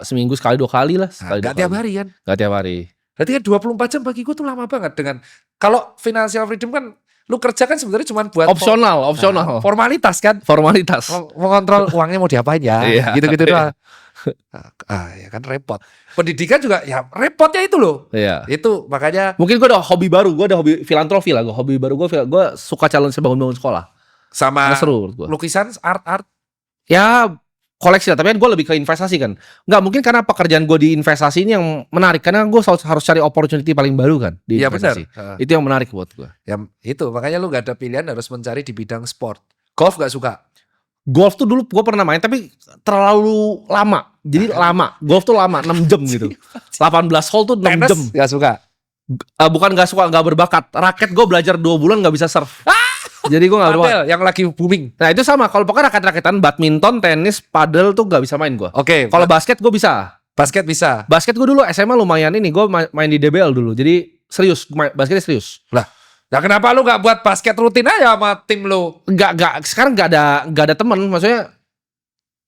seminggu sekali 2 kali lah. Nah, enggak tiap hari kan. Nggak tiap hari. Berarti kan 24 jam bagi gue tuh lama banget dengan kalau financial freedom kan lu kerja kan sebenarnya cuma buat Opsional. formalitas kan. Formalitas. Mengontrol uangnya mau diapain ya. Iya. Gitu-gitu doang. Ya kan repot. Pendidikan juga ya repotnya itu loh. Iya. Itu makanya Mungkin gue ada hobi baru, gue ada hobi filantropi lah. Hobi baru gue suka challenge bangun-bangun sekolah. Sama Karena seru menurut gue. lukisan, art. Ya koleksi lah, tapi kan gue lebih ke investasi kan. Nggak mungkin karena pekerjaan gue di investasi ini yang menarik, karena gue harus cari opportunity paling baru kan di Iya benar. investasi. Itu yang menarik buat gue. Ya itu makanya lu gak ada pilihan, harus mencari di bidang sport. Golf gak suka? Golf tuh dulu gue pernah main tapi terlalu lama. Jadi lama. Golf tuh lama 6 jam gitu. 18 hole tuh 6 Tenis jam. gak suka? Bukan gak suka, gak berbakat. Raket gue belajar 2 bulan gak bisa serve. Jadi gue gak berbakat. Padel yang lagi booming. Nah itu sama. Kalau pokoknya raket-raketan, badminton, tenis, padel tuh gak bisa main gue. Oke. Kalau basket gue bisa. Basket bisa. Basket gue dulu SMA lumayan ini. Gue main di DBL dulu. Jadi serius. Basketnya serius. Nah kenapa lu gak buat basket rutin aja sama tim lu? Gak. Sekarang gak ada teman. Maksudnya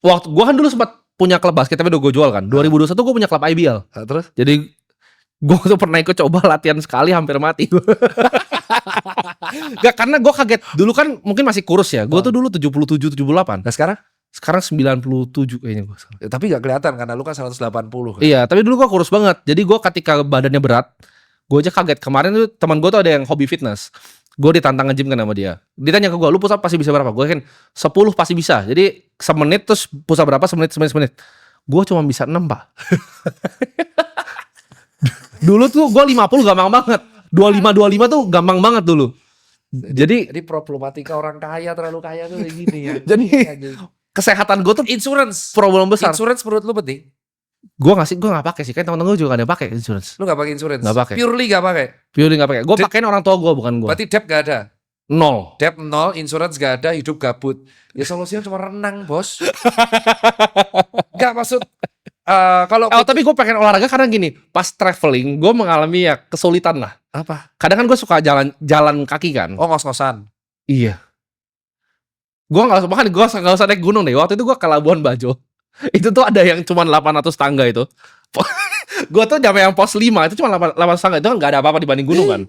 waktu gue kan dulu sempat punya klub basket tapi udah gue jual kan. 2021 gue punya klub IBL. Nah, terus? Jadi gue tuh pernah ikut coba latihan sekali hampir mati. Gak, karena gue kaget. Dulu kan mungkin masih kurus ya. Gue tuh dulu 77, 78. Nah sekarang? Sekarang 97 kayaknya gue. Ya, tapi gak kelihatan karena lu kan 180 kan? Iya, tapi dulu gue kurus banget. Jadi gue ketika badannya berat, gue aja kaget. Kemarin tuh teman gue tuh ada yang hobi fitness. Gue ditantang nge-gym kan sama dia. Ditanya ke gue, lu push up pasti bisa berapa? Gue kan 10 pasti bisa. Jadi semenit terus push up berapa? Semenit. Gue cuma bisa 6 pak. Dulu tuh gue 50 gampang banget. 25 tuh gampang banget dulu. Jadi problematika orang kaya, terlalu kaya tuh kayak gini ya. Jadi kesehatan gue tuh Insurance. problem besar. Insurance menurut lu penting? Gue gak pakai sih. Kan teman-teman gue juga gak ada yang pakai insurance. Lu gak pakai insurance? Gak pakai. Purely gak pakai? Purely gak pakai. Gue pakein orang tua gue, bukan gue. Berarti debt gak ada? 0. Debt 0, insurance gak ada, hidup gabut. Ya solusinya cuma renang bos. Gak maksud kalau Tapi gue pengen olahraga karena gini, pas traveling gue mengalami ya kesulitan lah. apa? Kadang kan gue suka jalan kaki kan. Oh ngos-ngosan. Iya. Gue nggak usah naik gunung deh. Waktu itu gue ke Labuan Bajo. Itu tuh ada yang cuma 800 tangga itu. Gue tuh nyampe yang pos 5 itu cuma 800 tangga, itu kan nggak ada apa-apa dibanding gunung kan.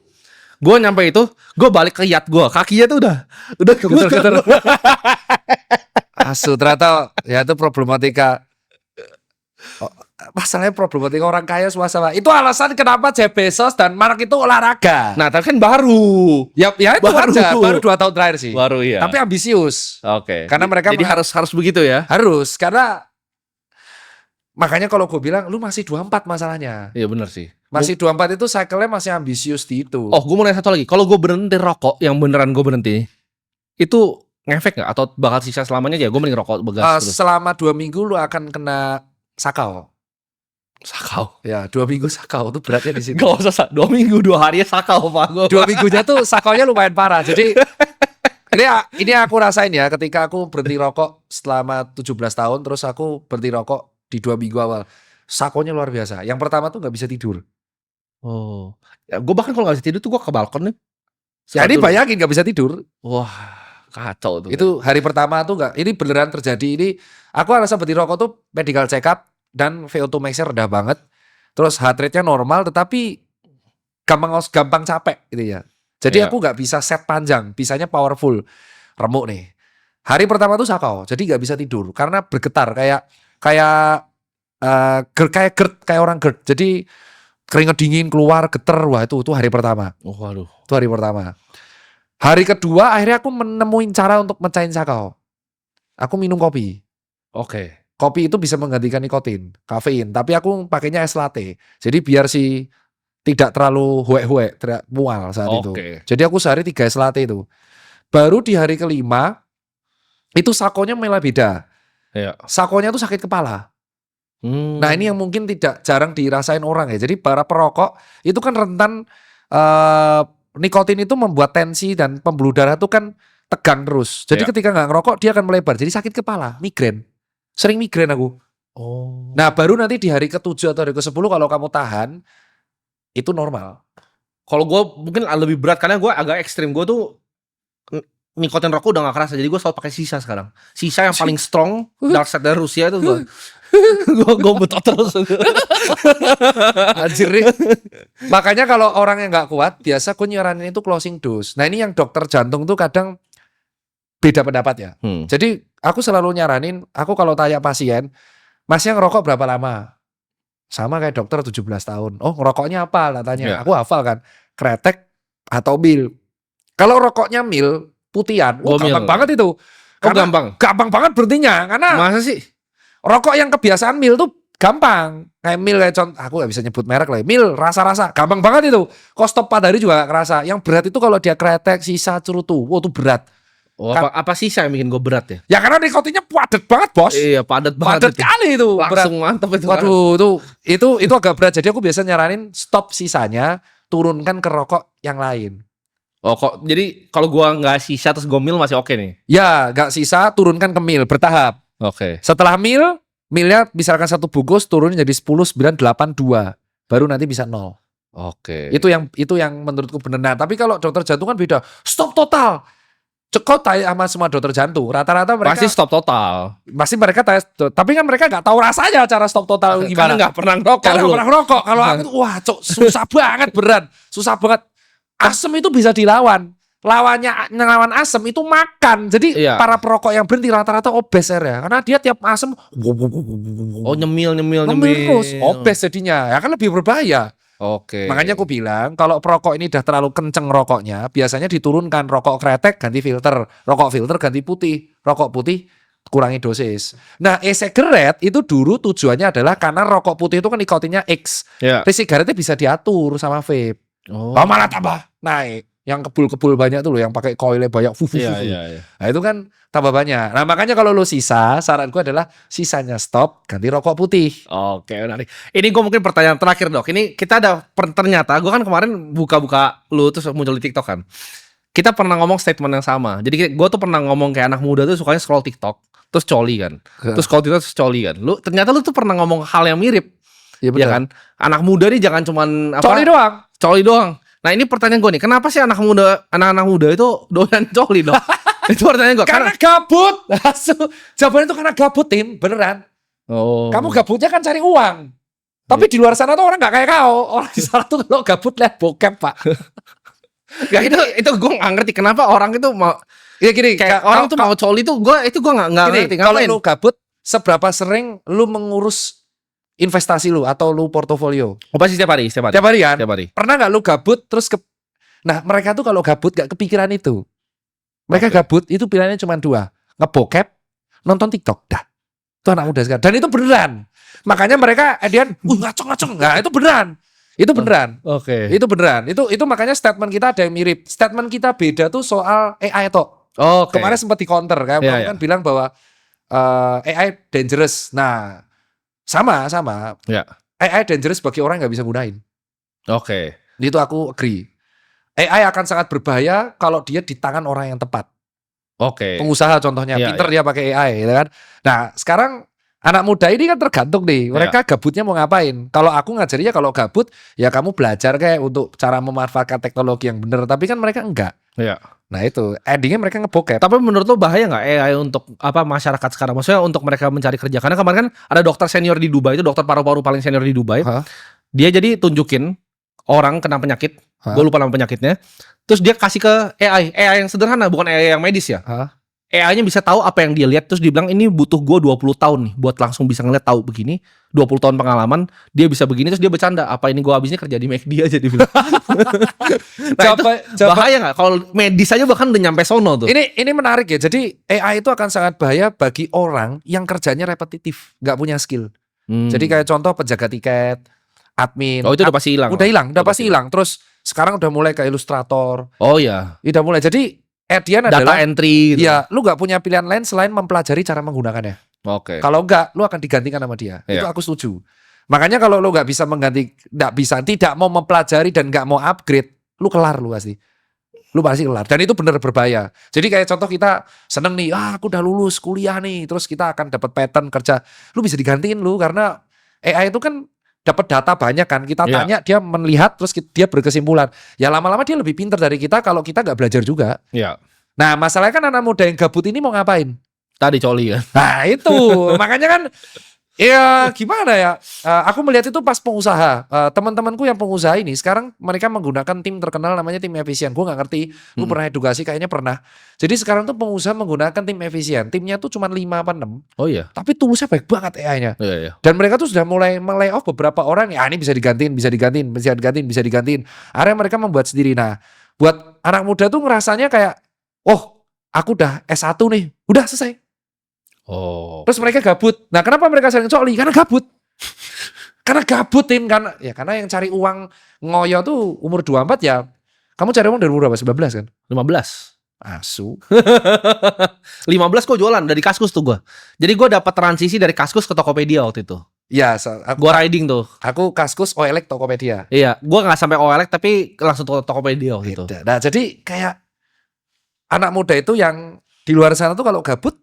Gue nyampe itu, gue balik ke yacht gue, kakinya tuh udah Geter-geter. Asu ternyata ya itu problematika. Masalahnya problematika orang kaya swasta. Itu alasan kenapa Jeff Bezos dan Mark itu olahraga. Nah, tapi kan baru. Ya itu baru 2 tahun terakhir sih. Baru iya. Tapi ambisius. Oke. Karena mereka jadi harus begitu ya. Harus karena makanya kalau gue bilang lu masih 24 masalahnya. Iya benar sih. Masih 24 itu cycle-nya masih ambisius di itu. Oh, gue mau nanya satu lagi. Kalau gue berhenti rokok, yang beneran gue berhenti, itu ngefek nggak? Atau bakal sisa selamanya aja? Gue mending rokok begas terus. Selama 2 minggu lu akan kena sakau. Sakau. Ya 2 minggu sakau tuh beratnya di situ. Gak usah 2 minggu 2 hari sakau pak gue. 2 minggunya tuh sakaunya lumayan parah. Jadi ini aku rasain ya ketika aku berhenti rokok selama 17 tahun, terus aku berhenti rokok di 2 minggu awal. Sakaunya luar biasa. Yang pertama tuh nggak bisa tidur. Oh, ya, gue bahkan kalau nggak bisa tidur tuh gue ke balkon nih. Jadi bayangin nggak bisa tidur. Wah, kacau tuh. Itu hari pertama tuh nggak. Ini beneran terjadi. Ini aku rasa berhenti rokok tuh medical check up dan VO2 max-nya rendah banget. Terus heart rate-nya normal, tetapi gampang capek gitu ya. Jadi aku nggak bisa set panjang, bisanya powerful, remuk nih. Hari pertama tuh sakau, jadi nggak bisa tidur karena bergetar kayak GERD, kayak orang GERD. Jadi keringat dingin keluar, geter. Wah itu hari pertama. Oh, waduh. Itu hari pertama. Hari kedua akhirnya aku menemuin cara untuk mecahin sakau. Aku minum kopi. Oke. Kopi itu bisa menggantikan nikotin, kafein. Tapi aku pakainya es latte. Jadi biar tidak terlalu huek-huek, tidak mual saat itu. Jadi aku sehari 3 es latte itu. Baru di hari kelima, itu sakonya malah beda. Iya. Sakonya tuh sakit kepala. Nah ini yang mungkin jarang dirasain orang ya. Jadi para perokok itu kan rentan nikotin itu membuat tensi dan pembuluh darah itu kan tegang terus. Jadi ketika nggak ngerokok dia akan melebar. Jadi sakit kepala, migrain. Sering migrain aku. Oh. Nah baru nanti di hari ke-7 atau hari ke-10 kalau kamu tahan itu normal. Kalau gue mungkin lebih berat karena gue agak ekstrim. Gue tuh nikotin rokok udah gak kerasa. Jadi gue selalu pakai sisa sekarang. Sisa yang paling strong dark side dari Rusia itu gue. Gue betot terus. Anjir nih. Makanya kalau orang yang gak kuat, biasa gue nyaranin itu closing dose. Nah ini yang dokter jantung tuh kadang beda pendapat ya. Jadi aku selalu nyaranin, aku kalau tanya pasien, masnya ngerokok berapa lama? Sama kayak dokter 17 tahun. Oh ngerokoknya apa? Lah tanya. Aku hafal kan. Kretek atau mil. Kalau rokoknya mil, putihan. Wah, Gomil. gampang banget itu. Gampang. Gampang banget berhentinya karena Masa sih? rokok yang kebiasaan mil tuh gampang. Kayak mil kayak contoh, aku gak bisa nyebut merek lah. Mil rasa-rasa gampang banget itu. Kok stop 4 hari juga gak kerasa. Yang berat itu kalau dia kretek, sisa, cerutu. Wah, itu berat. Oh, apa sisa yang bikin gue berat ya? Ya karena nikotinnya padat banget, Bos. Iya, padat banget. Padat kali itu. Berat. Langsung mantap itu. Waduh, itu agak berat. Jadi aku biasa nyaranin stop sisanya, turunkan ke rokok yang lain. Oh, kok jadi kalau gua nggak sisa terus gomil masih oke nih. Ya, gak sisa, turunkan ke mil, bertahap. Oke. Setelah milnya misalkan 1 bungkus turun jadi 10, 9, 8, 2. Baru nanti bisa 0. Oke. Itu yang menurutku benar. Nah, tapi kalau dokter jantung kan beda. Stop total. Kau tanya sama semua dokter jantung, rata-rata mereka Pasti stop total. mereka tanya, tapi kan mereka nggak tahu rasanya cara stop total Karena gimana. nggak pernah ngerokok. Karena lu. pernah ngerokok. Kalau aku tuh, wah, cok, susah banget beneran. Susah banget. Asem itu bisa dilawan. Ngelawan asem itu makan. Jadi Iya. para perokok yang berhenti rata-rata obes ya. Karena dia tiap asem Oh, nyemil. terus obes jadinya. Ya kan lebih berbahaya. Oke. Makanya aku bilang kalau perokok ini udah terlalu kenceng rokoknya, biasanya diturunkan rokok kretek ganti filter, rokok filter ganti putih, rokok putih kurangi dosis. Nah, e-cigarette itu dulu tujuannya adalah karena rokok putih itu kan nikotinnya X. Ya. E-cigarette bisa diatur sama vape. Oh. Malah tambah naik. Yang kebul-kebul banyak tuh loh, yang pakai koilnya banyak. Iya. Nah, itu kan tambah banyak. Nah, makanya kalau lo sisa, saran gue adalah sisanya stop, ganti rokok putih. Oke, menarik. Ini gue mungkin pertanyaan terakhir, Dok. Ini kita ada ternyata gue kan kemarin buka-buka lu terus muncul di TikTok kan. Kita pernah ngomong statement yang sama. Jadi gue tuh pernah ngomong kayak anak muda tuh sukanya scroll TikTok, terus coli kan. Terus scroll TikTok terus coli kan. Ternyata lu tuh pernah ngomong hal yang mirip. Iya Ya kan? Anak muda nih jangan cuman Coli doang. Coli doang. Nah, ini pertanyaan gue nih, kenapa sih anak-anak muda itu doyan coli, Dok? Itu pertanyaan gue. Karena gabut. Jawabannya itu karena gabut, Tim. Beneran. Oh. Kamu gabutnya kan cari uang. Tapi di luar sana tuh orang gak kayak kau. Orang di sana tuh kalau gabut lihat bokep, Pak. Gak, itu gue gak ngerti kenapa orang itu mau Ya gini, kayak orang tuh mau coli tuh gue gak ngerti kalau ngapain. lu gabut, seberapa sering lu mengurus investasi lu atau lu portofolio? Oh, pasti setiap hari. Tiap hari kan? Setiap hari. Pernah gak lu gabut terus Nah, mereka tuh kalau gabut gak kepikiran itu. Mereka gabut itu pilihannya cuma 2. Ngebokep, nonton TikTok. Dah. Itu anak muda sekarang. Dan itu beneran. Makanya mereka ngaceng. Nah, itu beneran. Itu beneran. Oke. Itu beneran. Itu makanya statement kita ada yang mirip. Statement kita beda tuh soal AI toh. Oke. Kemarin sempat di counter kan, Iya, kamu kan bilang bahwa AI dangerous. Nah, sama. Ya. AI dangerous bagi orang yang nggak bisa gunain. Oke. Itu aku agree. AI akan sangat berbahaya kalau dia di tangan orang yang tepat. Oke. Pengusaha contohnya, Iya, pinter dia pakai AI, gitu kan. Nah, sekarang anak muda ini kan tergantung nih, mereka gabutnya mau ngapain. Kalau aku ngajarinya kalau gabut, ya kamu belajar kayak untuk cara memanfaatkan teknologi yang benar. Tapi kan mereka enggak. Iya. Nah itu, endingnya mereka ngebokep. Tapi menurut lo bahaya nggak AI untuk masyarakat sekarang? Maksudnya untuk mereka mencari kerja. Karena kemarin kan ada dokter senior di Dubai, itu dokter paru-paru paling senior di Dubai. Hah? Dia jadi tunjukin orang kena penyakit, gue lupa nama penyakitnya. Terus dia kasih ke AI yang sederhana, bukan AI yang medis ya. Hah? AI-nya bisa tahu apa yang dia lihat, terus dibilang ini butuh gue 20 tahun nih buat langsung bisa ngeliat tahu begini, 20 tahun pengalaman, dia bisa begini, terus dia bercanda, apa ini gue habisnya kerja di McD aja dia bilang. Nah, itu bahaya nggak? Kalau medis aja bahkan udah nyampe sono tuh. Ini menarik ya. Jadi AI itu akan sangat bahaya bagi orang yang kerjanya repetitif, nggak punya skill. Jadi kayak contoh penjaga tiket, admin. Oh, itu udah pasti hilang. Udah pasti hilang. Terus sekarang udah mulai ke ilustrator. Oh ya. Udah mulai. Jadi Edian Data adalah entry gitu. ya, lu nggak punya pilihan lain selain mempelajari cara menggunakannya. Oke. Kalau enggak, lu akan digantikan sama dia. Iya. Itu aku setuju. Makanya kalau lu nggak bisa tidak mau mempelajari dan nggak mau upgrade, lu kelar lu pasti. Lu pasti kelar. Dan itu benar berbahaya. Jadi kayak contoh kita seneng nih, aku udah lulus kuliah nih, terus kita akan dapat pattern kerja. Lu bisa digantiin lu karena AI itu kan dapat data banyak kan. Kita tanya, dia melihat, terus dia berkesimpulan. Ya lama-lama dia lebih pintar dari kita kalau kita nggak belajar juga. Iya. Nah masalahnya kan anak muda yang gabut ini mau ngapain? Tadi coli kan. Nah itu makanya kan ya gimana ya, aku melihat itu pas pengusaha, teman-temanku yang pengusaha ini sekarang mereka menggunakan tim terkenal namanya tim efisien. Gue nggak ngerti, lu pernah edukasi kayaknya pernah. Jadi sekarang tuh pengusaha menggunakan tim efisien, timnya tuh cuma 5 apa 6, Oh iya. tapi toolsnya baik banget AI-nya. Iya. Dan mereka tuh sudah mulai lay off beberapa orang. Ya ini bisa digantiin. Akhirnya mereka membuat sendiri. Nah buat anak muda tuh ngerasanya kayak, oh aku udah S1 nih, udah selesai. Oh. Terus mereka gabut. Nah, kenapa mereka sering coli? Karena gabut. Karena gabut, Tim. Karena yang cari uang ngoyo tuh umur 24 ya. Kamu cari uang dari umur berapa? 19 kan? 15. Asu. 15 kok jualan dari Kaskus tuh gua. Jadi gua dapat transisi dari Kaskus ke Tokopedia waktu itu. Ya, Gua riding tuh. aku Kaskus, OLX, Tokopedia. Iya, gua nggak sampai OLX tapi langsung ke Tokopedia waktu itu. Beda. Nah, jadi kayak anak muda itu yang di luar sana tuh kalau gabut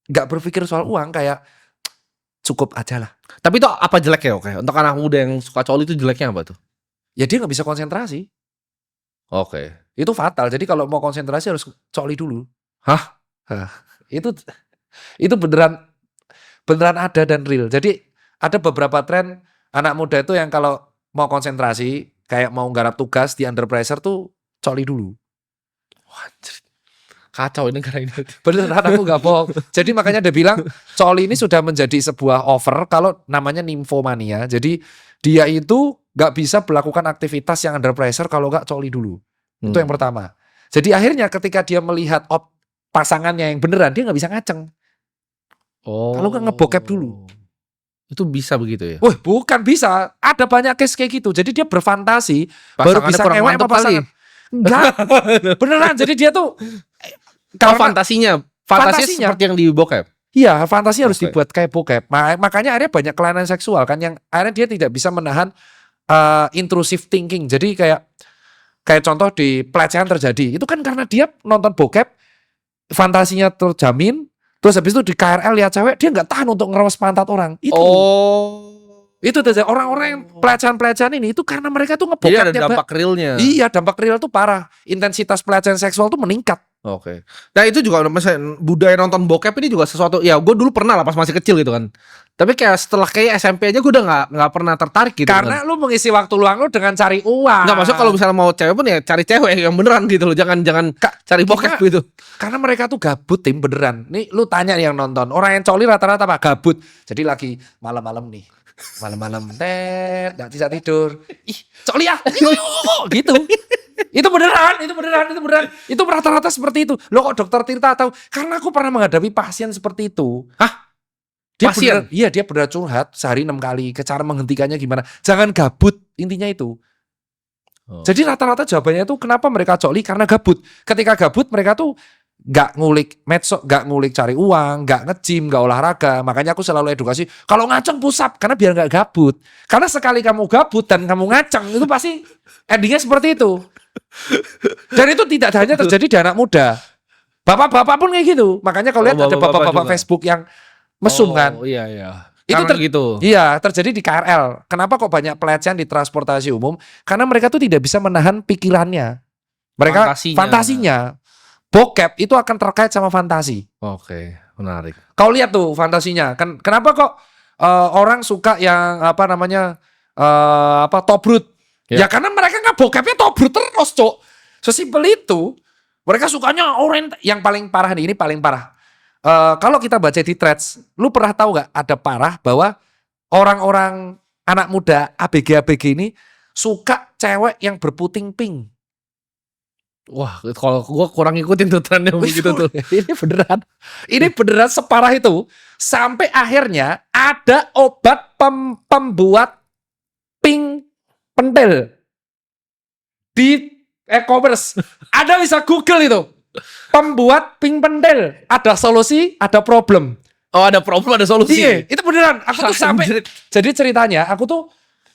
nggak berpikir soal uang, kayak cukup aja lah. Tapi itu apa jeleknya oke? Untuk anak muda yang suka coli itu jeleknya apa tuh? Ya dia nggak bisa konsentrasi. Oke. Itu fatal. Jadi kalau mau konsentrasi harus coli dulu. Hah? Itu beneran ada dan real. Jadi ada beberapa tren anak muda itu yang kalau mau konsentrasi, kayak mau nggarap tugas di under pressure tuh coli dulu. Wah, kacau ini negara ini. Beneran, aku gak bohong. Jadi makanya dia bilang coli ini sudah menjadi sebuah over kalau namanya nymphomania. Jadi dia itu gak bisa melakukan aktivitas yang under pressure kalau gak coli dulu. Itu yang pertama. Jadi akhirnya ketika dia melihat pasangannya yang beneran, dia gak bisa ngaceng. Oh. Kalau gak ngebokep dulu. Itu bisa begitu ya? Wah, bukan bisa. Ada banyak case kayak gitu. Jadi dia berfantasi baru Pasangannya bisa kurang ngewek mantep sama pasangan. Enggak. Beneran. Jadi dia tuh Kalau fantasinya fantasinya seperti yang di bokep. iya, fantasi harus Oke. dibuat kayak bokep. Makanya akhirnya banyak kelainan seksual kan, yang akhirnya dia tidak bisa menahan intrusive thinking. Jadi kayak contoh di pelecehan terjadi. Itu kan karena dia nonton bokep, fantasinya terjamin, terus habis itu di KRL lihat cewek, dia nggak tahan untuk ngeremes pantat orang. Itu orang-orang yang pelecehan-pelecehan ini itu karena mereka tuh Jadi ada ngebokepnya. dampak realnya. Iya, dampak real tuh parah. Intensitas pelecehan seksual tuh meningkat. Oke. Nah itu juga misalnya budaya nonton bokep ini juga sesuatu. Ya gue dulu pernah lah pas masih kecil gitu kan. Tapi kayak setelah kayak SMP aja gue udah nggak pernah tertarik gitu. Karena lu mengisi waktu luang lu dengan cari uang. Nggak, maksudnya kalau misalnya mau cewek pun ya cari cewek yang beneran gitu loh. Jangan cari bokep gitu. Karena mereka tuh gabut, Tim, beneran. Nih lu tanya nih yang nonton, orang yang coli rata-rata apa? Gabut. Jadi lagi malam-malam nih. Malam-malam nggak bisa tidur. Ih, coli ya. Gitu. Itu beneran. Itu rata-rata seperti itu. Lo kok dokter Tirta tahu? Karena aku pernah menghadapi pasien seperti itu. Hah? Dia Pasien? dia beneran curhat sehari 6 kali. Cara menghentikannya gimana? Jangan gabut, intinya itu. Jadi rata-rata jawabannya itu kenapa mereka coli? Karena gabut. Ketika gabut mereka tuh nggak ngulik medsos, nggak ngulik cari uang, nggak nge-gym, nggak olahraga. Makanya aku selalu edukasi, kalau ngaceng push up, karena biar nggak gabut. Karena sekali kamu gabut dan kamu ngaceng, itu pasti endingnya seperti itu. Dan itu tidak hanya terjadi di anak muda. Bapak-bapak pun kayak gitu. Makanya kalau lihat ada bapak-bapak Facebook yang mesum kan. Oh iya. Itu gitu. Iya, terjadi di KRL. Kenapa kok banyak pelecehan di transportasi umum? Karena mereka tuh tidak bisa menahan pikirannya. Mereka fantasinya. Bokep itu akan terkait sama fantasi. Oke, menarik. Kau lihat tuh fantasinya. Kenapa kok orang suka yang tobrut? Ya karena mereka nggak bokepnya tobrut terus, Cok. Sesimpel itu. Mereka sukanya orang yang paling parah nih, ini paling parah. Kalau kita baca di threads, lu pernah tahu nggak ada parah bahwa orang-orang anak muda ABG ini suka cewek yang berputing pink. Wah, kalau gue kurang ngikutin tuh trennya begitu tuh. Ini beneran separah itu. Sampai akhirnya ada obat pembuat pink pentil di e-commerce. Anda bisa Google itu. Pembuat pink pentil. Ada solusi, ada problem. Oh, ada problem, ada solusi. Iya, itu beneran. Aku tuh sampai, jadi ceritanya, aku tuh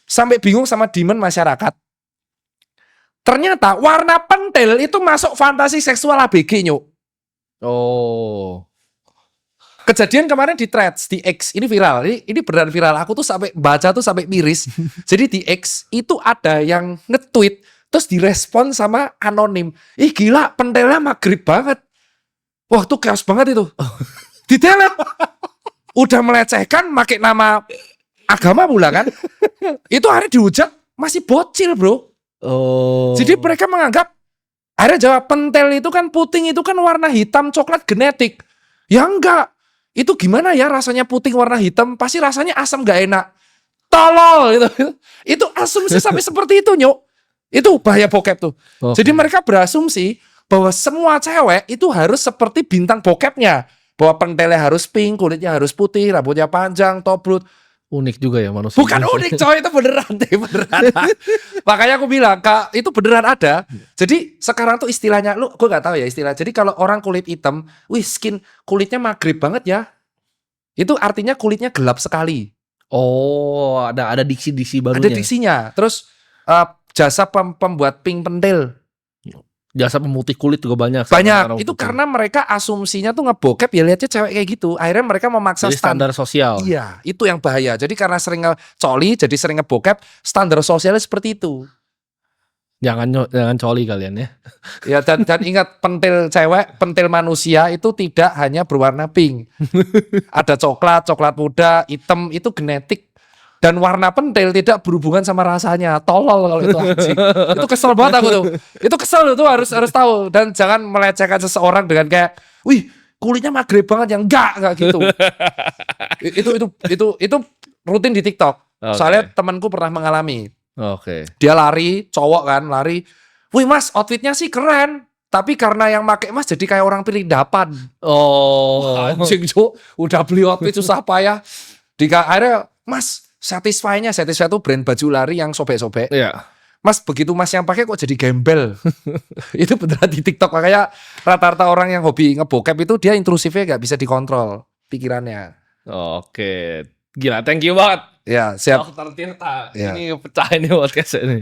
sampai bingung sama demand masyarakat. Ternyata warna pentil itu masuk fantasi seksual ABG, Nyuk. Oh. Kejadian kemarin di threads, di X, ini viral. Ini beneran viral. Aku tuh sampai baca tuh sampai miris. Jadi di X itu ada yang nge-tweet, terus direspon sama anonim. Ih gila, pentilnya maghrib banget. Wah tuh chaos banget itu. Di-delete. Udah melecehkan, pakai nama agama pula kan. Itu akhirnya dihujat, masih bocil bro. Oh. Jadi mereka menganggap, akhirnya jawab, pentil itu kan puting, itu kan warna hitam coklat genetik. Ya enggak. Itu gimana ya rasanya puting warna hitam, pasti rasanya asam gak enak. Tolol gitu. Itu asumsi sampai seperti itu, Nyok. Itu bahaya bokep tuh. Okay. Jadi mereka berasumsi bahwa semua cewek itu harus seperti bintang bokepnya. Bahwa pentilnya harus pink, kulitnya harus putih, rambutnya panjang, tobrut. Unik juga ya manusia. Bukan unik coy, itu beneran deh, beneran. Makanya aku bilang, Kak, itu beneran ada. Jadi sekarang tuh istilahnya, gue gak tahu ya istilah. Jadi kalau orang kulit hitam, wih skin kulitnya maghrib banget ya. Itu artinya kulitnya gelap sekali. Oh, ada diksi-diksi barunya. Ada diksinya. Terus jasa pembuat pink pentil. Jasa pemutih kulit juga banyak. Banyak. Itu karena mereka asumsinya tuh ngebokep ya lihatnya cewek kayak gitu. Akhirnya mereka memaksa jadi standar sosial. Iya, itu yang bahaya. Jadi karena sering ngecoli, jadi sering ngebokep, standar sosialnya seperti itu. Jangan coli kalian ya. Ya dan ingat pentil cewek, pentil manusia itu tidak hanya berwarna pink. Ada coklat muda, hitam, itu genetik. Dan warna pentil tidak berhubungan sama rasanya. Tolol kalau itu anjing. Itu kesel banget aku tuh. Itu kesel tuh harus tahu dan jangan melecehkan seseorang dengan kayak, "Wih, kulitnya maghrib banget." Yang enggak gitu. Itu rutin di TikTok. Okay. Soalnya temanku pernah mengalami. Oke. Dia lari, cowok kan, lari. "Wih, Mas, outfitnya sih keren." Tapi karena yang make Mas jadi kayak orang perindapan. Oh. Anjing, Cuk. Udah beli outfit susah payah. Akhirnya, "Mas, Satisfy itu brand baju lari yang sobek-sobek. Iya. Mas, begitu Mas yang pakai kok jadi gembel." Itu beneran di TikTok. Makanya rata-rata orang yang hobi ngebokep itu dia intrusifnya gak bisa dikontrol pikirannya. Oke. Gila, thank you banget. Ya, siap. Dokter Tirta. Ya. Ini pecah ini podcast ini.